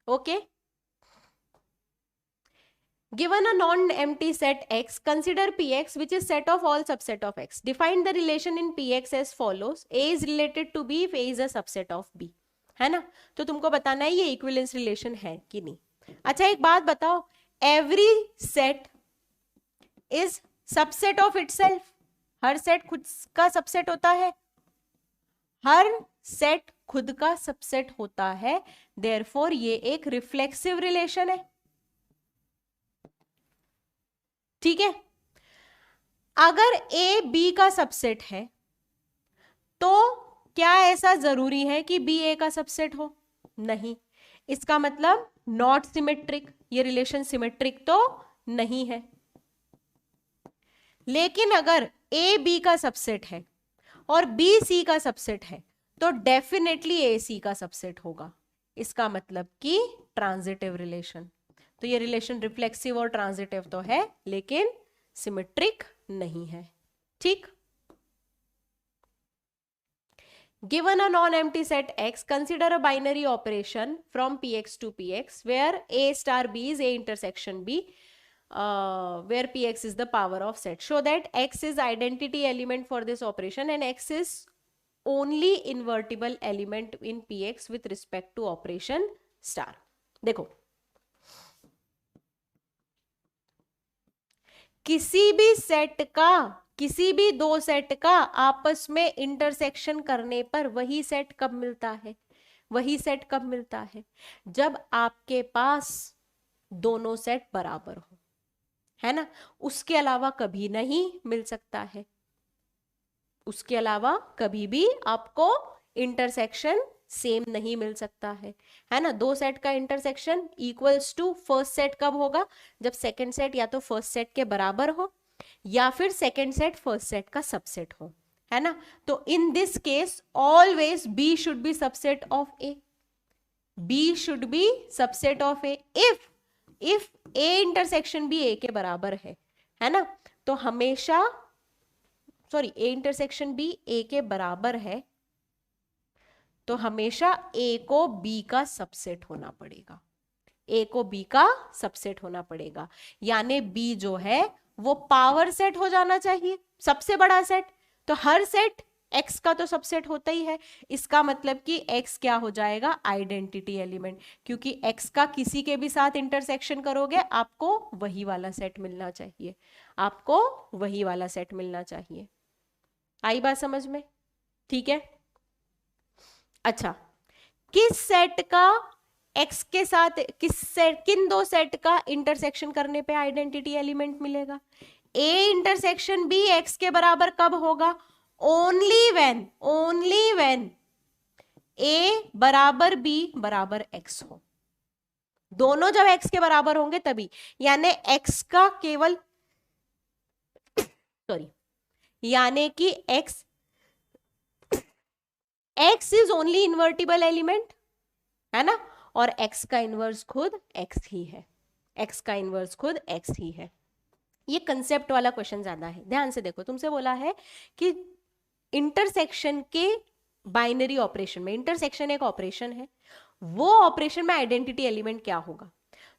Okay. Given a non-empty set X, consider Px, which is set of all subset of X. Define the relation in Px as follows: A is related to B if A is a subset of B. है ना? तो तुमको बताना है ये इक्विवेलेंस रिलेशन है कि नहीं। अच्छा एक बात बताओ, every set is subset of itself. Her set खुद का सबसेट होता है, हर सेट खुद का सबसेट होता है, देयरफॉर ये एक रिफ्लेक्सिव रिलेशन है। ठीक है। अगर ए बी का सबसेट है तो क्या ऐसा जरूरी है कि बी ए का सबसेट हो? नहीं। इसका मतलब नॉट सिमेट्रिक, ये रिलेशन सिमेट्रिक तो नहीं है। लेकिन अगर ए बी का सबसेट है और बी सी का सबसेट है तो डेफिनेटली ए सी का सबसेट होगा। इसका मतलब कि ट्रांजिटिव रिलेशन। तो ये रिलेशन रिफ्लेक्सिव और ट्रांजिटिव तो है लेकिन सिमेट्रिक नहीं है। ठीक। Given a non-empty set X, consider a binary operation from Px to Px where A star B is A intersection B, where Px is the power of set. Show that X is identity element for this operation and X is only invertible element in Px with respect to operation star. देखो, किसी भी सेट का, किसी भी दो सेट का आपस में इंटरसेक्शन करने पर वही सेट कब मिलता है? वही सेट कब मिलता है? जब आपके पास दोनों सेट बराबर हो, है ना? उसके अलावा कभी नहीं मिल सकता है। उसके अलावा कभी भी आपको इंटरसेक्शन सेम नहीं मिल सकता है ना? दो सेट का intersection equals to first set कब होगा? जब सेकंड सेट या तो फर्स्ट सेट के बराबर हो या फिर सेकंड सेट फर्स्ट सेट का सबसेट हो, है ना? तो in this case always B should be subset of A. B should be subset of A if A intersection भी ए के बराबर है ना? तो हमेशा, sorry, A intersection B A के बराबर है तो हमेशा ए को बी का सबसेट होना पड़ेगा। ए को बी का सबसेट होना पड़ेगा, यानी बी जो है वो पावर सेट हो जाना चाहिए, सबसे बड़ा सेट। तो हर सेट एक्स का तो सबसेट होता ही है। इसका मतलब कि एक्स क्या हो जाएगा? आइडेंटिटी एलिमेंट, क्योंकि एक्स का किसी के भी साथ इंटरसेक्शन करोगे आपको वही वाला सेट मिलना चाहिए, आपको वही वाला सेट मिलना चाहिए। आई बात समझ में? ठीक है। अच्छा, किस सेट का एक्स के साथ, किस सेट, किन दो सेट का इंटरसेक्शन करने पे आइडेंटिटी एलिमेंट मिलेगा? ए इंटरसेक्शन बी एक्स के बराबर कब होगा? ओनली व्हेन ए बराबर बी बराबर एक्स हो। दोनों जब एक्स के बराबर होंगे तभी, यानी एक्स का केवल, सॉरी, यानी कि x is only invertible element, है ना? और x का इनवर्स खुद x ही है, x का इनवर्स खुद x ही है। ये कंसेप्ट वाला क्वेश्चन ज्यादा है, ध्यान से देखो। तुमसे बोला है कि इंटरसेक्शन के बाइनरी ऑपरेशन में, इंटरसेक्शन एक ऑपरेशन है, वो ऑपरेशन में आइडेंटिटी एलिमेंट क्या होगा?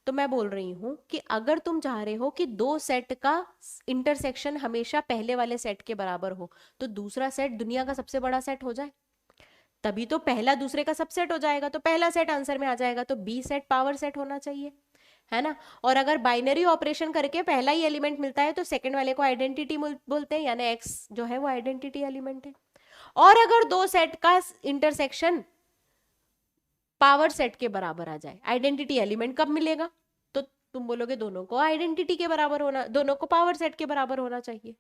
तो मैं बोल रही हूं कि अगर तुम चाह रहे हो कि दो सेट का इंटरसेक्शन हमेशा पहले वाले सेट के बराबर हो तो दूसरा सेट दुनिया का सबसे बड़ा सेट हो जाए, तभी तो पहला दूसरे का सबसेट हो जाएगा, तो पहला सेट आंसर में आ जाएगा। तो बी सेट पावर सेट होना चाहिए, है ना? और अगर बाइनरी ऑपरेशन करके पहला ही एलिमेंट मिलता है तो सेकंड वाले को आइडेंटिटी बोलते हैं, यानी एक्स जो है वो आइडेंटिटी एलिमेंट है। और अगर दो सेट का इंटरसेक्शन पावर सेट के बराबर आ जाए, आइडेंटिटी एलिमेंट कब मिलेगा? तो तुम बोलोगे दोनों को आइडेंटिटी के बराबर होना, दोनों को पावर सेट के बराबर होना चाहिए।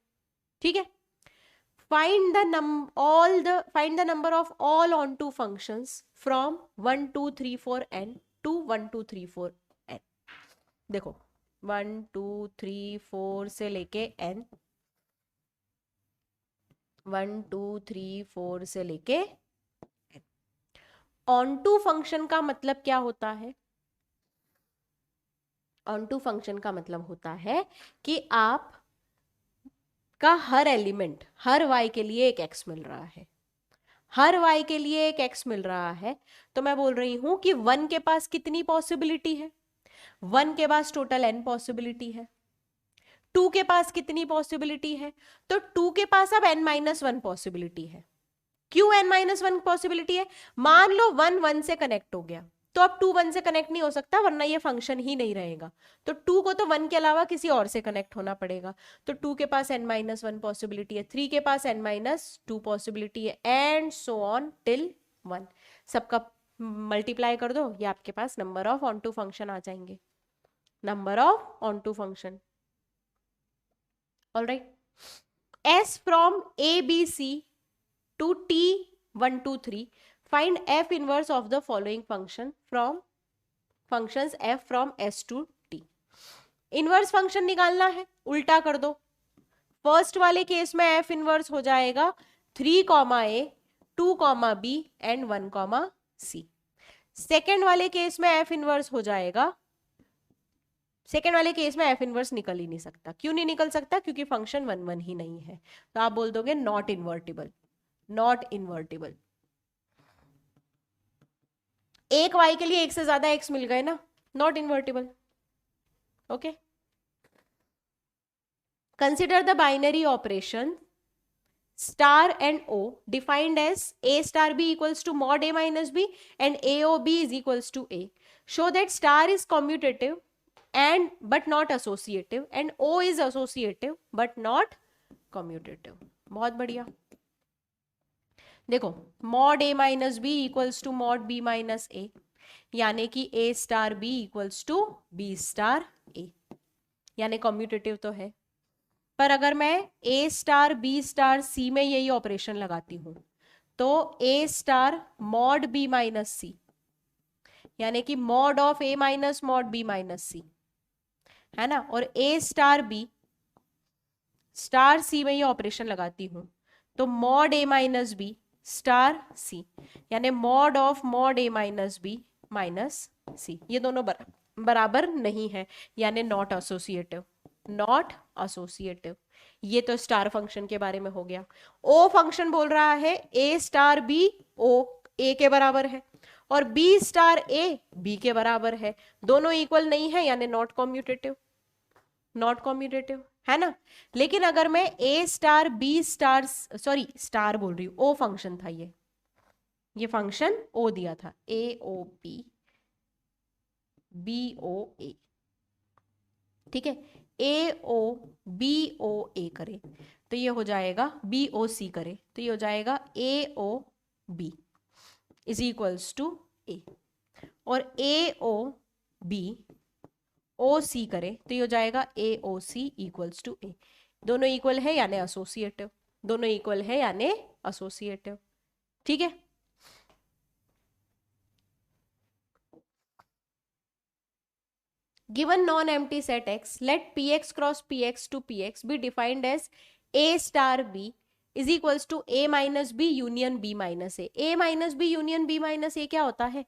ठीक है। find the number of all onto functions from 1 2 3 4 n to 1 2 3 4 n. देखो 1 2 3 4 से लेके n, 1 2 3 4 से लेके n. onto फंक्शन का मतलब क्या होता है? onto फंक्शन का मतलब होता है कि आप का हर एलिमेंट, हर y के लिए एक x मिल रहा है, हर y के लिए एक x मिल रहा है, तो मैं बोल रही हूं कि 1 के पास कितनी पॉसिबिलिटी है? 1 के पास टोटल n पॉसिबिलिटी है। 2 के पास कितनी पॉसिबिलिटी है? तो 2 के पास अब n-1 पॉसिबिलिटी है। क्यों n-1 पॉसिबिलिटी है? मान लो 1 1 से कनेक्ट हो गया, तो अब 2 1 से कनेक्ट नहीं हो सकता, वरना ये फंक्शन ही नहीं रहेगा। तो 2 को तो 1 के अलावा किसी और से कनेक्ट होना पड़ेगा। तो 2 के पास n-1 पॉसिबिलिटी है, 3 के पास n-2 पॉसिबिलिटी है, एंड सो ऑन टिल 1। सबका मल्टीप्लाई कर दो, ये आपके पास number of onto function आ जाएंगे, number of onto function. All right, s फ्रॉम a b c to t 1 2 3, find f inverse of the following function from functions f from s to t। Inverse function निकालना है, उल्टा कर दो। फर्स्ट वाले केस में f इनवर्स हो जाएगा 3 a 2 b and 1 c। Second वाले केस में f इनवर्स हो जाएगा, सेकेंड वाले केस में f इनवर्स निकल ही नहीं सकता। क्यों नहीं निकल सकता? क्योंकि फंक्शन 1 1 ही नहीं है। तो आप बोल दोगे नॉट इन्वर्टिबल, नॉट इन्वर्टिबल। एक y के लिए एक से ज्यादा x मिल गए ना, not invertible. Okay, consider the binary operation star and o defined as a star b equals to mod a minus b and aob is equals to a। Show that star is commutative and but not associative and o is associative but not commutative. बहुत बढ़िया। देखो mod a minus b equals to mod b minus a, यानी कि a star b equals to b star a, यानी कम्यूटेटिव तो है। पर अगर मैं a star b star c में यही ऑपरेशन लगाती हूं तो a star mod b minus c, यानी कि mod of a minus mod b minus c है ना, और a star b star c में ये ऑपरेशन लगाती हूं तो mod a minus b star c, यानी mod of mod a minus b minus c, ये दोनों बराबर नहीं है, यानी नॉट एसोसिएटिव, नॉट एसोसिएटिव। ये तो स्टार फंक्शन के बारे में हो गया। ओ फंक्शन बोल रहा है a star b o a के बराबर है और b स्टार a b के बराबर है, दोनों इक्वल नहीं है, यानी नॉट कम्यूटेटिव, नॉट कम्यूटेटिव है ना। लेकिन अगर मैं a star b star, sorry star बोल रही हूँ, o फंक्शन था ये फंक्शन o दिया था, a o p b o a, ठीक है, a o b o a करे तो ये हो जाएगा b o c करे तो ये हो जाएगा a o b is equals to a, और a o b O C करे तो ये हो जाएगा ए ओ सी इक्वल्स टू ए। दोनों इक्वल है यानी एसोसिएटिव, दोनों इक्वल है यानी एसोसिएटिव, ठीक है। Given non empty set x, लेट px cross px to px be defined as a star b is equals to a minus B union b minus a. a minus B union b minus a क्या होता है?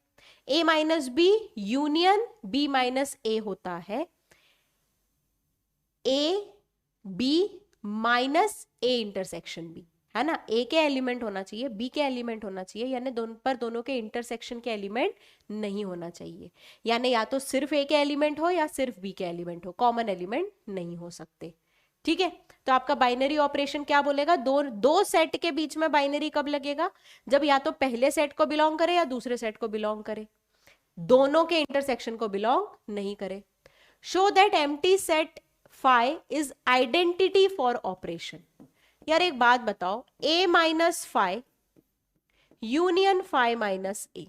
a minus B union b minus a होता है a b minus a intersection b, है ना। a के एलिमेंट होना चाहिए, b के एलिमेंट होना चाहिए, यानी दोनों के इंटरसेक्शन के एलिमेंट नहीं होना चाहिए, यानी या तो सिर्फ a के एलिमेंट हो या सिर्फ b के एलिमेंट हो, कॉमन एलिमेंट नहीं हो सकते, ठीक है। तो आपका बाइनरी ऑपरेशन क्या बोलेगा? दो सेट के बीच में बाइनरी कब लगेगा? जब या तो पहले सेट को बिलोंग करे या दूसरे सेट को बिलोंग करे, दोनों के इंटरसेक्शन को बिलोंग नहीं करे। Show that empty set phi is identity for operation. यार एक बात बताओ, a minus phi union phi minus a,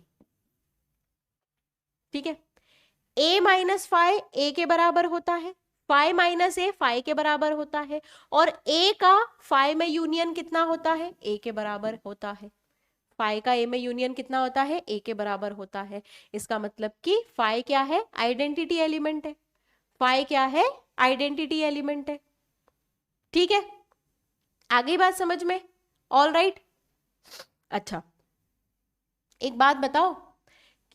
ठीक है, a माइनस फाई a के बराबर होता है, फाई माइनस ए फाई के बराबर होता है, और ए का फाई में यूनियन कितना होता है, ए के बराबर होता है। फाई का ए में यूनियन कितना होता है, ए के बराबर होता है। इसका मतलब कि फाई क्या है, आइडेंटिटी एलिमेंट है। फाई क्या है, आइडेंटिटी एलिमेंट है। ठीक है, आगे बात समझ में? All right. अच्छा, एक बात बताओ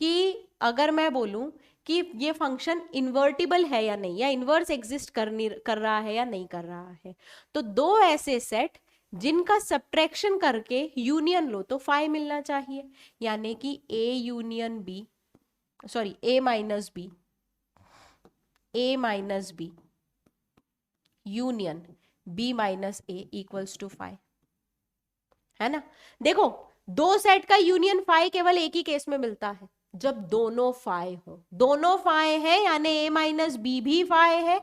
कि अगर मैं बोलूं कि ये फंक्शन इन्वर्टिबल है या नहीं, या इन्वर्स एग्जिस्ट कर रहा है या नहीं कर रहा है, तो दो ऐसे सेट जिनका सब्ट्रैक्शन करके यूनियन लो तो फाई मिलना चाहिए। यानी कि A union B, sorry A minus B, A minus B union B minus A equals to phi, है ना। देखो, दो सेट का यूनियन फाई केवल एक ही केस में मिलता है, जब दोनों फाई हो। दोनों फाई है यानी ए माइनस बी भी फाई है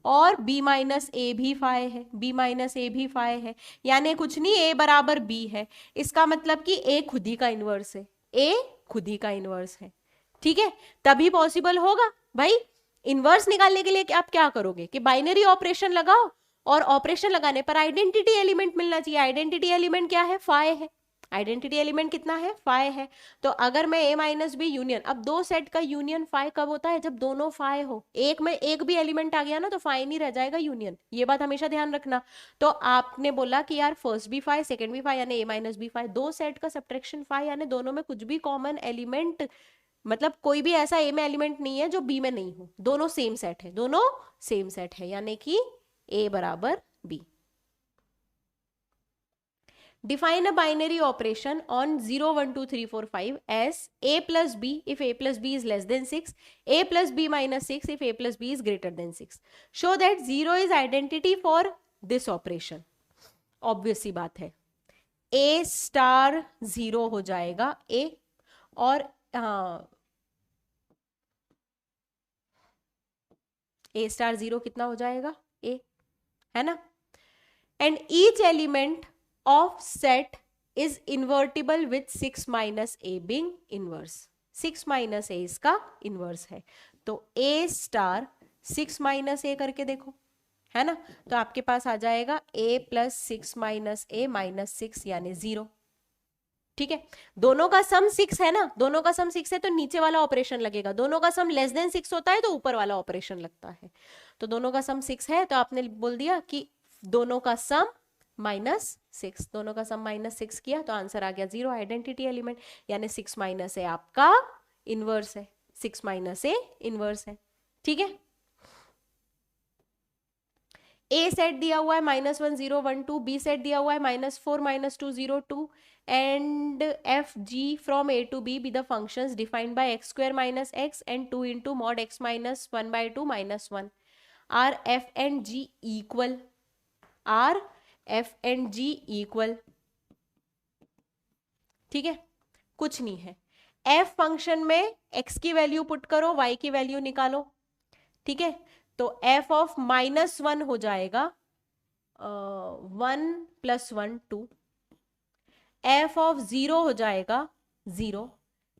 और बी माइनस ए भी फाई है, बी माइनस ए भी फाई है। यानी कुछ नहीं, ए बराबर बी है। इसका मतलब कि ए खुद ही का इनवर्स है, ए खुद ही का इनवर्स है। ठीक है, तभी पॉसिबल होगा भाई। इनवर्स निकालने के लिए आप क्या करोगे कि बाइनरी ऑपरेशन लगाओ, और ऑपरेशन लगाने पर आइडेंटिटी एलिमेंट मिलना चाहिए। आइडेंटिटी एलिमेंट क्या है, फाई है। आइडेंटिटी एलिमेंट कितना है, फाई है। तो अगर मैं ए माइनस बी यूनियन, अब दो सेट का यूनियन फाई कब होता है, जब दोनों फाई हो। एक में एक भी एलिमेंट आ गया ना तो फाई नहीं रह जाएगा, यूनियन। ये बात हमेशा ध्यान रखना। तो आपने बोला कि यार फर्स्ट भी फाई सेकंड भी फाई यानी ए माइनस बी फाई, दो सेट का सब्ट्रैक्शन फाई यानी दोनों में कुछ भी कॉमन एलिमेंट, मतलब कोई भी ऐसा ए में एलिमेंट नहीं है जो बी में नहीं हो, दोनों सेम सेट है, दोनों सेम सेट है, यानी कि ए बराबर B. Define a binary operation on 0, 1, 2, 3, 4, 5 as a plus b if a plus b is less than 6, a plus b minus 6 if a plus b is greater than 6. Show that 0 is identity for this operation. Obvious सी बात है, a star 0 हो जाएगा a, और a star 0 कितना हो जाएगा, a, है ना। And each element of set is invertible with 6 minus a being inverse. 6 minus a इसका inverse है, तो a star 6 minus a करके देखो, है ना। तो आपके पास आ जाएगा a plus 6 minus a minus 6 यानी 0। ठीक है, दोनों का सम 6 है ना, दोनों का सम 6 है तो नीचे वाला ऑपरेशन लगेगा। दोनों का सम लेस देन 6 होता है तो ऊपर वाला ऑपरेशन लगता है। तो दोनों का सम 6 है तो आपने बोल दिया कि दोनों का सम -6, दोनों का सम -6 किया तो आंसर आ गया 0, आइडेंटिटी एलिमेंट। यानी 6 माइनस ए आपका इनवर्स है, 6 माइनस ए इनवर्स है। ठीक है, ए सेट दिया हुआ है -1 0 1 2, बी सेट दिया हुआ है -4 -2 0 2, and F G from A to B be the functions defined by x square minus x and 2 into mod x minus 1/2 -1 are F and G equal, are F and G equal. ठीक है, कुछ नहीं है, एफ फंक्शन में x की वैल्यू पुट करो, y की वैल्यू निकालो। ठीक है, तो f ऑफ -1 हो जाएगा 1 + 1 2, f ऑफ 0 हो जाएगा 0,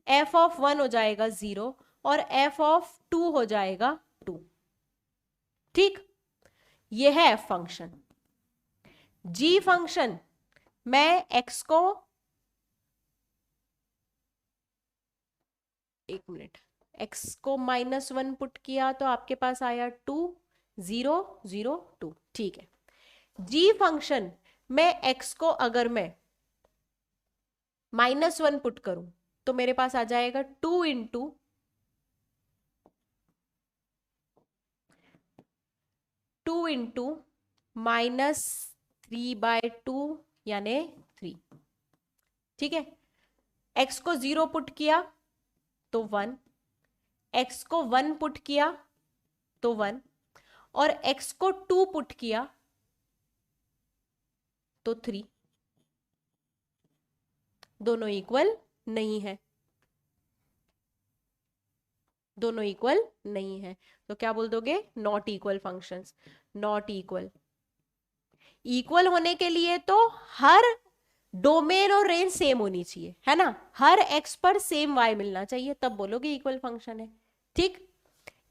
f ऑफ 1 हो जाएगा 0, और f ऑफ 2 हो जाएगा 2। ठीक, ये है f फंक्शन। g फंक्शन, मैं x को, एक मिनट, x को -1 पुट किया तो आपके पास आया 2 0 0 2। ठीक है, g फंक्शन में x को अगर मैं -1 पुट करूं तो मेरे पास आ जाएगा 2 इंटू -3/2 यानी 3। ठीक है, x को 0 पुट किया तो 1, x को 1 पुट किया तो 1, और x को 2 पुट किया तो 3। दोनों इक्वल नहीं है, दोनों इक्वल नहीं है, तो क्या बोल दोगे, not equal functions, not equal. Equal होने के लिए तो हर डोमेन और रेंज सेम होनी चाहिए, है ना, हर x पर सेम y मिलना चाहिए, तब बोलोगे इक्वल फंक्शन है। ठीक,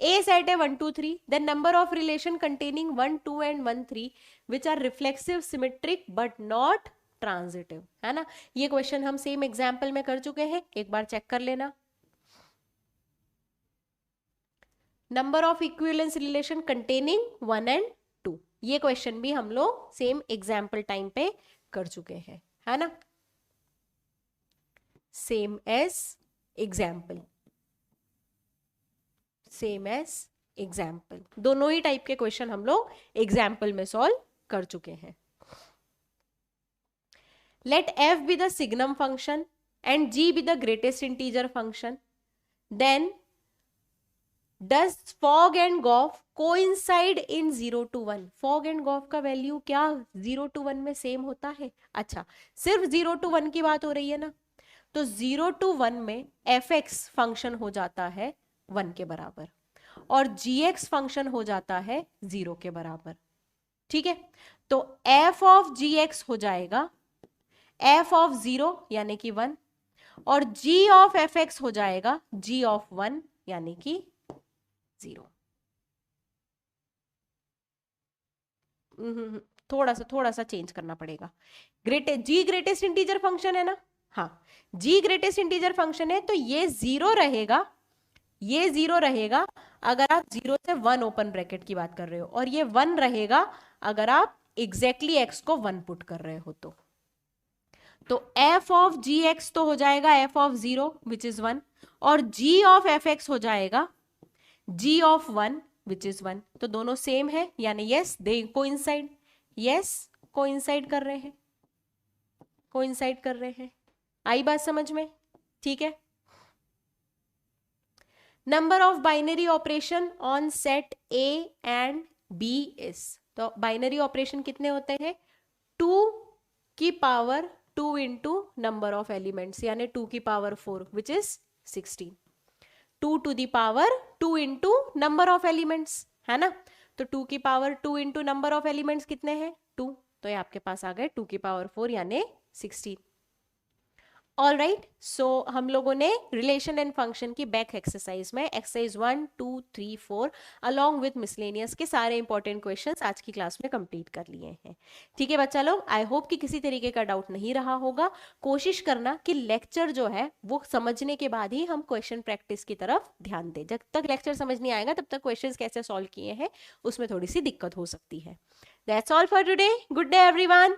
A set है 1 2 3, then number of relation containing 1 2 and 1 3 which are reflexive symmetric but not transitive, है ना। ये क्वेश्चन हम सेम एग्जाम्पल में कर चुके हैं, एक बार चेक कर लेना। Number of equivalence relation containing 1 and 2, ये क्वेश्चन भी हम लोग सेम एग्जाम्पल टाइम पे कर चुके हैं, है ना। Same as example, same as example, दोनों ही टाइप के क्वेश्चन हम लोग एग्जाम्पल में सॉल्व कर चुके हैं। Let f be the signum function and g be the greatest integer function, then does fog and goff coincide in 0 to 1? fog and goff का वैल्यू क्या 0 to 1 में सेम होता है? अच्छा, सिर्फ 0 to 1 की बात हो रही है ना, तो 0 to 1 में fx फंक्शन हो जाता है 1 के बराबर और gx फंक्शन हो जाता है 0 के बराबर, ठीक है। तो f ऑफ gx हो जाएगा f ऑफ 0 यानी कि 1 और g ऑफ fx हो जाएगा g ऑफ 1 यानी कि 0। थोड़ा सा चेंज करना पड़ेगा। g ग्रेटेस्ट इंटीजर फंक्शन है ना, हाँ g ग्रेटेस्ट इंटीजर फंक्शन है, तो ये 0 रहेगा, ये 0 रहेगा अगर आप 0 से 1 ओपन ब्रैकेट की बात कर रहे हो, और ये 1 रहेगा अगर आप एग्जैक्टली x को 1 पुट कर रहे हो। तो f ऑफ gx तो हो जाएगा f ऑफ 0 विच इज 1 और g ऑफ fx हो जाएगा g ऑफ 1 विच इज 1। तो दोनों सेम है, यानी yes they coincide, yes coincide कर रहे हैं, कोइंसाइड कर रहे हैं। आई बात समझ में? ठीक है। Number of binary operation on set A and B is, तो बाइनरी ऑपरेशन कितने होते हैं? 2 की power 2 into number of elements, यानी 2 की power 4 which is 16, 2 to the power 2 into number of elements, है ना। तो 2 की power 2 into number of elements कितने हैं? 2, तो ये आपके पास आ गए 2 की पावर 4 यानी 16। ऑल राइट, सो हम लोगों ने रिलेशन एंड फंक्शन की बैक एक्सरसाइज में एक्सरसाइज 1 2 3 4 अलॉन्ग विथ मिसलेनियस के सारे इंपॉर्टेंट क्वेश्चंस आज की क्लास में कंप्लीट कर लिए हैं। ठीक है बच्चा लोग, आई होप कि किसी तरीके का डाउट नहीं रहा होगा। कोशिश करना कि लेक्चर जो है वो समझने के बाद ही हम क्वेश्चन प्रैक्टिस की तरफ ध्यान दें। जब तक लेक्चर समझ नहीं आएगा तब तक क्वेश्चंस कैसे सॉल्व किए हैं उसमें थोड़ी सी दिक्कत हो सकती है। That's all for today, good day everyone.